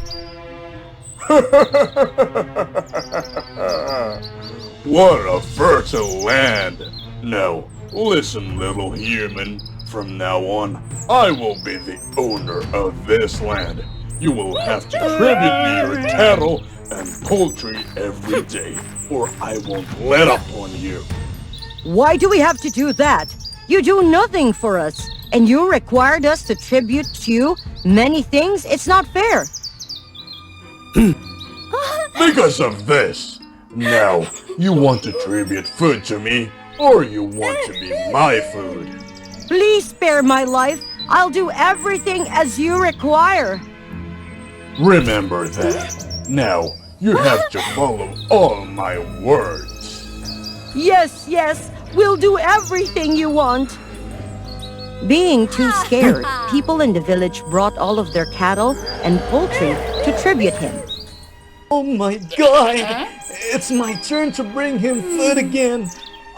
What a fertile land! Now, listen, little human. From now on, I will be the owner of this land. You will have to tribute me your cattle and poultry every day, or I won't let up on you. Why do we have to do that? You do nothing for us, and you required us to tribute to you many things? It's not fair. Because of this. Now, you want to tribute food to me, or you want to be my food? Please spare my life. I'll do everything as you require. Remember that. Now, You have to follow all my words. Yes, yes, we'll do everything you want. Being too scared, people in the village brought all of their cattle and poultry to tribute him. Oh my god! It's my turn to bring him food again.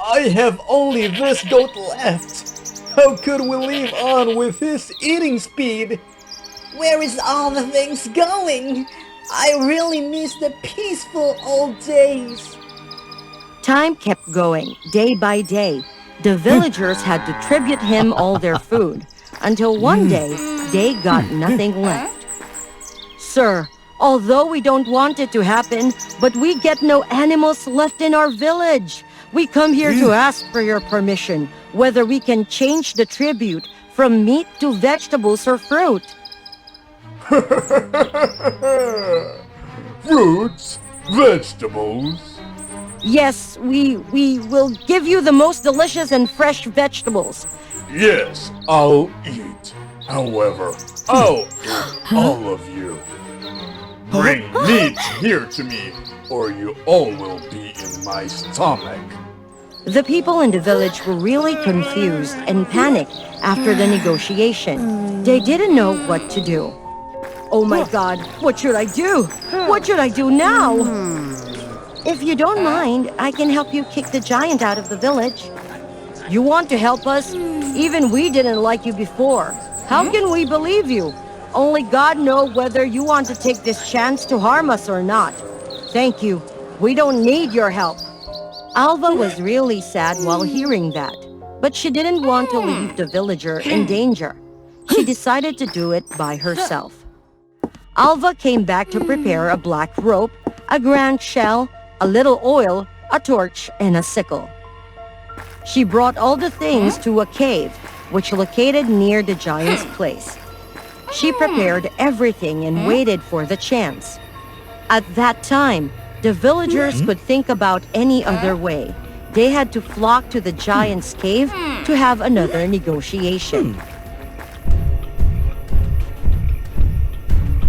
I have only this goat left. How could we leave on with his eating speed? Where is all the things going? I really miss the peaceful old days. Time kept going, day by day. The villagers had to tribute him all their food, until one day, they got nothing left. Sir, although we don't want it to happen, but we get no animals left in our village. We come here to ask for your permission, whether we can change the tribute from meat to vegetables or fruit. Fruits? Vegetables? Yes, we will give you the most delicious and fresh vegetables. Yes, I'll eat. However, I'll eat all of you. Bring meat here to me, or you all will be in my stomach. The people in the village were really confused and panicked after the negotiation. They didn't know what to do. Oh my god, what should I do? What should I do now? If you don't mind, I can help you kick the giant out of the village. You want to help us? Even we didn't like you before. How can we believe you? Only God knows whether you want to take this chance to harm us or not. Thank you. We don't need your help. Alva was really sad while hearing that, but she didn't want to leave the villager in danger. She decided to do it by herself. Alva came back to prepare a black rope, a grand shell, a little oil, a torch, and a sickle. She brought all the things to a cave, which located near the giant's place. She prepared everything and waited for the chance. At that time, the villagers could think about any other way. They had to flock to the giant's cave to have another negotiation.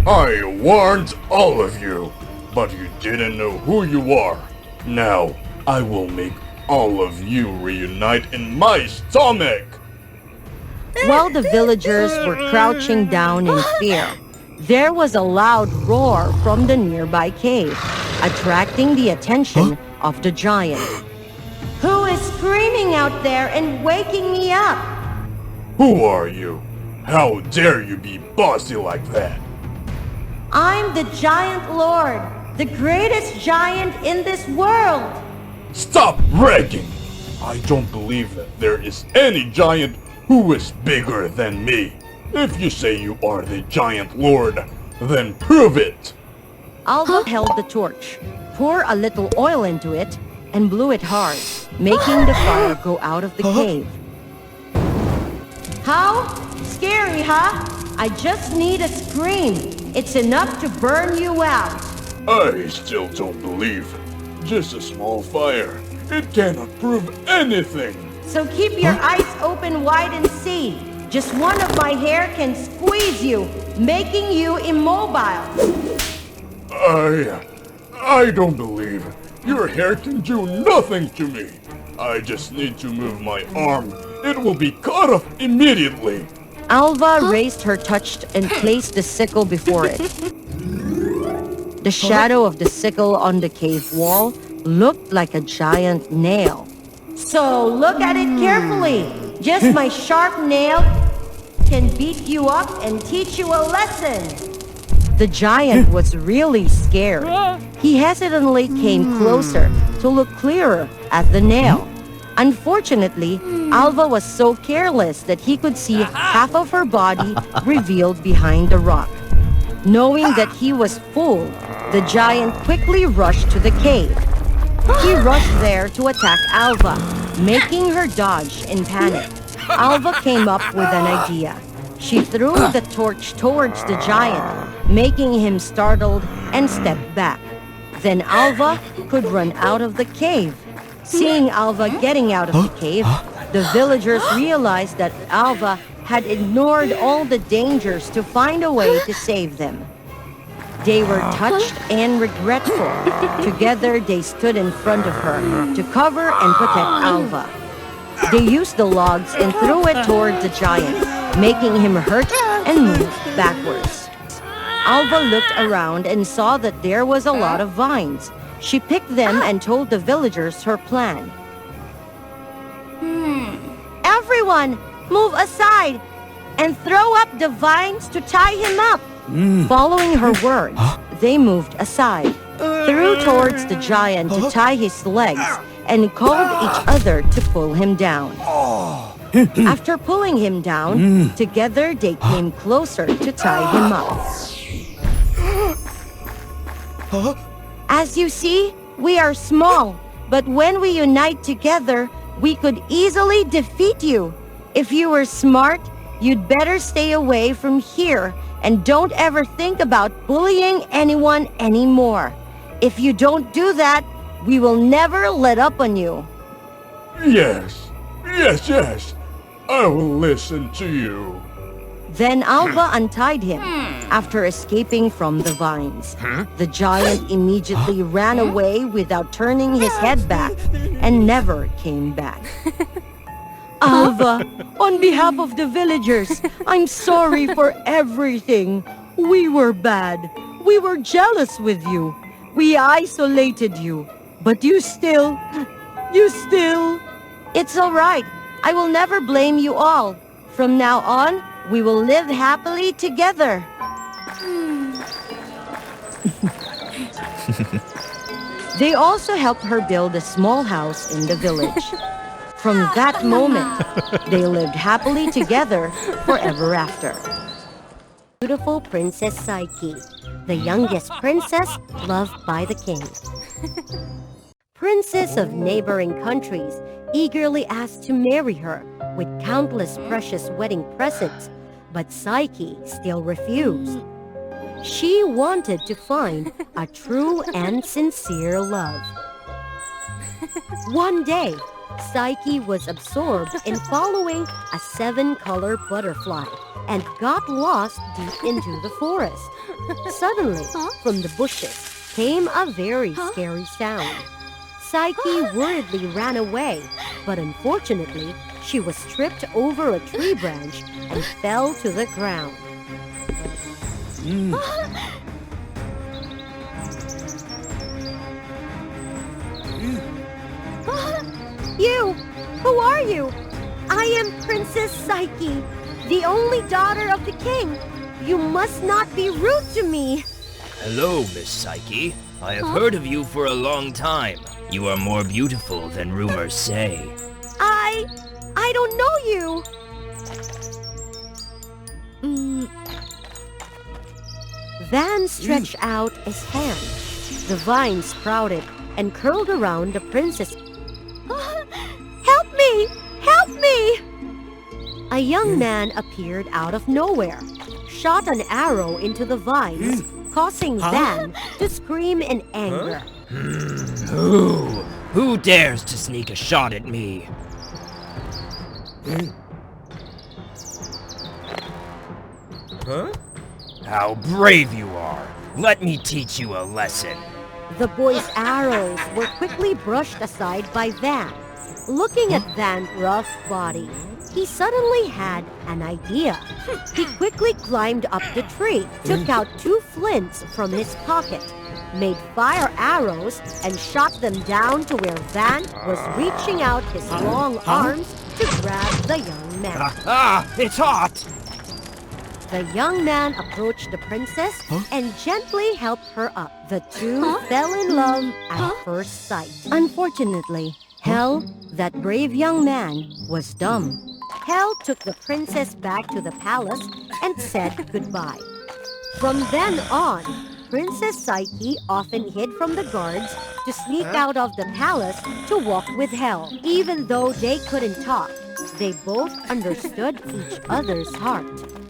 I warned all of you, but you didn't know who you are. Now, I will make all of you reunite in my stomach! While the villagers were crouching down in fear, there was a loud roar from the nearby cave, attracting the attention of the giant. Who is screaming out there and waking me up? Who are you? How dare you be bossy like that? I'm the Giant Lord, the greatest giant in this world. Stop bragging! I don't believe that there is any giant who is bigger than me. If you say you are the Giant Lord, then prove it! Alva held the torch, poured a little oil into it, and blew it hard, making the fire go out of the cave. How? Scary, huh? I just need a scream. It's enough to burn you out. I still don't believe. Just a small fire. It cannot prove anything. So keep your eyes open wide and see. Just one of my hair can squeeze you, making you immobile. I don't believe. Your hair can do nothing to me. I just need to move my arm. It will be cut off immediately. Alva raised her touch and placed the sickle before it. The shadow of the sickle on the cave wall looked like a giant nail. So look at it carefully. Just my sharp nail can beat you up and teach you a lesson. The giant was really scared. He hesitantly came closer to look clearer at the nail. Unfortunately, Alva was so careless that he could see half of her body revealed behind the rock. Knowing that he was fooled, the giant quickly rushed to the cave. He rushed there to attack Alva, making her dodge in panic. Alva came up with an idea. She threw the torch towards the giant, making him startled and step back. Then Alva could run out of the cave. Seeing Alva getting out of the cave, the villagers realized that Alva had ignored all the dangers to find a way to save them. They were touched and regretful. Together, they stood in front of her to cover and protect Alva. They used the logs and threw it towards the giant, making him hurt and move backwards. Alva looked around and saw that there was a lot of vines. She picked them and told the villagers her plan. Everyone, move aside and throw up the vines to tie him up. Following her words, they moved aside, threw towards the giant to tie his legs, and called each other to pull him down. After pulling him down, together they came closer to tie him up. As you see, we are small, but when we unite together, we could easily defeat you. If you were smart, you'd better stay away from here and don't ever think about bullying anyone anymore. If you don't do that, we will never let up on you. Yes. I will listen to you. Then Alva untied him after escaping from the vines. The giant immediately ran away without turning his head back and never came back. Alva, on behalf of the villagers, I'm sorry for everything. We were bad. We were jealous with you. We isolated you. But you still... It's all right. I will never blame you all. From now on, we will live happily together. They also helped her build a small house in the village. From that moment, they lived happily together forever after. Beautiful Princess Psyche, the youngest princess loved by the king. Princes of neighboring countries eagerly asked to marry her with countless precious wedding presents, but Psyche still refused. She wanted to find a true and sincere love. One day, Psyche was absorbed in following a 7-color butterfly and got lost deep into the forest. Suddenly, from the bushes came a very scary sound. Psyche worriedly ran away, but unfortunately, she was tripped over a tree branch and fell to the ground. You! Who are you? I am Princess Psyche, the only daughter of the king. You must not be rude to me. Hello, Miss Psyche. I have heard of you for a long time. You are more beautiful than rumors say. I don't know you. Van stretched out his hand. The vine sprouted and curled around the princess. Help me! Help me! A young man appeared out of nowhere, shot an arrow into the vines, causing Van to scream in anger. Who dares to sneak a shot at me? How brave you are! Let me teach you a lesson. The boy's arrows were quickly brushed aside by Van. Looking at Van's rough body, he suddenly had an idea. He quickly climbed up the tree, took out 2 flints from his pocket, made fire arrows, and shot them down to where Van was reaching out his long arms to grab the young man. It's hot! The young man approached the princess and gently helped her up. The two fell in love at first sight. Unfortunately, Hel, that brave young man, was dumb. Hel took the princess back to the palace and said goodbye. From then on, Princess Psyche often hid from the guards to sneak out of the palace to walk with Hel. Even though they couldn't talk, they both understood each other's heart.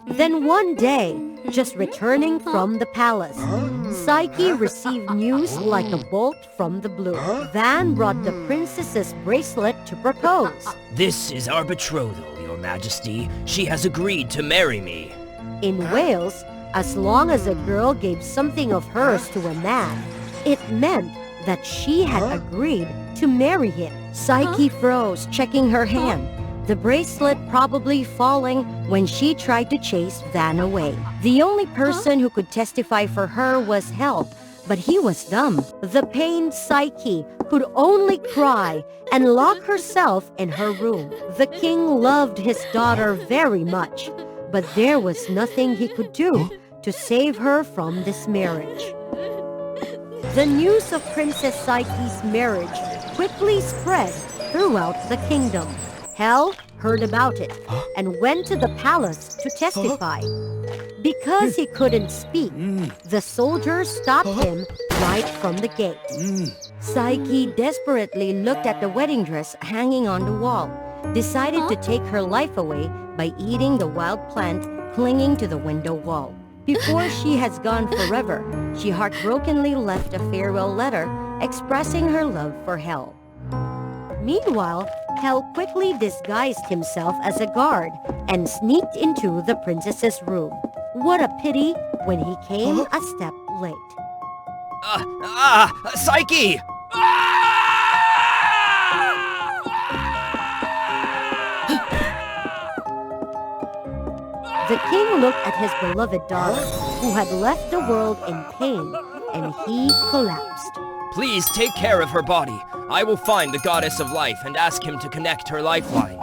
Then one day, just returning from the palace, Psyche received news like a bolt from the blue. Van brought the princess's bracelet to propose. This is our betrothal, Your Majesty. She has agreed to marry me. In Wales, As long as a girl gave something of hers to a man, it meant that she had agreed to marry him. Psyche froze, checking her hand, the bracelet probably falling when she tried to chase Van away. The only person who could testify for her was Hell, but he was dumb. The pained Psyche could only cry and lock herself in her room. The king loved his daughter very much, but there was nothing he could do to save her from this marriage. The news of Princess Psyche's marriage quickly spread throughout the kingdom. Hell heard about it and went to the palace to testify. Because he couldn't speak, the soldiers stopped him right from the gate. Psyche desperately looked at the wedding dress hanging on the wall, decided to take her life away by eating the wild plant clinging to the window wall. Before she has gone forever, she heartbrokenly left a farewell letter expressing her love for Hell. Meanwhile, Hell quickly disguised himself as a guard and sneaked into the princess's room. What a pity when he came a step late. Psyche! The king looked at his beloved daughter, who had left the world in pain, and he collapsed. Please take care of her body. I will find the goddess of life and ask him to connect her lifeline.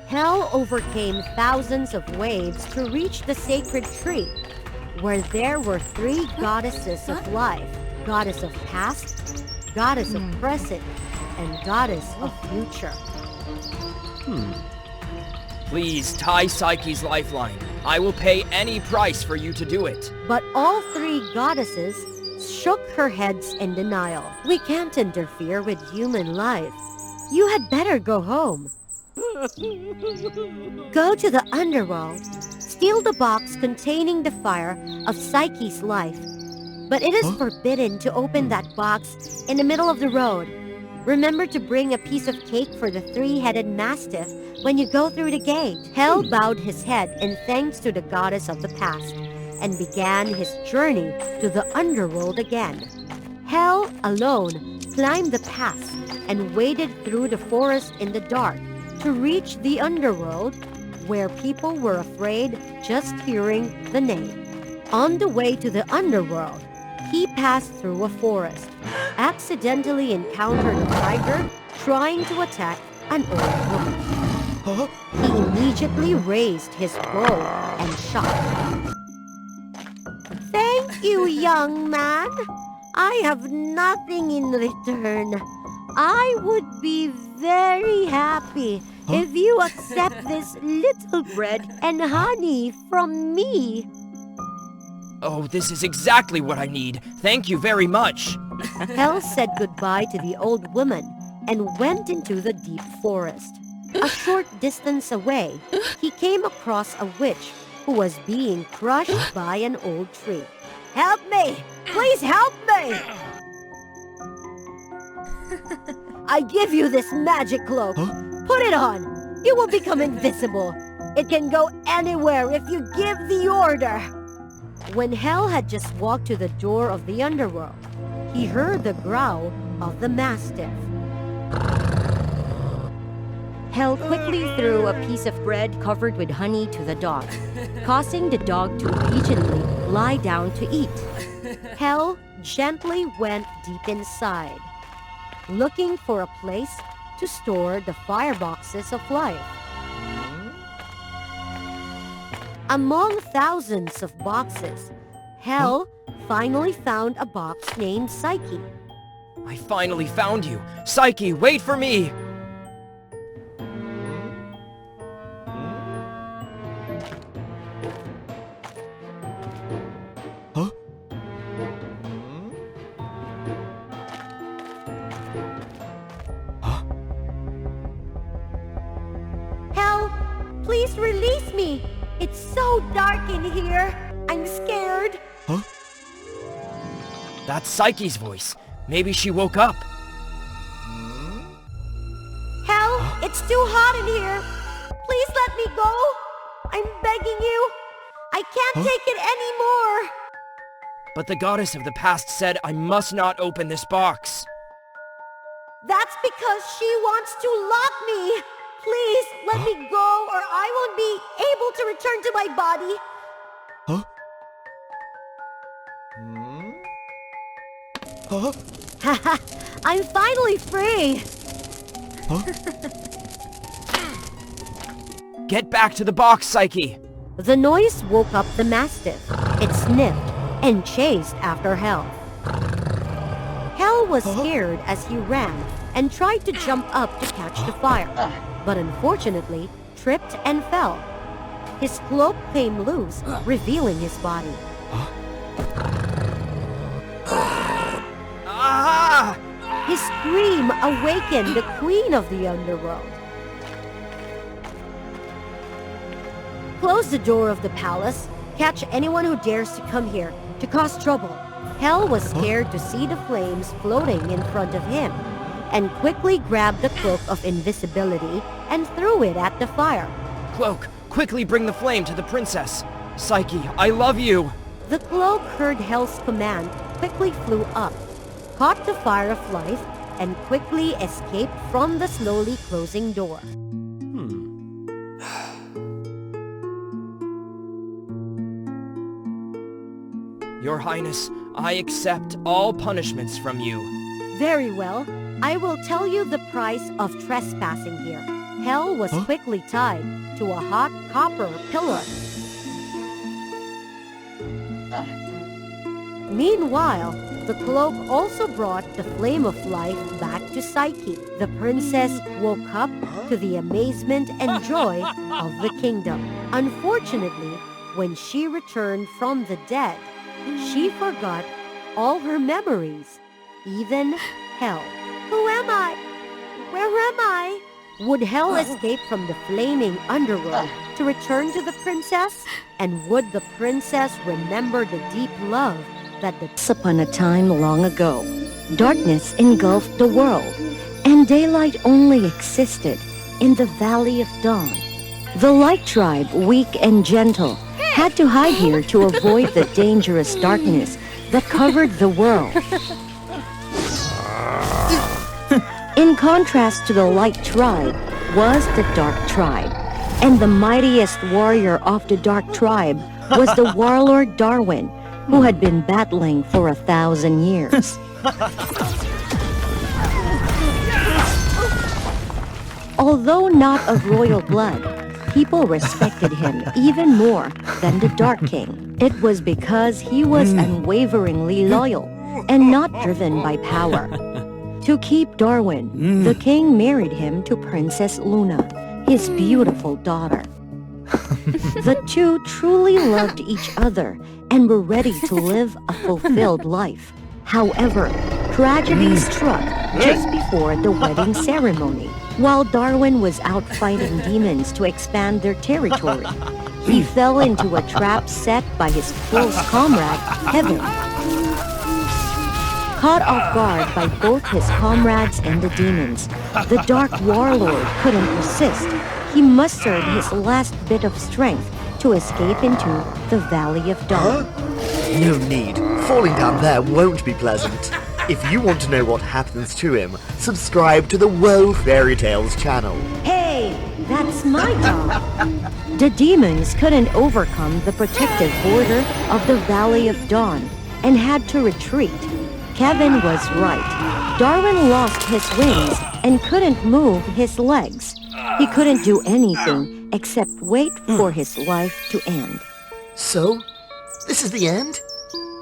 Hell overcame thousands of waves to reach the sacred tree, where there were 3 goddesses of life: goddess of past, goddess of present, and goddess of future. Please tie Psyche's lifeline. I will pay any price for you to do it. But all 3 goddesses shook her heads in denial. We can't interfere with human life. You had better go home. Go to the underworld, steal the box containing the fire of Psyche's life. But it is forbidden to open that box in the middle of the road. Remember to bring a piece of cake for the 3-headed mastiff when you go through the gate. Hell bowed his head in thanks to the goddess of the past and began his journey to the underworld again. Hell alone climbed the pass and waded through the forest in the dark to reach the underworld, where people were afraid just hearing the name. On the way to the underworld, he passed through a forest, accidentally encountered a tiger trying to attack an old woman. He immediately raised his bow and shot. Thank you, young man. I have nothing in return. I would be very happy if you accept this little bread and honey from me. Oh, this is exactly what I need. Thank you very much. Hell said goodbye to the old woman and went into the deep forest. A short distance away, he came across a witch who was being crushed by an old tree. Help me! Please help me! I give you this magic cloak. Put it on. You will become invisible. It can go anywhere if you give the order. When Hell had just walked to the door of the underworld, he heard the growl of the mastiff. Hell quickly threw a piece of bread covered with honey to the dog, causing the dog to obediently lie down to eat. Hell gently went deep inside, looking for a place to store the fireboxes of life. Among thousands of boxes, Hell finally found a box named Psyche. I finally found you. Psyche, wait for me! Hell, please release me! It's so dark in here. I'm scared. That's Psyche's voice. Maybe she woke up. Hell, it's too hot in here. Please let me go. begging you. I can't take it anymore. But the goddess of the past said I must not open this box. That's because she wants to lock me. Please, let me go or I won't be able to return to my body. Haha, I'm finally free. Get back to the box, Psyche. The noise woke up the mastiff. It sniffed and chased after Hel. Hel was scared as he ran and tried to jump up to catch the fire, but unfortunately tripped and fell. His cloak came loose, revealing his body. Ah! His scream awakened the queen of the underworld. Close the door of the palace. Catch anyone who dares to come here to cause trouble. Hel was scared to see the flames floating in front of him, and quickly grabbed the cloak of invisibility and threw it at the fire. Cloak, quickly bring the flame to the princess. Psyche, I love you. The cloak heard Hel's command, quickly flew up, caught the fire of life, and quickly escaped from the slowly closing door. Your Highness, I accept all punishments from you. Very well. I will tell you the price of trespassing here. Hel was quickly tied to a hot copper pillar. Meanwhile, the cloak also brought the flame of life back to Psyche. The princess woke up to the amazement and joy of the kingdom. Unfortunately, when she returned from the dead, she forgot all her memories, even Hel. Who am I? Where am I? Would Hel escape from the flaming underworld to return to the princess? And would the princess remember the deep love that once upon a time long ago, darkness engulfed the world, and daylight only existed in the Valley of Dawn? The Light Tribe, weak and gentle, had to hide here to avoid the dangerous darkness that covered the world. In contrast to the Light Tribe was the Dark Tribe, and the mightiest warrior of the Dark Tribe was the warlord Darwin, who had been battling for 1,000 years. Although not of royal blood, people respected him even more than the Dark King. It was because he was unwaveringly loyal and not driven by power. To keep Darwin, the king married him to Princess Luna, his beautiful daughter. The two truly loved each other and were ready to live a fulfilled life. However, tragedy struck just before the wedding ceremony. While Darwin was out fighting demons to expand their territory, he fell into a trap set by his close comrade, Heaven. Caught off guard by both his comrades and the demons, the Dark Warlord couldn't resist. He mustered his last bit of strength to escape into the Valley of Dawn. No need. Falling down there won't be pleasant. If you want to know what happens to him, subscribe to the WOA Fairy Tales channel. Hey, that's my job. The demons couldn't overcome the protective border of the Valley of Dawn and had to retreat. Kevin was right. Darwin lost his wings and couldn't move his legs. He couldn't do anything except wait for his life to end. So, this is the end?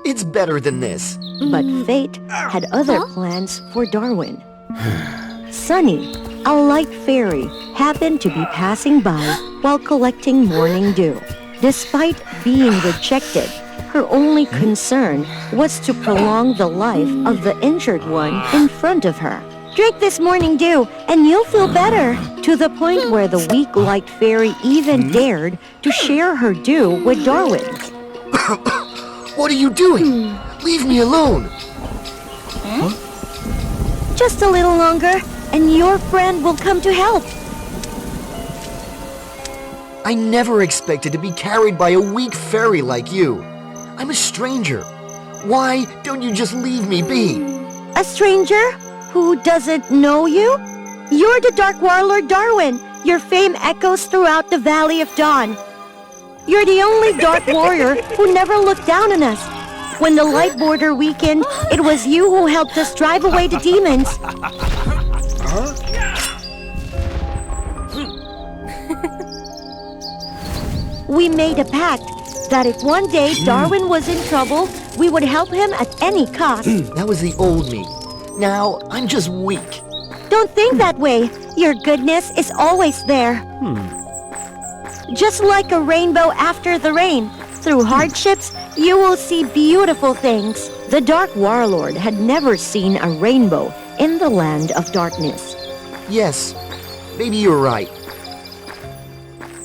It's better than this. But fate had other plans for Darwin. Sunny, a light fairy, happened to be passing by while collecting morning dew. Despite being rejected, her only concern was to prolong the life of the injured one in front of her. Drink this morning dew and you'll feel better. To the point where the weak light fairy even dared to share her dew with Darwin. What are you doing? Leave me alone. Just a little longer and your friend will come to help. I never expected to be carried by a weak fairy like you. I'm a stranger. Why don't you just leave me be? A stranger who doesn't know you? You're the Dark Warlord Darwin. Your fame echoes throughout the Valley of Dawn. You're the only Dark Warrior who never looked down on us. When the Light Border weakened, it was you who helped us drive away the demons. We made a pact that if one day Darwin was in trouble, we would help him at any cost. That was the old me. Now, I'm just weak. Don't think that way. Your goodness is always there. Just like a rainbow after the rain. Through hardships, you will see beautiful things. The Dark Warlord had never seen a rainbow in the land of darkness. Yes, maybe you're right.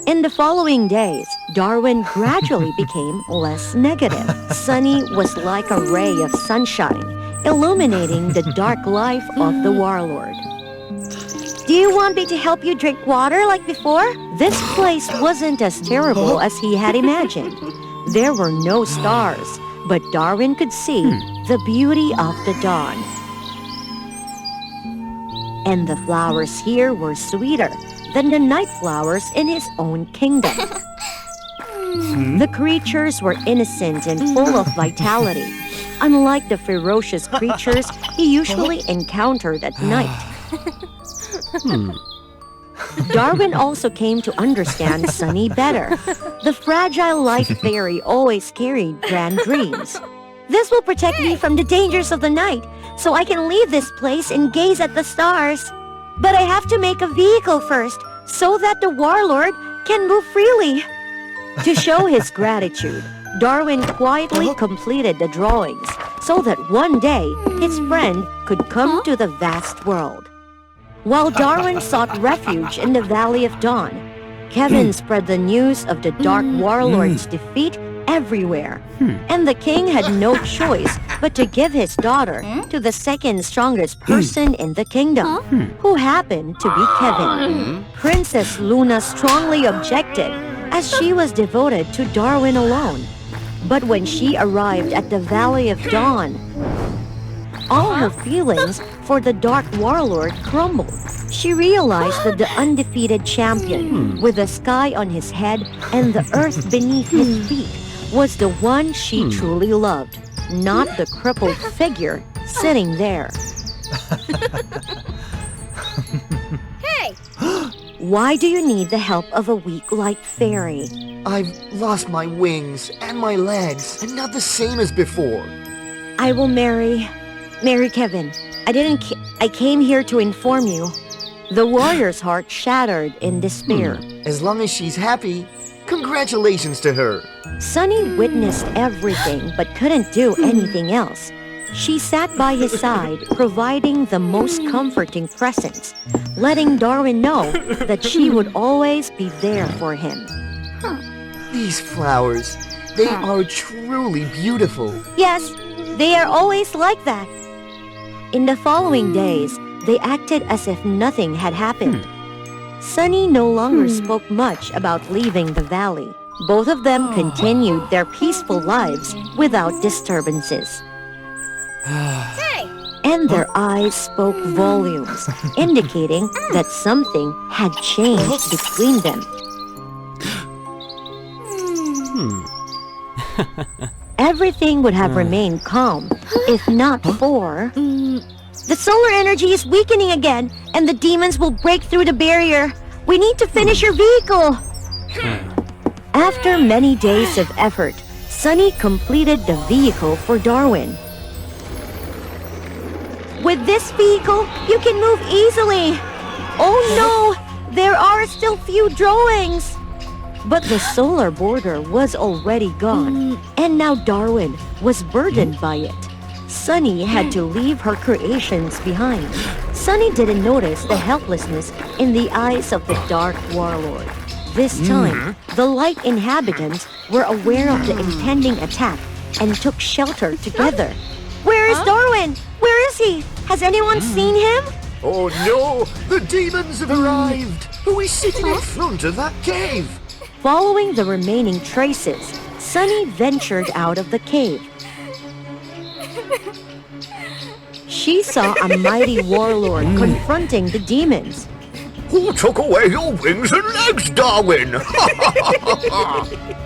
In the following days, Darwin gradually became less negative. Sunny was like a ray of sunshine, illuminating the dark life of the warlord. Do you want me to help you drink water like before? This place wasn't as terrible as he had imagined. There were no stars, but Darwin could see the beauty of the dawn. And the flowers here were sweeter than the night flowers in his own kingdom. The creatures were innocent and full of vitality, unlike the ferocious creatures he usually encountered at night. Darwin also came to understand Sunny better. The fragile light fairy always carried grand dreams. This will protect me from the dangers of the night, so I can leave this place and gaze at the stars. But I have to make a vehicle first, so that the warlord can move freely. To show his gratitude, Darwin quietly completed the drawings, so that one day his friend could come to the vast world. While Darwin sought refuge in the Valley of Dawn, Kevin spread the news of the Dark Warlord's defeat everywhere, and the king had no choice but to give his daughter to the second strongest person in the kingdom, who happened to be Kevin. Princess Luna strongly objected, as she was devoted to Darwin alone. But when she arrived at the Valley of Dawn, all her feelings for the Dark Warlord crumbled. She realized that the undefeated champion, with the sky on his head and the earth beneath his feet, was the one she truly loved, not the crippled figure sitting there. Hey! Why do you need the help of a weak light fairy? I've lost my wings and my legs, and not the same as before. I will marry Kevin. I came here to inform you. The warrior's heart shattered in despair. As long as she's happy, congratulations to her. Sunny witnessed everything but couldn't do anything else. She sat by his side, providing the most comforting presents, letting Darwin know that she would always be there for him. These flowers, they are truly beautiful. Yes, they are always like that. In the following days, they acted as if nothing had happened. Sunny no longer spoke much about leaving the valley. Both of them continued their peaceful lives without disturbances. Hey! And their eyes spoke volumes, indicating that something had changed between them. Everything would have remained calm, if not for... The solar energy is weakening again, and the demons will break through the barrier. We need to finish your vehicle. After many days of effort, Sunny completed the vehicle for Darwin. With this vehicle, you can move easily. Oh no, there are still few drawings. But the solar border was already gone, and now Darwin was burdened by it. Sunny had to leave her creations behind. Sunny didn't notice the helplessness in the eyes of the Dark Warlord. This time, the light inhabitants were aware of the impending attack and took shelter together. Where is Darwin? Where is he? Has anyone seen him? Oh no, the demons have arrived! Who is sitting in front of that cave? Following the remaining traces, Sunny ventured out of the cave. She saw a mighty warlord confronting the demons. Who took away your wings and legs, Darwin?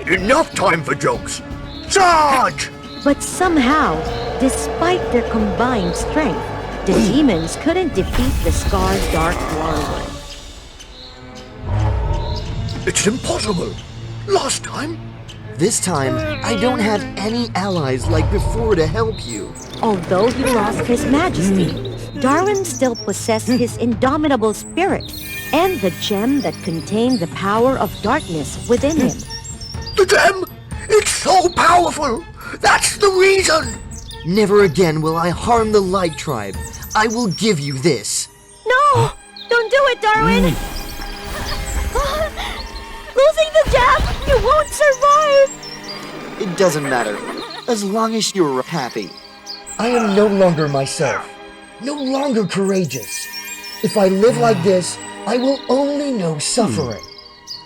Enough time for jokes. Charge! But somehow, despite their combined strength, the demons couldn't defeat the scarred dark warlord. It's impossible. Last time? This time, I don't have any allies like before to help you. Although he lost his majesty, Darwin still possessed his indomitable spirit and the gem that contained the power of darkness within him. The gem? It's so powerful! That's the reason! Never again will I harm the Light Tribe. I will give you this. No! Don't do it, Darwin! Losing the gem! You won't survive! It doesn't matter, as long as you're happy. I am no longer myself, no longer courageous. If I live like this, I will only know suffering.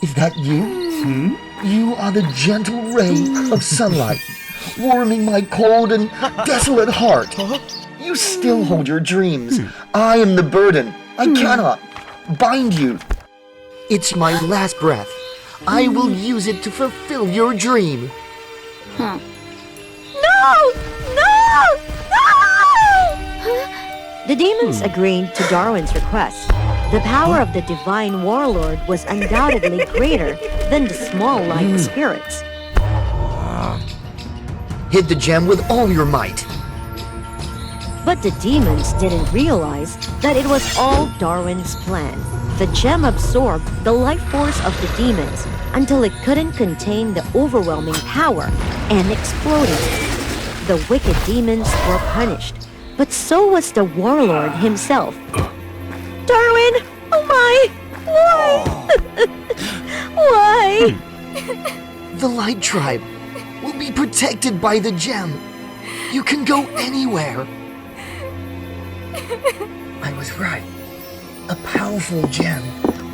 Is that you? You are the gentle ray of sunlight, warming my cold and desolate heart. You still hold your dreams. I am the burden. I cannot bind you. It's my last breath. I will use it to fulfill your dream. No! No! No! The demons agreed to Darwin's request. The power of the divine warlord was undoubtedly greater than the small light spirits. Hit the gem with all your might. But the demons didn't realize that it was all Darwin's plan. The gem absorbed the life force of the demons until it couldn't contain the overwhelming power and exploded. The wicked demons were punished, but so was the warlord himself. Darwin! Oh my! Why? Why? The Light Tribe will be protected by the gem. You can go anywhere. I was right. A powerful gem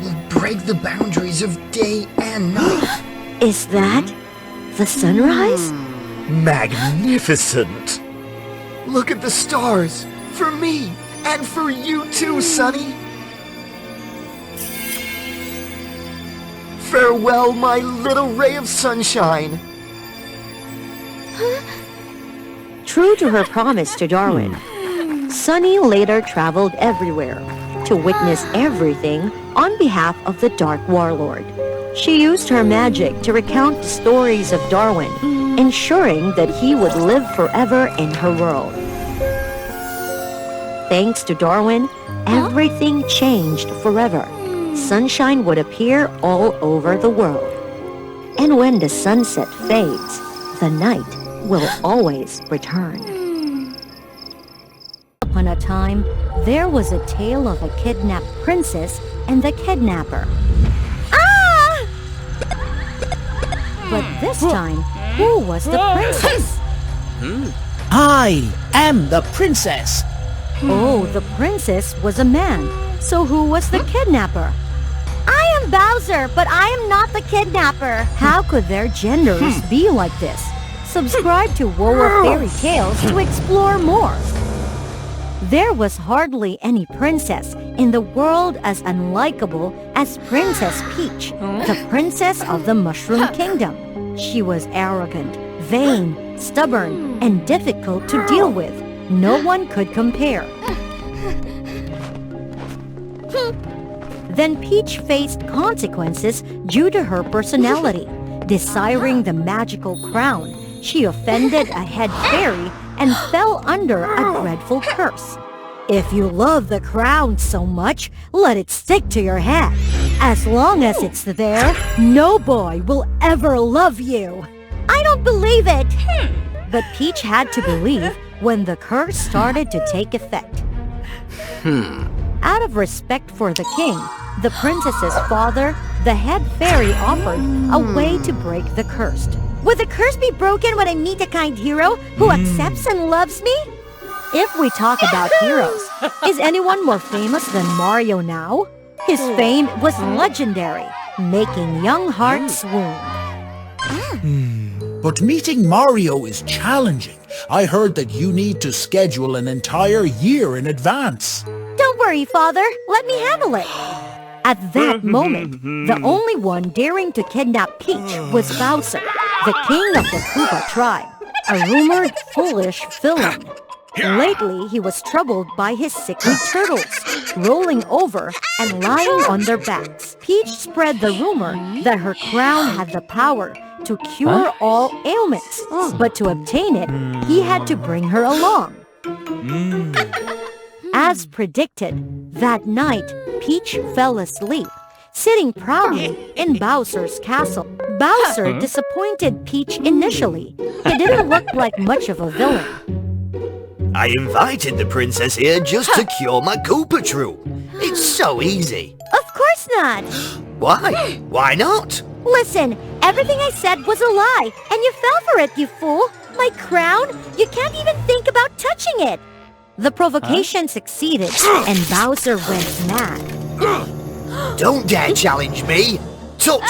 will break the boundaries of day and night. Is that the sunrise? Magnificent! Look at the stars, for me, and for you too, Sunny. Farewell, my little ray of sunshine. True to her promise to Darwin, Sunny later traveled everywhere to witness everything on behalf of the Dark Warlord. She used her magic to recount the stories of Darwin, ensuring that he would live forever in her world. Thanks to Darwin, everything changed forever. Sunshine would appear all over the world. And when the sunset fades, the night will always return. Upon a time, there was a tale of a kidnapped princess and the kidnapper. Ah! But this time, who was the princess? I am the princess. Oh, the princess was a man. So who was the kidnapper? I am Bowser, but I am not the kidnapper. How could their genders be like this? Subscribe to WOA Fairy Tales to explore more. There was hardly any princess in the world as unlikable as Princess Peach, the princess of the Mushroom Kingdom. She was arrogant, vain, stubborn, and difficult to deal with. No one could compare. Then Peach faced consequences due to her personality. Desiring the magical crown, she offended a head fairy and fell under a dreadful curse. If you love the crown so much, let it stick to your head. As long as it's there, no boy will ever love you. I don't believe it. But Peach had to believe when the curse started to take effect. Out of respect for the king, the princess's father, the head fairy, offered a way to break the curse. Would the curse be broken when I meet a kind hero who accepts and loves me? If we talk about heroes, is anyone more famous than Mario now? His fame was legendary. making young hearts swoon. But meeting Mario is challenging. I heard that you need to schedule an entire year in advance. Don't worry, Father. Let me handle it. At that moment, the only one daring to kidnap Peach was Bowser, the king of the Koopa tribe, a rumored foolish villain. Lately, he was troubled by his sickly turtles, rolling over and lying on their backs. Peach spread the rumor that her crown had the power to cure all ailments, but to obtain it, he had to bring her along. As predicted, that night, Peach fell asleep, sitting proudly in Bowser's castle. Bowser disappointed Peach initially. He didn't look like much of a villain. I invited the princess here just to cure my Koopa True. It's so easy. Of course not. Why? Why not? Listen, everything I said was a lie, and you fell for it, you fool. My crown? You can't even think about touching it. The provocation succeeded, and Bowser went mad. Don't dare challenge me! Touch!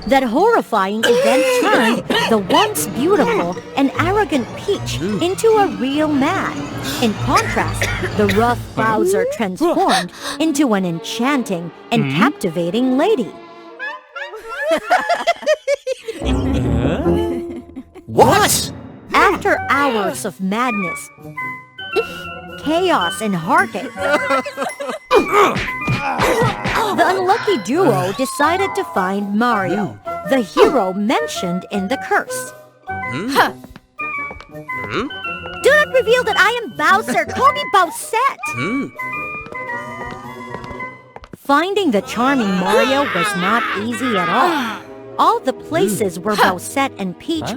That horrifying event turned the once beautiful and arrogant Peach into a real man. In contrast, the rough Bowser transformed into an enchanting and captivating lady. What? After hours of madness, chaos and heartache, the unlucky duo decided to find Mario, the hero mentioned in the curse. Do not reveal that I am Bowser. Call me Bowsette. Finding the charming Mario was not easy at all. All the places where Bowsette and Peach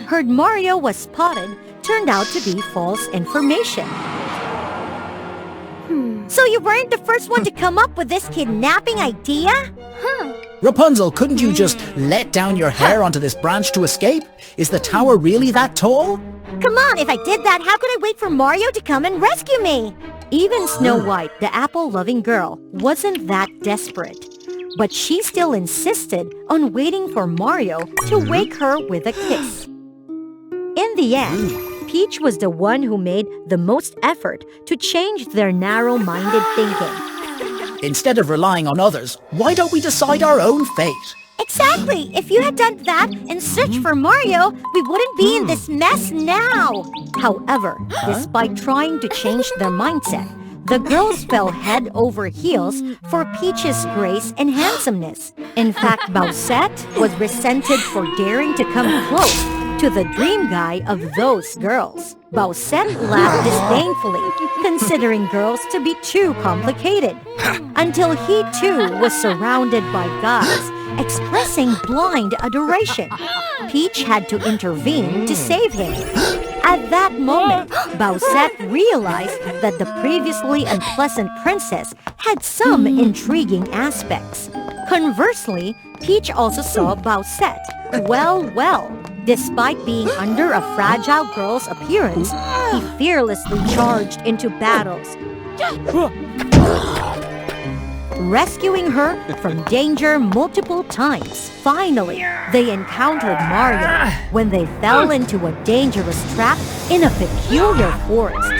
heard Mario was spotted turned out to be false information. So you weren't the first one to come up with this kidnapping idea? Rapunzel, couldn't you just let down your hair onto this branch to escape? Is the tower really that tall? Come on, if I did that, how could I wait for Mario to come and rescue me? Even Snow White, the apple-loving girl, wasn't that desperate. But she still insisted on waiting for Mario to wake her with a kiss. In the end, Peach was the one who made the most effort to change their narrow-minded thinking. Instead of relying on others, why don't we decide our own fate? Exactly! If you had done that and searched for Mario, we wouldn't be in this mess now! However, despite trying to change their mindset, the girls fell head over heels for Peach's grace and handsomeness. In fact, Bowsette was resented for daring to come close to the dream guy of those girls. Bowsette laughed disdainfully, considering girls to be too complicated, until he too was surrounded by guys expressing blind adoration. Peach had to intervene to save him. At that moment, Bowsette realized that the previously unpleasant princess had some intriguing aspects. Conversely, Peach also saw Bowsette. Well, despite being under a fragile girl's appearance, he fearlessly charged into battles, rescuing her from danger multiple times. Finally, they encountered Mario when they fell into a dangerous trap in a peculiar forest.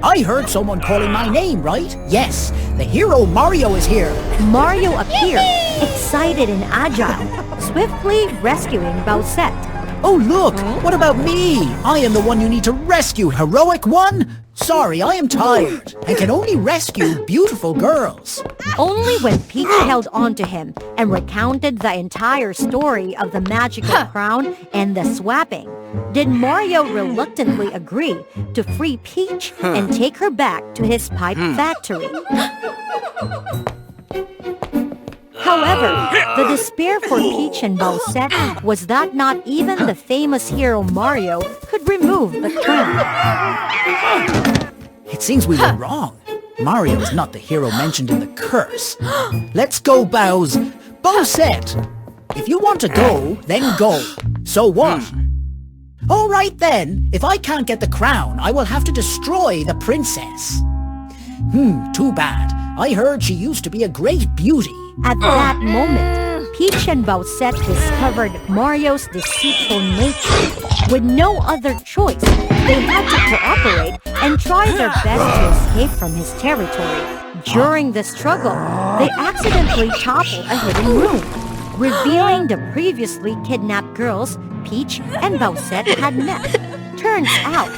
I heard someone calling my name, right? Yes, the hero Mario is here. Mario appeared, excited and agile, swiftly rescuing Bowsette. Oh look, what about me? I am the one you need to rescue, heroic one. Sorry, I am tired and can only rescue beautiful girls. Only when Peach held on to him and recounted the entire story of the magical crown and the swapping did Mario reluctantly agree to free Peach and take her back to his pipe factory. However, the despair for Peach and Bowsette was that not even the famous hero Mario could remove the crown. It seems we were wrong. Mario is not the hero mentioned in the curse. Let's go, Bowsette! If you want to go, then go. So what? All right then, if I can't get the crown, I will have to destroy the princess. Too bad. I heard she used to be a great beauty. At that moment, Peach and Bowsette discovered Mario's deceitful nature. With no other choice, they had to cooperate and try their best to escape from his territory. During the struggle, they accidentally toppled a hidden room, revealing the previously kidnapped girls Peach and Bowsette had met. Turns out,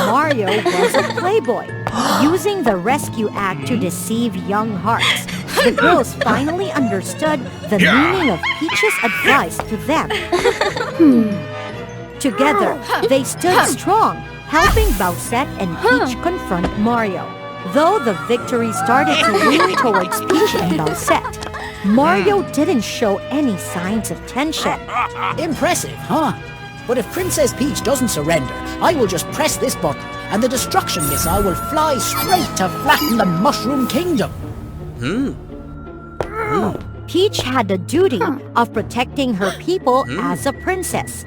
Mario was a playboy, using the rescue act to deceive young hearts. The girls finally understood the meaning of Peach's advice to them. Together, they stood strong, helping Bowsette and Peach confront Mario. Though the victory started to lean towards Peach and Bowsette, Mario didn't show any signs of tension. Impressive, huh? But if Princess Peach doesn't surrender, I will just press this button, and the destruction missile will fly straight to flatten the Mushroom Kingdom. Peach had the duty of protecting her people as a princess.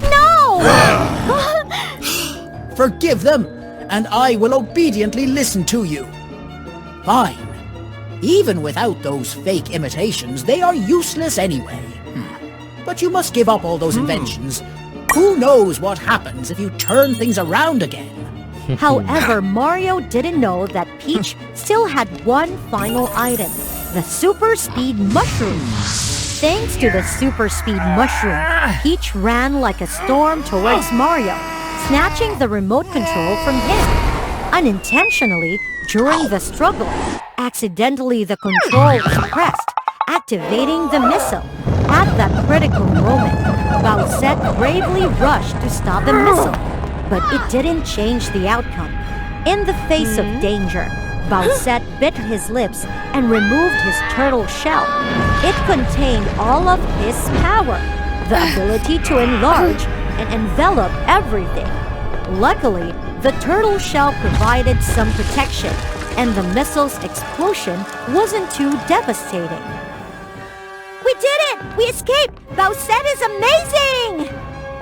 No! Forgive them, and I will obediently listen to you. Fine. Even without those fake imitations, they are useless anyway. But you must give up all those inventions. Who knows what happens if you turn things around again? However, Mario didn't know that Peach still had one final item, the Super Speed Mushroom. Thanks to the Super Speed Mushroom, Peach ran like a storm towards Mario, snatching the remote control from him. Unintentionally, during the struggle, accidentally the control was pressed, activating the missile. At that critical moment, Bowsette bravely rushed to stop the missile, but it didn't change the outcome. In the face of danger, Bowsette bit his lips and removed his turtle shell. It contained all of his power, the ability to enlarge and envelop everything. Luckily, the turtle shell provided some protection, and the missile's explosion wasn't too devastating. We did it! We escaped! Bowsette is amazing!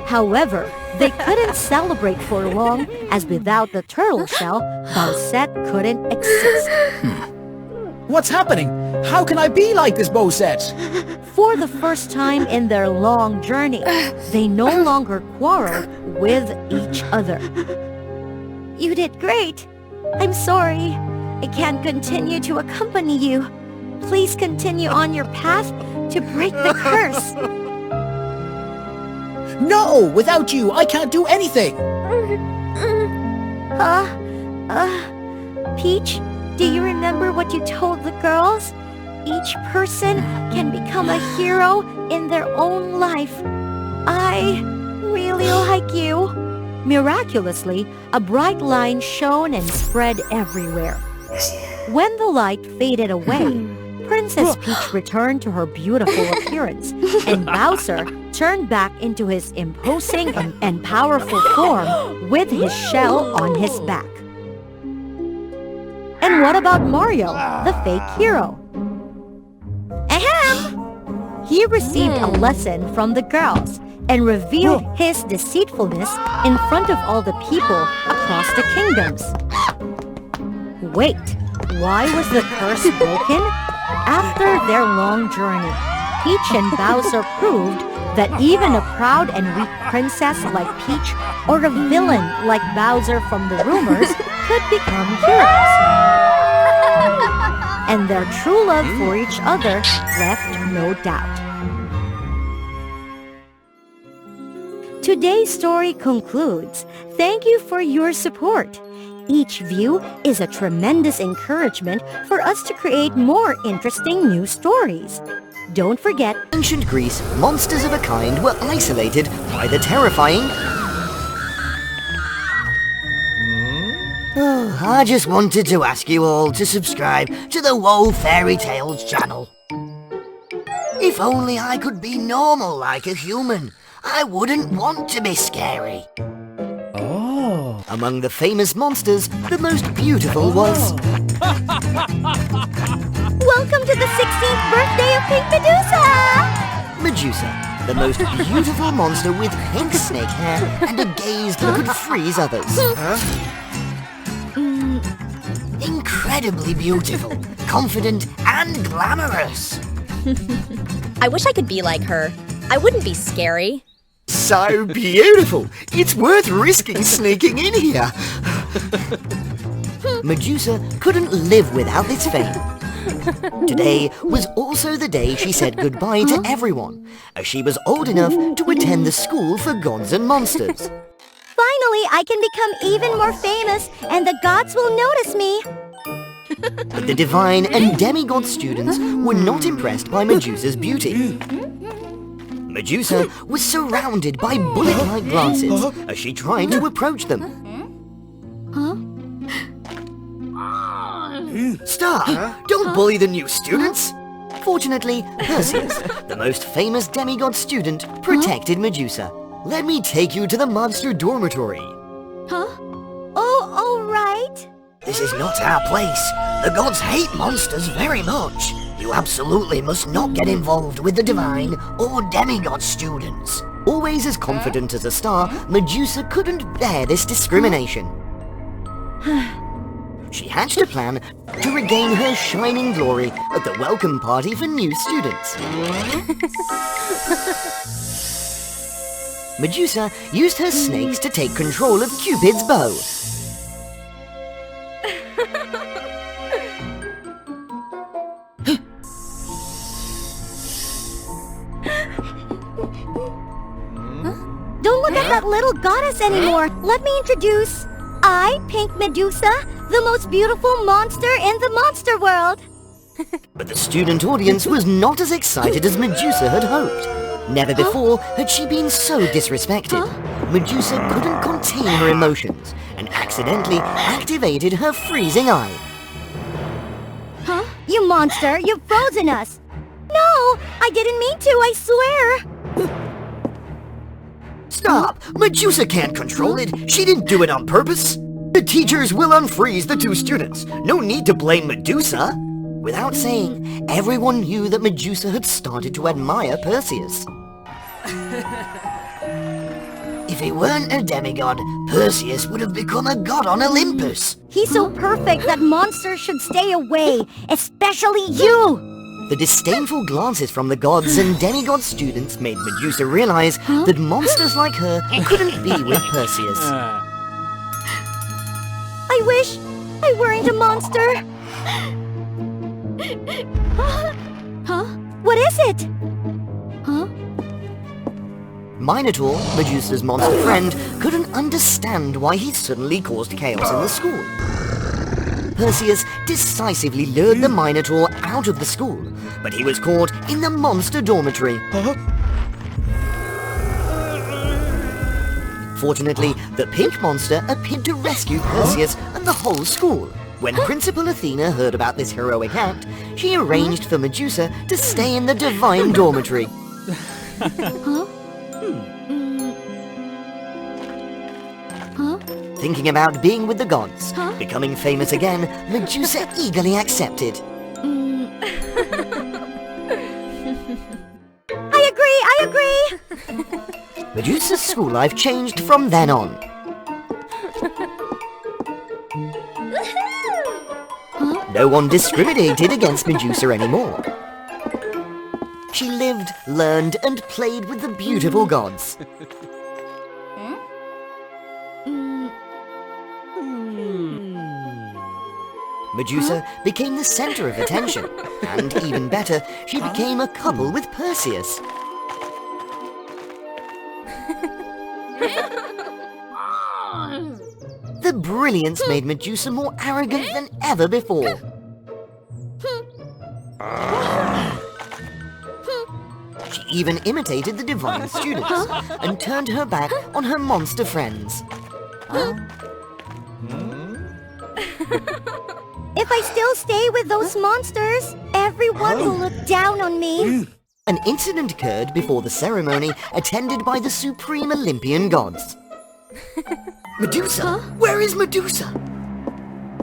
However, they couldn't celebrate for long, as without the turtle shell, Bowsette couldn't exist. What's happening? How can I be like this, Bowsette? For the first time in their long journey, they no longer quarreled with each other. You did great. I'm sorry. I can't continue to accompany you. Please continue on your path to break the curse. No! Without you, I can't do anything! Peach, do you remember what you told the girls? Each person can become a hero in their own life. I really like you. Miraculously, a bright line shone and spread everywhere. When the light faded away, Princess Peach returned to her beautiful appearance, and Bowser turned back into his imposing and powerful form with his shell on his back. And what about Mario, the fake hero? Ahem! He received a lesson from the girls and revealed his deceitfulness in front of all the people across the kingdoms. Wait, why was the curse broken? After their long journey, Peach and Bowser proved that even a proud and weak princess like Peach or a villain like Bowser from the rumors could become heroes. And their true love for each other left no doubt. Today's story concludes. Thank you for your support. Each view is a tremendous encouragement for us to create more interesting new stories. Don't forget, In ancient Greece, monsters of a kind were isolated by the terrifying... I just wanted to ask you all to subscribe to the WOA Fairy Tales channel. If only I could be normal like a human, I wouldn't want to be scary. Oh. Among the famous monsters, the most beautiful was... Welcome to the 16th birthday of Pink Medusa! Medusa, the most beautiful monster with pink snake hair and a gaze that could freeze others. Incredibly beautiful, confident, and glamorous. I wish I could be like her. I wouldn't be scary. So beautiful! It's worth risking sneaking in here. Medusa couldn't live without this fame. Today was also the day she said goodbye to everyone, as she was old enough to attend the school for gods and monsters. Finally, I can become even more famous, and the gods will notice me. But the divine and demigod students were not impressed by Medusa's beauty. Medusa was surrounded by bullet-like glances as she tried to approach them. Stop! Don't bully the new students! Fortunately, Perseus, the most famous demigod student, protected Medusa. Let me take you to the monster dormitory. Oh, all right. This is not our place. The gods hate monsters very much. You absolutely must not get involved with the divine or demigod students. Always as confident as a star, Medusa couldn't bear this discrimination. She hatched a plan to regain her shining glory at the welcome party for new students. Medusa used her snakes to take control of Cupid's bow. Don't look at that little goddess anymore. Let me introduce... I, Pink Medusa, the most beautiful monster in the monster world. But the student audience was not as excited as Medusa had hoped. Never before had she been so disrespected. Medusa couldn't contain her emotions and accidentally activated her freezing eye. You monster, you've frozen us. No, I didn't mean to, I swear. Stop! Medusa can't control it. She didn't do it on purpose. The teachers will unfreeze the two students. No need to blame Medusa. Without saying, everyone knew that Medusa had started to admire Perseus. If he weren't a demigod, Perseus would have become a god on Olympus. He's so perfect that monsters should stay away, especially you! The disdainful glances from the gods and demigod students made Medusa realize that monsters like her couldn't be with Perseus. I wish I weren't a monster. What is it? Minotaur, Medusa's monster friend, couldn't understand why he suddenly caused chaos in the school. Perseus decisively lured the Minotaur out of the school, but he was caught in the monster dormitory. Fortunately, the pink monster appeared to rescue Perseus and the whole school. When Principal Athena heard about this heroic act, she arranged for Medusa to stay in the divine dormitory. Thinking about being with the gods, becoming famous again, Medusa eagerly accepted. I agree! Medusa's school life changed from then on. No one discriminated against Medusa anymore. She lived, learned, and played with the beautiful gods. Medusa became the center of attention, and even better, she became a couple with Perseus. The brilliance made Medusa more arrogant than ever before. She even imitated the divine students and turned her back on her monster friends. If I still stay with those monsters, everyone will look down on me. An incident occurred before the ceremony attended by the supreme Olympian gods. Medusa? Where is Medusa?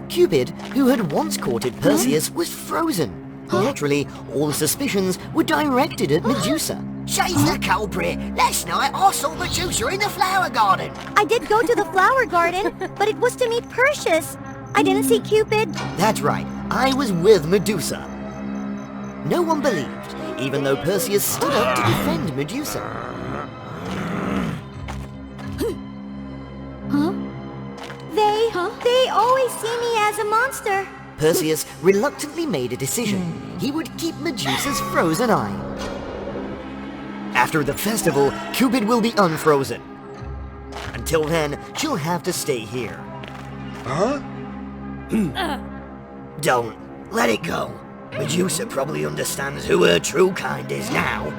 Cupid, who had once courted Perseus, was frozen. Naturally, all suspicions were directed at Medusa. She's the culprit. Last night I saw Medusa in the flower garden. I did go to the flower garden, but it was to meet Perseus. I didn't see Cupid. That's right. I was with Medusa. No one believed, even though Perseus stood up to defend Medusa. They always see me as a monster. Perseus reluctantly made a decision. He would keep Medusa's frozen eye. After the festival, Cupid will be unfrozen. Until then, she'll have to stay here. Huh? Don't let it go. Medusa probably understands who her true kind is now.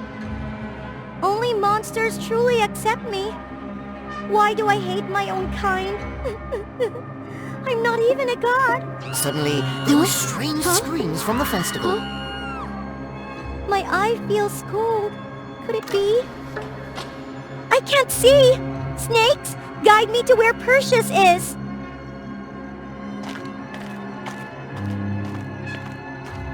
Only monsters truly accept me. Why do I hate my own kind? I'm not even a god. Suddenly, there were strange screams from the festival. My eye feels cold. Could it be? I can't see! Snakes, guide me to where Perseus is!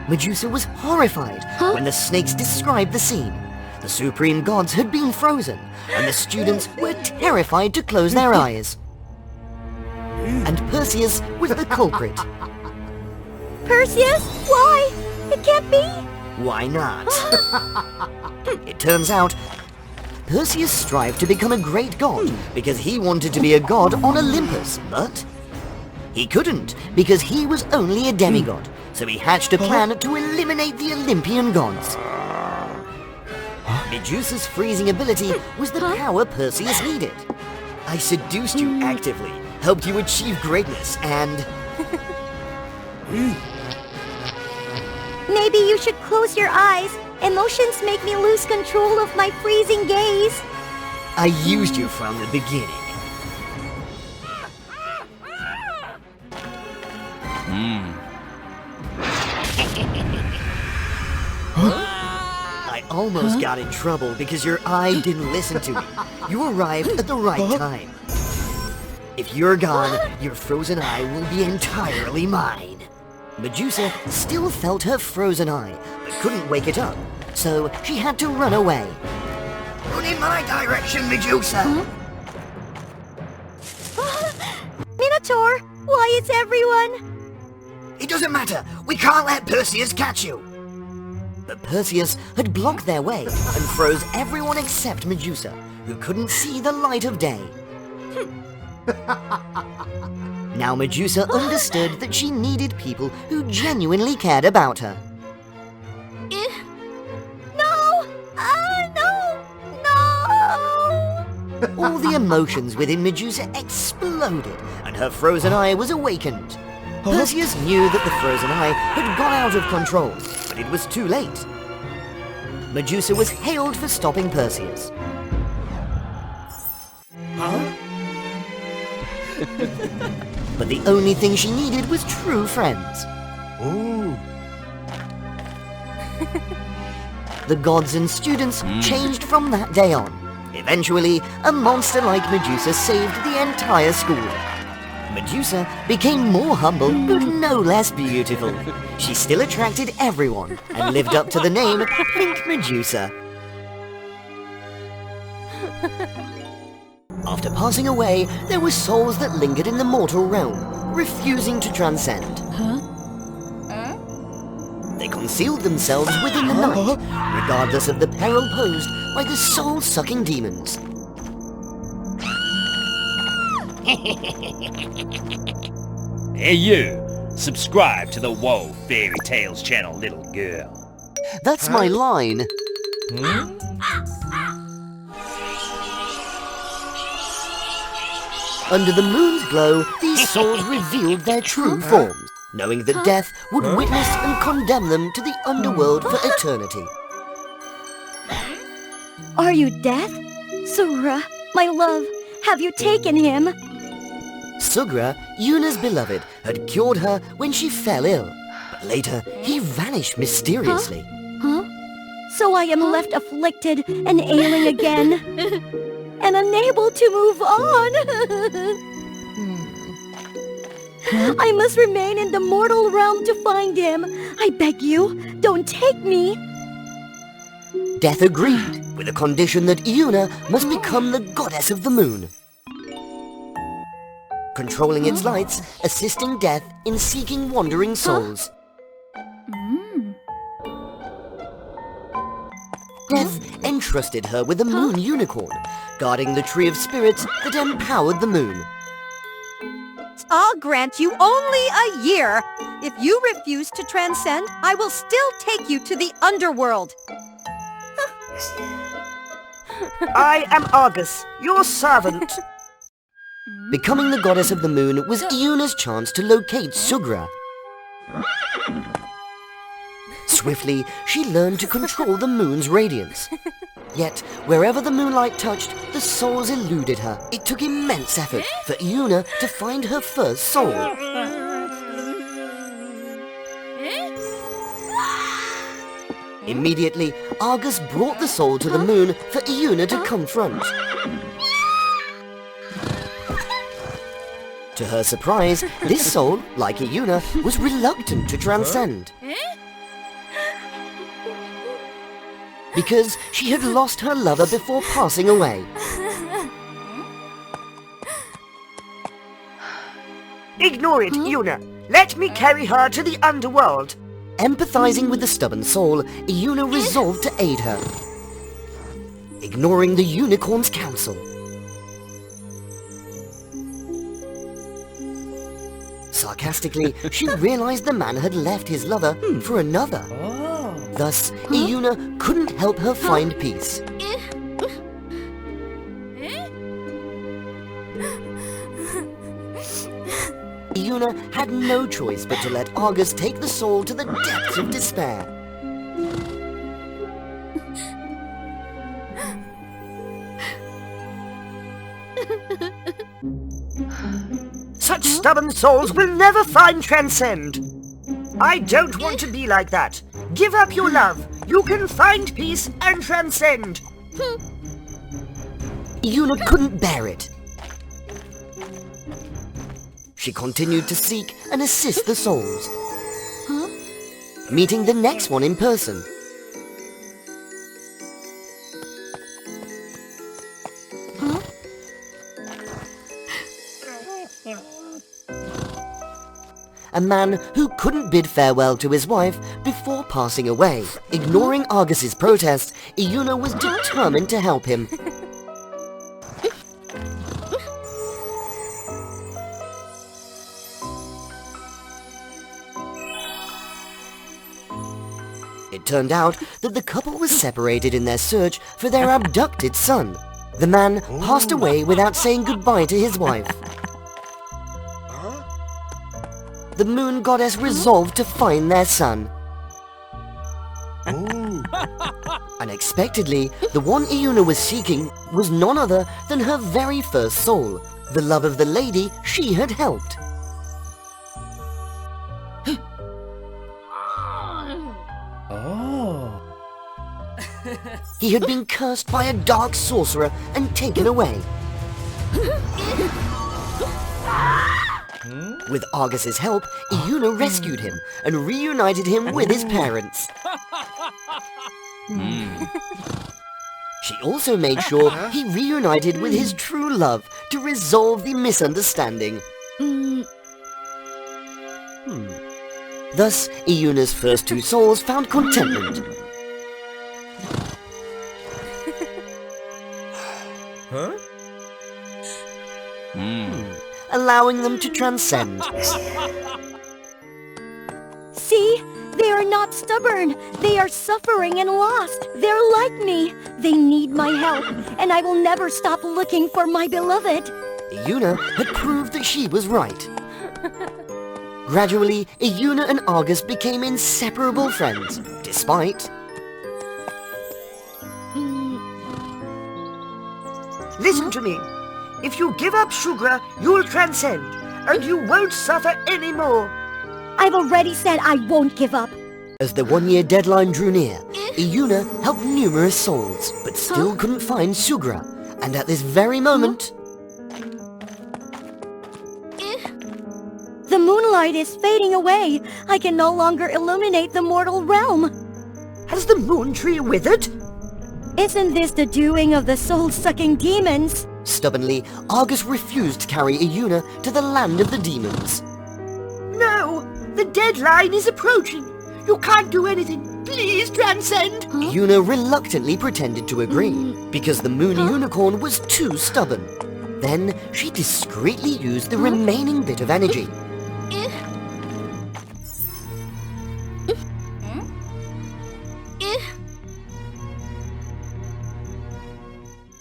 Medusa was horrified when the snakes described the scene. The supreme gods had been frozen, and the students were terrified to close their eyes. And Perseus was the culprit. Perseus? Why? It can't be! Why not? It turns out, Perseus strived to become a great god because he wanted to be a god on Olympus, but he couldn't because he was only a demigod, so he hatched a plan to eliminate the Olympian gods. Medusa's freezing ability was the power Perseus needed. I seduced you actively, helped you achieve greatness, and... Maybe you should close your eyes. Emotions make me lose control of my freezing gaze. I used you from the beginning. I almost got in trouble because your eye didn't listen to me. You arrived at the right time. If you're gone, your frozen eye will be entirely mine. Medusa still felt her frozen eye, but couldn't wake it up, so she had to run away. Run in my direction, Medusa! Minotaur, why is everyone... It doesn't matter. We can't let Perseus catch you. But Perseus had blocked their way and froze everyone except Medusa, who couldn't see the light of day. Now Medusa understood that she needed people who genuinely cared about her. No! No! All the emotions within Medusa exploded, and her frozen eye was awakened. Perseus knew that the frozen eye had gone out of control, but it was too late. Medusa was hailed for stopping Perseus. But the only thing she needed was true friends. Ooh. The gods and students changed from that day on. Eventually, a monster like Medusa saved the entire school. Medusa became more humble, but no less beautiful. She still attracted everyone and lived up to the name Pink Medusa. After passing away, there were souls that lingered in the mortal realm, refusing to transcend. They concealed themselves within the night, regardless of the peril posed by the soul-sucking demons. Hey you! Subscribe to the WOA Fairy Tales channel, little girl. That's my line. Under the moon's glow, these souls revealed their true forms, knowing that death would witness and condemn them to the underworld for eternity. Are you Death? Sugra, my love, have you taken him? Sugra, Yuna's beloved, had cured her when she fell ill, but later he vanished mysteriously. So I am left afflicted and ailing again, and unable to move on. I must remain in the mortal realm to find him. I beg you, don't take me. Death agreed, with a condition that Iuna must become the goddess of the moon, controlling its lights, assisting Death in seeking wandering souls. Death entrusted her with a moon unicorn, guarding the tree of spirits that empowered the moon. I'll grant you only a year. If you refuse to transcend, I will still take you to the underworld. I am Argus, your servant. Becoming the goddess of the moon was Iuna's chance to locate Sugra. Swiftly, she learned to control the moon's radiance. Yet, wherever the moonlight touched, the souls eluded her. It took immense effort for Iuna to find her first soul. Immediately, Argus brought the soul to the moon for Iuna to confront. To her surprise, this soul, like Iuna, was reluctant to transcend. Because she had lost her lover before passing away. Ignore it, Iuna. Let me carry her to the underworld. Empathizing with the stubborn soul, Iuna resolved to aid her, ignoring the unicorn's counsel. Sarcastically, she realized the man had left his lover for another. Thus, Iuna couldn't help her find peace. Iuna had no choice but to let Argus take the soul to the depths of despair. Such stubborn souls will never find transcend. I don't want to be like that. Give up your love. You can find peace and transcend. Iuna couldn't bear it. She continued to seek and assist the souls, meeting the next one in person. A man who couldn't bid farewell to his wife before passing away. Ignoring Argus's protest, Iuna was determined to help him. It turned out that the couple was separated in their search for their abducted son. The man passed away without saying goodbye to his wife. The moon goddess resolved to find their son. Unexpectedly, the one Iuna was seeking was none other than her very first soul, the love of the lady she had helped. He had been cursed by a dark sorcerer and taken away. With Argus's help, Iuna rescued him and reunited him with his parents. She also made sure he reunited with his true love to resolve the misunderstanding. Thus, Iuna's first two souls found contentment. Allowing them to transcend. See? They are not stubborn. They are suffering and lost. They're like me. They need my help, and I will never stop looking for my beloved. Iuna had proved that she was right. Gradually, Iuna and Argus became inseparable friends, despite... Listen to me. If you give up Sugra, you'll transcend, and you won't suffer anymore. I've already said I won't give up. As the one-year deadline drew near, Iuna helped numerous souls, but still couldn't find Sugra. And at this very moment... The moonlight is fading away. I can no longer illuminate the mortal realm. Has the moon tree withered? Isn't this the doing of the soul-sucking demons? Stubbornly, Argus refused to carry Iuna to the land of the demons. No, the deadline is approaching. You can't do anything. Please transcend. Iuna reluctantly pretended to agree, because the moon unicorn was too stubborn. Then she discreetly used the remaining bit of energy.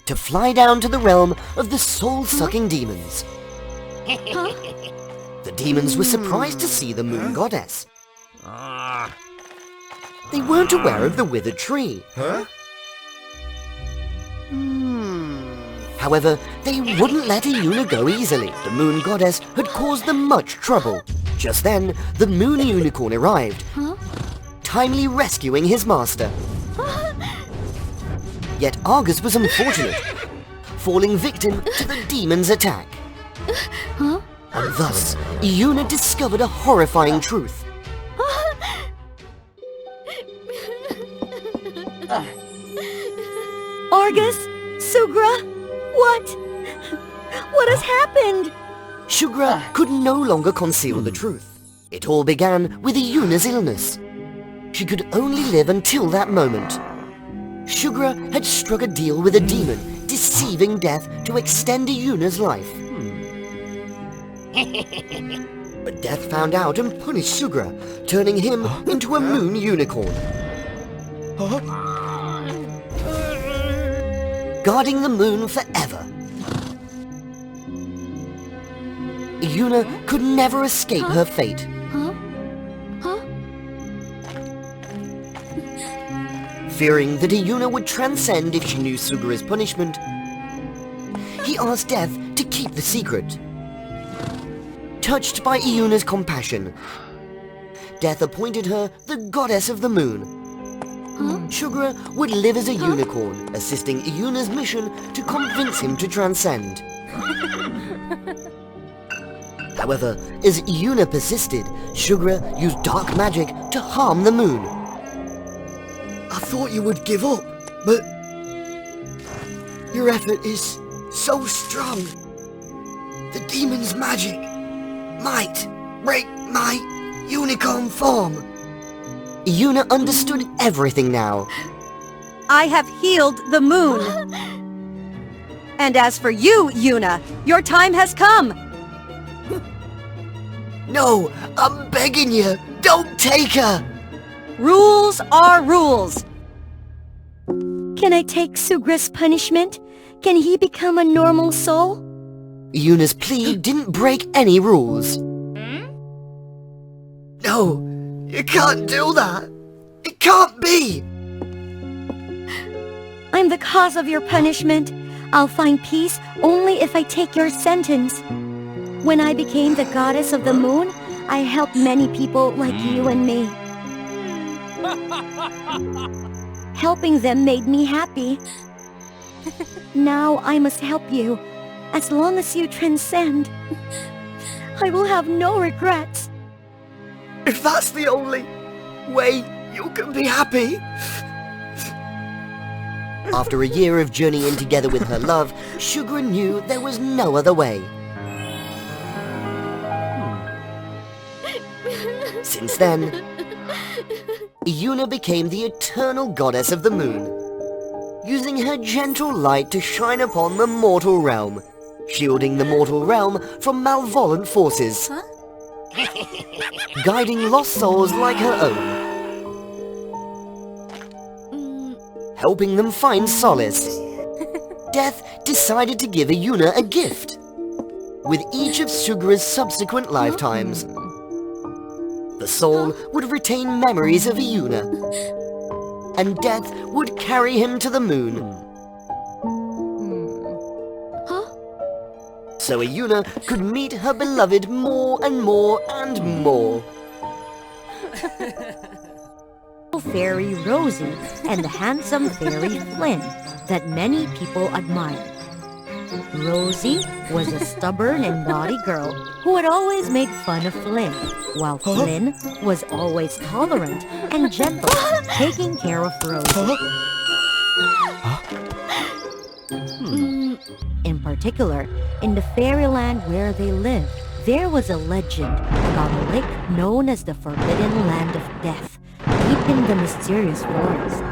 To fly down to the realm of the soul-sucking demons. The demons were surprised to see the moon goddess. They weren't aware of the withered tree. However, they wouldn't let Iuna go easily. The moon goddess had caused them much trouble. Just then, the moon unicorn arrived, timely rescuing his master. Yet Argus was unfortunate, falling victim to the demon's attack. And thus, Iuna discovered a horrifying truth. Argus? Sugra? What? What has happened? Sugra could no longer conceal the truth. It all began with Iuna's illness. She could only live until that moment. Sugra had struck a deal with a demon, deceiving Death to extend Iuna's life. But Death found out and punished Sugra, turning him into a moon unicorn. Guarding the moon forever. Iuna could never escape her fate. Fearing that Iuna would transcend if she knew Sugra's punishment, he asked Death to keep the secret. Touched by Iuna's compassion, Death appointed her the goddess of the moon. Sugra would live as a unicorn, assisting Iuna's mission to convince him to transcend. However, as Iuna persisted, Sugra used dark magic to harm the moon. I thought you would give up, but your effort is so strong. The demon's magic might break my unicorn form. Iuna understood everything now. I have healed the moon. And as for you, Iuna, your time has come. No, I'm begging you, don't take her. Rules are rules. Can I take Sugra's punishment? Can he become a normal soul? Iuna's plea didn't break any rules. No, you can't do that. It can't be. I'm the cause of your punishment. I'll find peace only if I take your sentence. When I became the goddess of the moon, I helped many people like you and me. Helping them made me happy. Now I must help you. As long as you transcend, I will have no regrets. If that's the only way you can be happy. After a year of journeying together with her love, Sugra knew there was no other way. Since then, Iuna became the eternal goddess of the moon, using her gentle light to shine upon the mortal realm, shielding the mortal realm from malevolent forces, guiding lost souls like her own, helping them find solace. Death decided to give Iuna a gift. With each of Sugra's subsequent lifetimes, the soul would retain memories of Iuna, and Death would carry him to the moon. So Iuna could meet her beloved more and more and more. Fairy Rosie and the handsome Fairy Flynn that many people admired. Rosie was a stubborn and naughty girl who had always made fun of Flynn, while Flynn was always tolerant and gentle, taking care of Rosie. In particular, in the fairyland where they lived, there was a legend about a lake known as the Forbidden Land of Death, deep in the mysterious forest.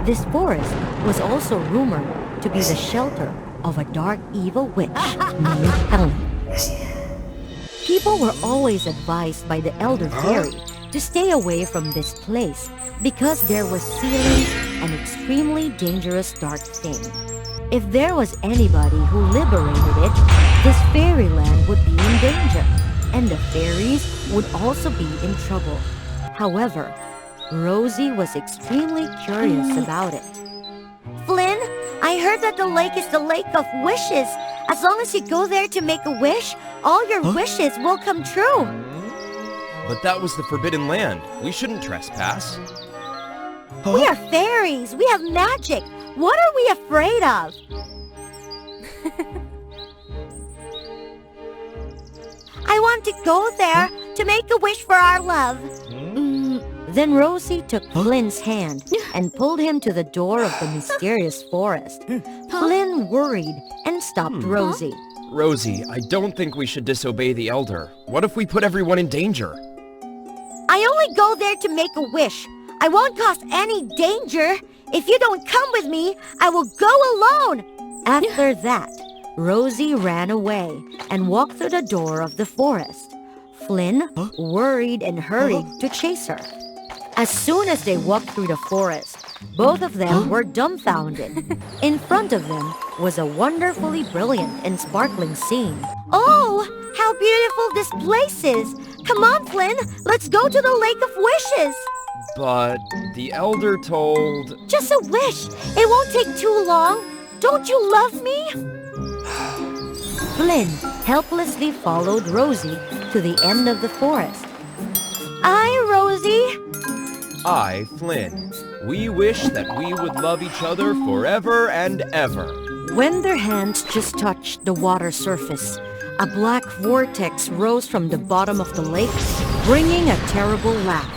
This forest was also rumored to be the shelter of a dark evil witch named Helen. People were always advised by the elder fairy to stay away from this place because there was sealing an extremely dangerous dark thing. If there was anybody who liberated it, this fairyland would be in danger, and the fairies would also be in trouble. However, Rosie was extremely curious about it. Flynn, I heard that the lake is the lake of wishes. As long as you go there to make a wish, all your wishes will come true. But that was the Forbidden Land. We shouldn't trespass. We are fairies. We have magic. What are we afraid of? I want to go there to make a wish for our love. Then Rosie took Flynn's hand and pulled him to the door of the mysterious forest. Flynn worried and stopped Rosie. Rosie, I don't think we should disobey the Elder. What if we put everyone in danger? I only go there to make a wish. I won't cause any danger. If you don't come with me, I will go alone. After that, Rosie ran away and walked through the door of the forest. Flynn worried and hurried to chase her. As soon as they walked through the forest, both of them were dumbfounded. In front of them was a wonderfully brilliant and sparkling scene. Oh, how beautiful this place is. Come on, Flynn, let's go to the Lake of Wishes. But the Elder told... Just a wish. It won't take too long. Don't you love me? Flynn helplessly followed Rosie to the end of the forest. Rosie. I, Flynn. We wish that we would love each other forever and ever. When their hands just touched the water surface, a black vortex rose from the bottom of the lake, bringing a terrible laugh.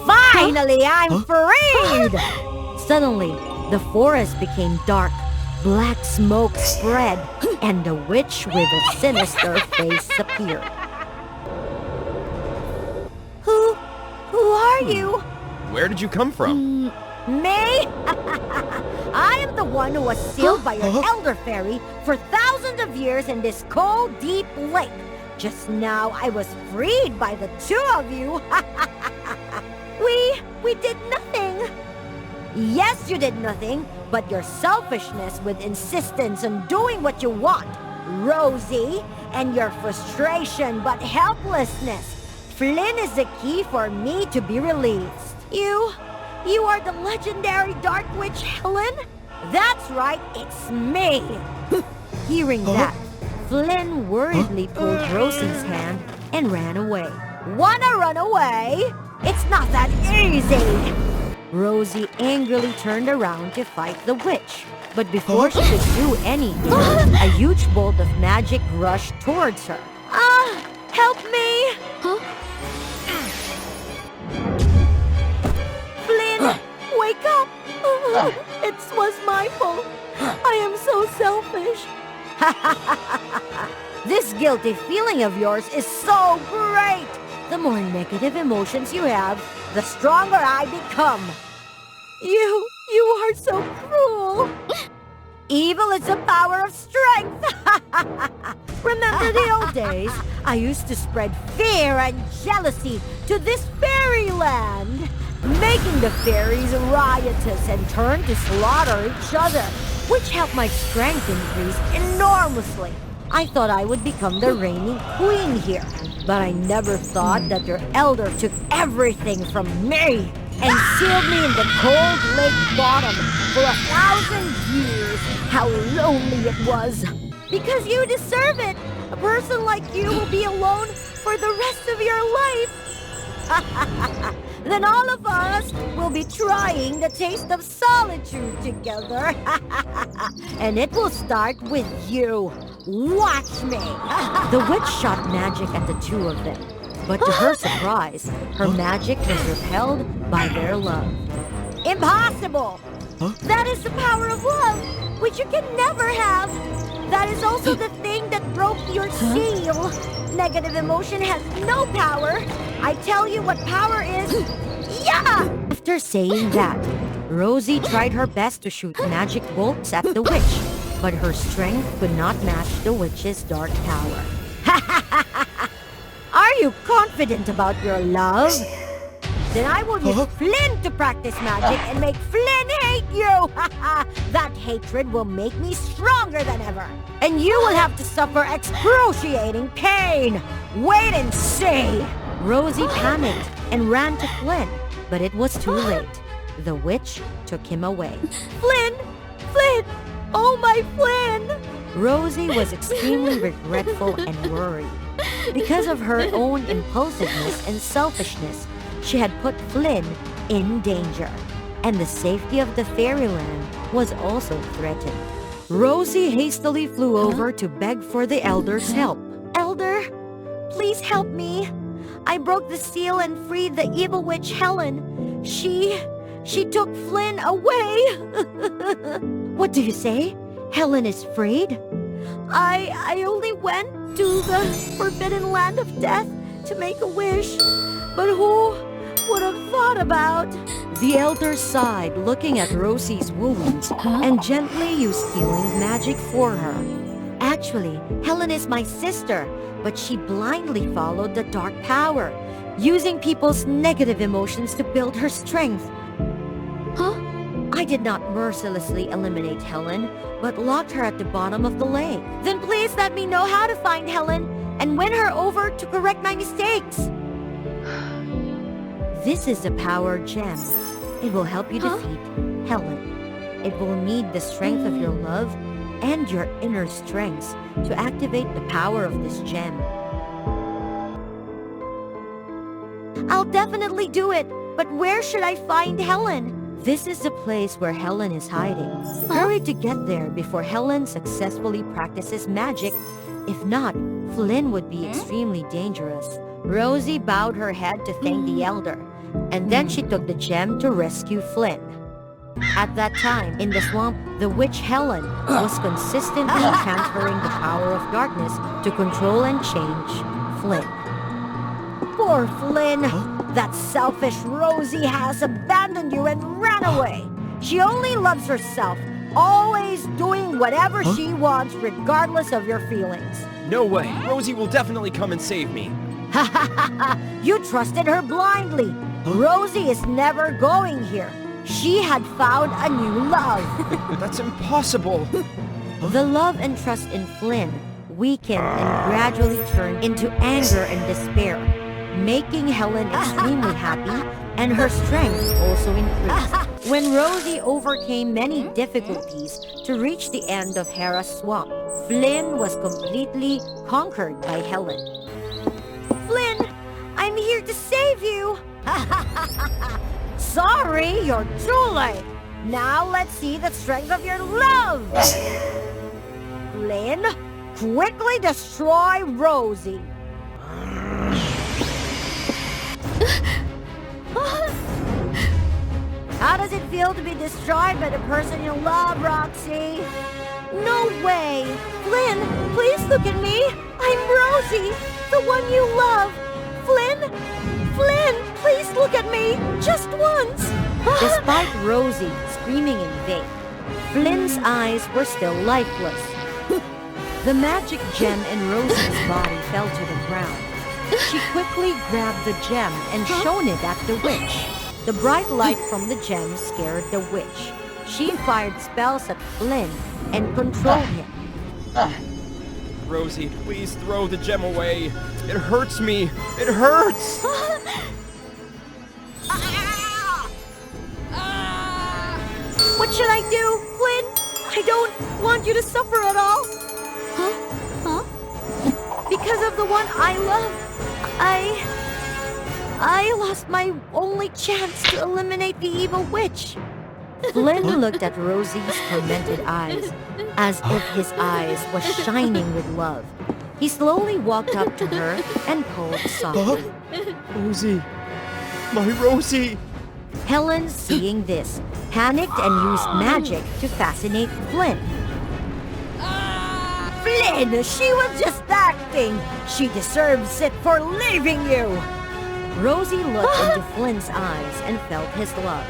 Finally, I'm freed! Suddenly, the forest became dark. Black smoke spread, and the witch with a sinister face appeared. Who are you? Where did you come from? Me? I am the one who was sealed by your elder fairy for thousands of years in this cold, deep lake. Just now, I was freed by the two of you. We did nothing. Yes, you did nothing, but your selfishness with insistence on doing what you want, Rosie, and your frustration but helplessness. Flynn is the key for me to be released. You are the legendary Dark Witch Helen? That's right, it's me. Hearing that, Flynn worriedly pulled Rosie's hand and ran away. Wanna run away? It's not that easy. Rosie angrily turned around to fight the witch. But before she could do anything, a huge bolt of magic rushed towards her. Help me! Flynn, wake up! It was my fault. I am so selfish. This guilty feeling of yours is so great! The more negative emotions you have, the stronger I become. You are so cruel. Evil is the power of strength. Remember the old days? I used to spread fear and jealousy to this fairyland, making the fairies riotous and turn to slaughter each other, which helped my strength increase enormously. I thought I would become the reigning queen here, but I never thought that your elder took everything from me and sealed me in the cold lake bottom for 1,000 years. How lonely it was. Because you deserve it. A person like you will be alone for the rest of your life. Then all of us will be trying the taste of solitude together. And it will start with you. Watch me. The witch shot magic at the two of them. But to her surprise, her magic was repelled by their love. Impossible! That is the power of love! which you can never have. That is also the thing that broke your seal. Negative emotion has no power. I tell you what power is. Yeah! After saying that, Rosie tried her best to shoot magic bolts at the witch, but her strength could not match the witch's dark power. Are you confident about your love? Then I will use Flynn to practice magic and make Flynn hate you! That hatred will make me stronger than ever. And you will have to suffer excruciating pain. Wait and see! Rosie panicked and ran to Flynn, but it was too late. The witch took him away. Flynn! Flynn! Oh, my Flynn! Rosie was extremely regretful and worried. Because of her own impulsiveness and selfishness, she had put Flynn in danger, and the safety of the fairyland was also threatened. Rosie hastily flew over to beg for the elder's help. Elder, please help me. I broke the seal and freed the evil witch Helen. She took Flynn away. What do you say? Helen is freed? I only went to the forbidden land of death to make a wish. But who would have thought about? The elder sighed, looking at Rosie's wounds, and gently used healing magic for her. Actually, Helen is my sister, but she blindly followed the dark power, using people's negative emotions to build her strength. I did not mercilessly eliminate Helen, but locked her at the bottom of the lake. Then please let me know how to find Helen and win her over to correct my mistakes. This is the power gem. It will help you defeat Helen. It will need the strength of your love and your inner strengths to activate the power of this gem. I'll definitely do it, but where should I find Helen? This is the place where Helen is hiding. Hurry to get there before Helen successfully practices magic. If not, Flynn would be extremely dangerous. Rosie bowed her head to thank the elder, and then she took the gem to rescue Flynn. At that time, in the swamp, the witch Helen was consistently transferring the power of darkness to control and change Flynn. Poor Flynn! That selfish Rosie has abandoned you and ran away. She only loves herself, always doing whatever she wants regardless of your feelings. No way. Rosie will definitely come and save me. Ha ha ha ha! You trusted her blindly. Rosie is never going here. She had found a new love. That's impossible. The love and trust in Flynn weakened and gradually turned into anger and despair, making Helen extremely happy, and her strength also increased. When Rosie overcame many difficulties to reach the end of Hera's swamp, Flynn was completely conquered by Helen. Flynn, I'm here to save you. Sorry, you're too late. Now let's see the strength of your love. Flynn, quickly destroy Rosie. How does it feel to be destroyed by the person you love, Roxy? No way! Flynn, please look at me! I'm Rosie, the one you love! Flynn! Flynn, please look at me! Just once! Despite Rosie screaming in vain, Flynn's eyes were still lifeless. The magic gem in Rosie's body fell to the ground. She quickly grabbed the gem and shone it at the witch. The bright light from the gem scared the witch. She fired spells at Flynn and controlled him. Rosie, please throw the gem away. It hurts me. It hurts! What should I do, Flynn? I don't want you to suffer at all. Because of the one I love, I lost my only chance to eliminate the evil witch. Flynn looked at Rosie's tormented eyes, as if his eyes were shining with love. He slowly walked up to her and called softly. Rosie! My Rosie! Helen, seeing this, panicked and used magic to fascinate Flynn. Flynn, she was just acting. She deserves it for leaving you. Rosie looked into Flynn's eyes and felt his love.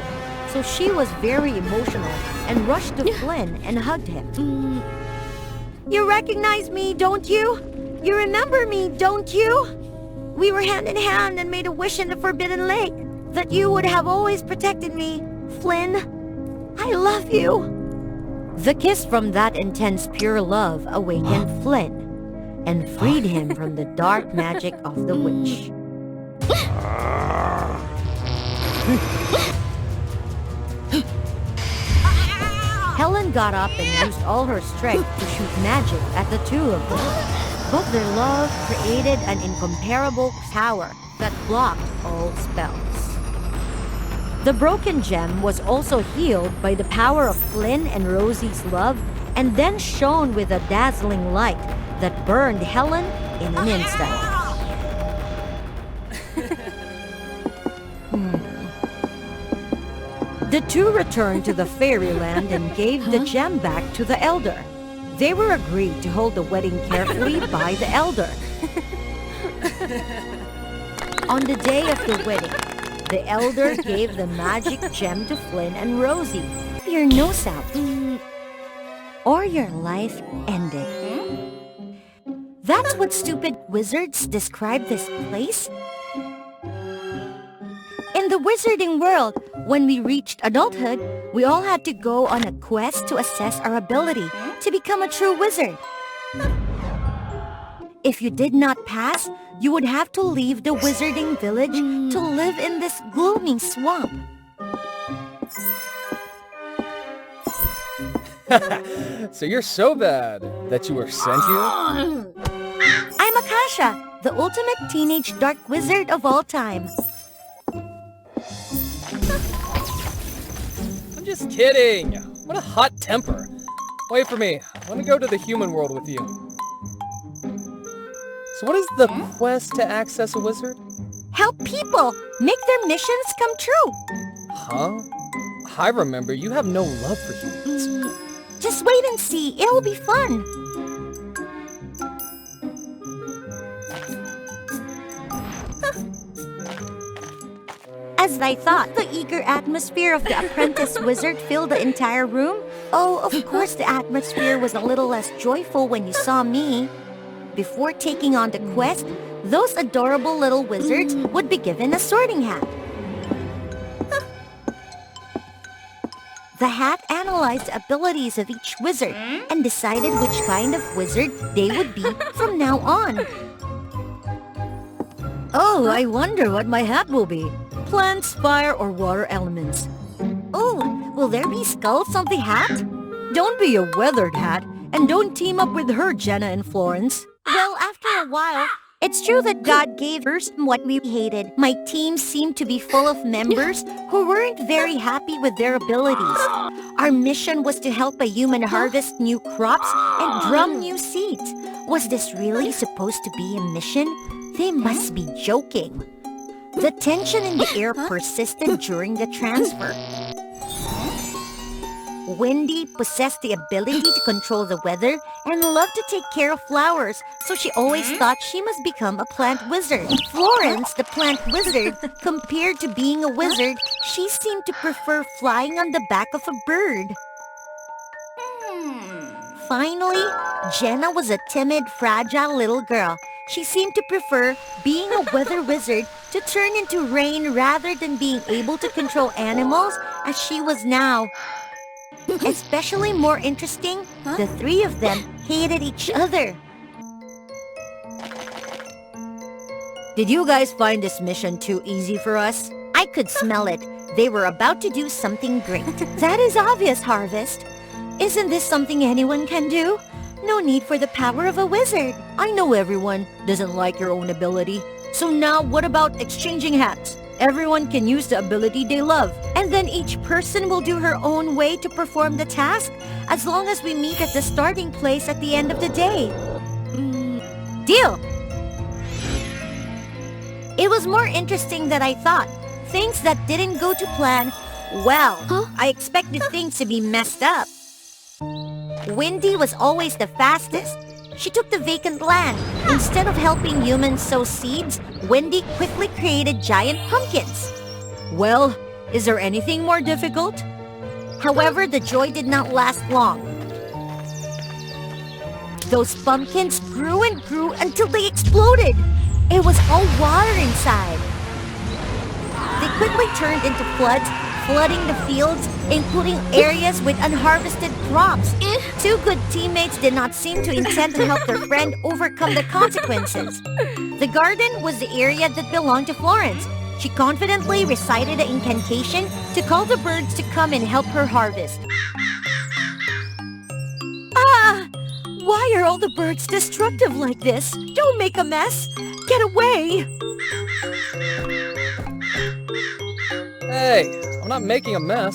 So she was very emotional and rushed to Flynn and hugged him. You recognize me, don't you? You remember me, don't you? We were hand in hand and made a wish in the Forbidden Lake that you would have always protected me. Flynn, I love you. The kiss from that intense pure love awakened Flynn and freed him from the dark magic of the witch. Helen got up and used all her strength to shoot magic at the two of them. But their love created an incomparable power that blocked all spells. The broken gem was also healed by the power of Flynn and Rosie's love and then shone with a dazzling light that burned Helen in an instant. The two returned to the fairyland and gave the gem back to the elder. They were agreed to hold the wedding carefully by the elder. On the day of the wedding, the elder gave the magic gem to Flynn and Rosie. Your nose out, or your life ended. That's what stupid wizards describe this place? In the wizarding world, when we reached adulthood, we all had to go on a quest to assess our ability to become a true wizard. If you did not pass, you would have to leave the wizarding village to live in this gloomy swamp. So you're so bad that you were sent here? I'm Akasha, the ultimate teenage dark wizard of all time. I'm just kidding. What a hot temper. Wait for me. Let me go to the human world with you. So what is the quest to access a wizard? Help people make their missions come true. Huh? I remember you have no love for humans. Just wait and see. It'll be fun. As I thought, the eager atmosphere of the apprentice wizard filled the entire room. Oh, of course the atmosphere was a little less joyful when you saw me. Before taking on the quest, those adorable little wizards would be given a sorting hat. The hat analyzed the abilities of each wizard and decided which kind of wizard they would be from now on. Oh, I wonder what my hat will be. Plants, fire, or water elements. Oh, will there be skulls on the hat? Don't be a weathered hat, and don't team up with her, Jenna and Florence. Well, after a while, it's true that God gave us what we hated. My team seemed to be full of members who weren't very happy with their abilities. Our mission was to help a human harvest new crops and drum new seeds. Was this really supposed to be a mission? They must be joking. The tension in the air persisted during the transfer. Wendy possessed the ability to control the weather and loved to take care of flowers, so she always thought she must become a plant wizard. Florence, the plant wizard, compared to being a wizard, she seemed to prefer flying on the back of a bird. Finally, Jenna was a timid, fragile little girl. She seemed to prefer being a weather wizard to turn into rain rather than being able to control animals as she was now. Especially more interesting, the three of them hated each other. Did you guys find this mission too easy for us? I could smell it. They were about to do something great. That is obvious, Harvest. Isn't this something anyone can do? No need for the power of a wizard. I know everyone doesn't like your own ability. So now what about exchanging hats? Everyone can use the ability they love, and then each person will do her own way to perform the task, as long as we meet at the starting place at the end of the day. Deal! It was more interesting than I thought. Things that didn't go to plan, well, I expected things to be messed up. Wendy was always the fastest. She took the vacant land. Instead of helping humans sow seeds, Wendy quickly created giant pumpkins. Well, is there anything more difficult? However, the joy did not last long. Those pumpkins grew and grew until they exploded. It was all water inside. They quickly turned into floods, flooding the fields, including areas with unharvested crops. Two good teammates did not seem to intend to help their friend overcome the consequences. The garden was the area that belonged to Florence. She confidently recited an incantation to call the birds to come and help her harvest. Ah! Why are all the birds destructive like this? Don't make a mess! Get away! Hey, I'm not making a mess.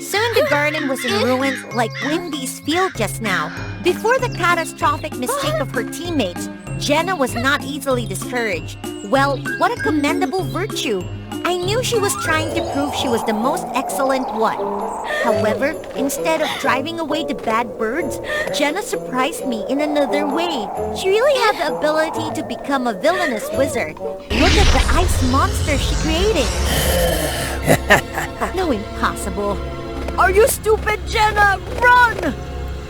Soon the garden was in ruins like Wendy's field just now. Before the catastrophic mistake of her teammates, Jenna was not easily discouraged. Well, what a commendable virtue. I knew she was trying to prove she was the most excellent one. However, instead of driving away the bad birds, Jenna surprised me in another way. She really had the ability to become a villainous wizard. Look at the ice monster she created. No, impossible. Are you stupid, Jenna? Run!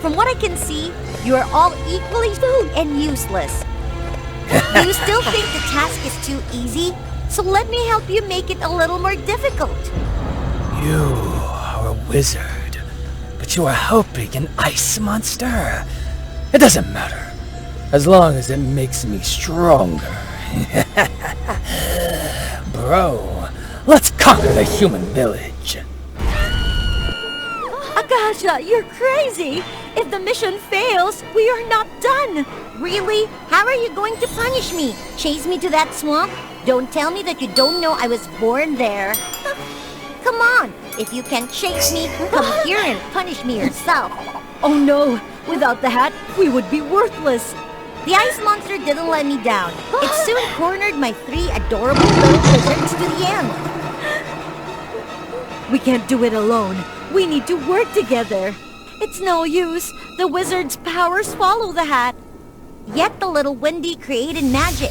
From what I can see, you are all equally food and useless. Do you still think the task is too easy? So let me help you make it a little more difficult. You are a wizard, but you are helping an ice monster. It doesn't matter, as long as it makes me stronger. Bro, let's conquer the human village. Agasha, you're crazy! If the mission fails, we are not done! Really? How are you going to punish me? Chase me to that swamp? Don't tell me that you don't know I was born there. Come on! If you can't chase me, come here and punish me yourself. Oh no! Without the hat, we would be worthless! The ice monster didn't let me down. It soon cornered my 3 adorable little wizards to the end. We can't do it alone. We need to work together. It's no use. The wizard's powers follow the hat. Yet the little Wendy created magic.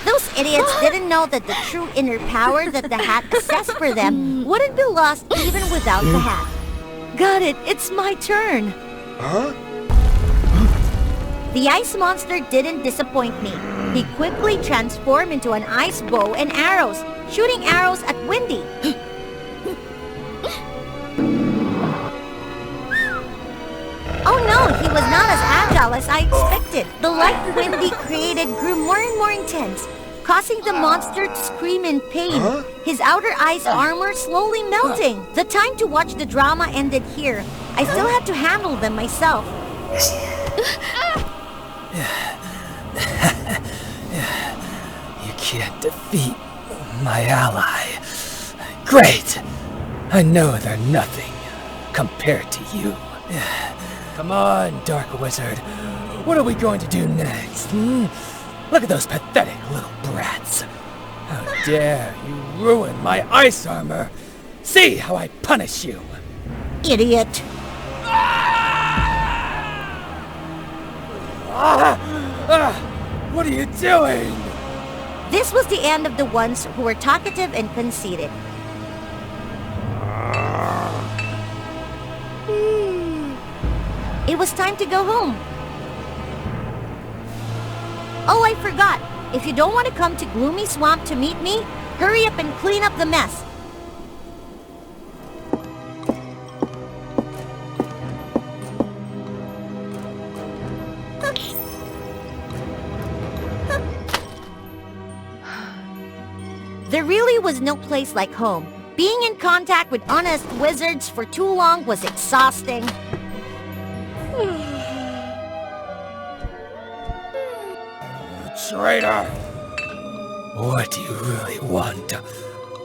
Those idiots didn't know that the true inner power that the hat possessed for them wouldn't be lost even without the hat. Got it. It's my turn. Huh? The ice monster didn't disappoint me. He quickly transformed into an ice bow and arrows, shooting arrows at Wendy. Oh no, he was not as agile as I expected. The light Wendy created grew more and more intense, causing the monster to scream in pain, his outer ice armor slowly melting. The time to watch the drama ended here. I still had to handle them myself. You can't defeat my ally. Great! I know they're nothing compared to you. Come on, Dark Wizard. What are we going to do next? Look at those pathetic little brats. How dare you ruin my ice armor? See how I punish you. Idiot. What are you doing? This was the end of the ones who were talkative and conceited. It was time to go home. Oh, I forgot. If you don't want to come to Gloomy Swamp to meet me, hurry up and clean up the mess. There really was no place like home. Being in contact with honest wizards for too long was exhausting. Traitor! What do you really want?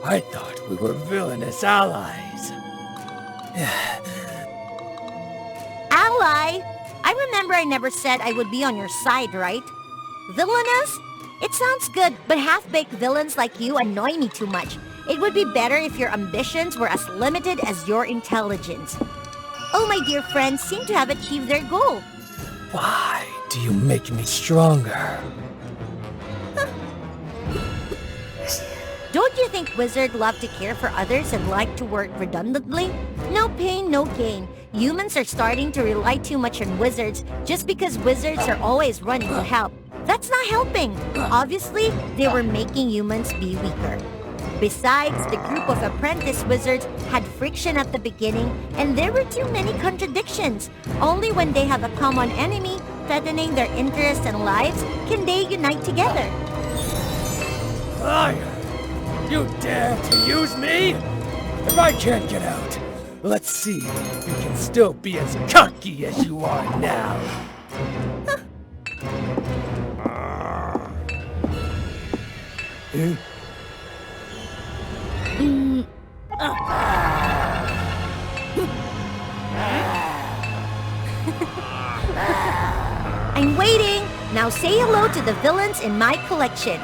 I thought we were villainous allies. Ally? I remember I never said I would be on your side, right? Villainous? It sounds good, but half-baked villains like you annoy me too much. It would be better if your ambitions were as limited as your intelligence. Oh, my dear friends seem to have achieved their goal. Why do you make me stronger? Don't you think wizards love to care for others and like to work redundantly? No pain, no gain. Humans are starting to rely too much on wizards just because wizards are always running to help. That's not helping. Obviously, they were making humans be weaker. Besides, the group of apprentice wizards had friction at the beginning, and there were too many contradictions. Only when they have a common enemy threatening their interests and lives can they unite together. Liar! You dare to use me? If I can't get out, let's see if you can still be as cocky as you are now. I'm waiting! Now say hello to the villains in my collection.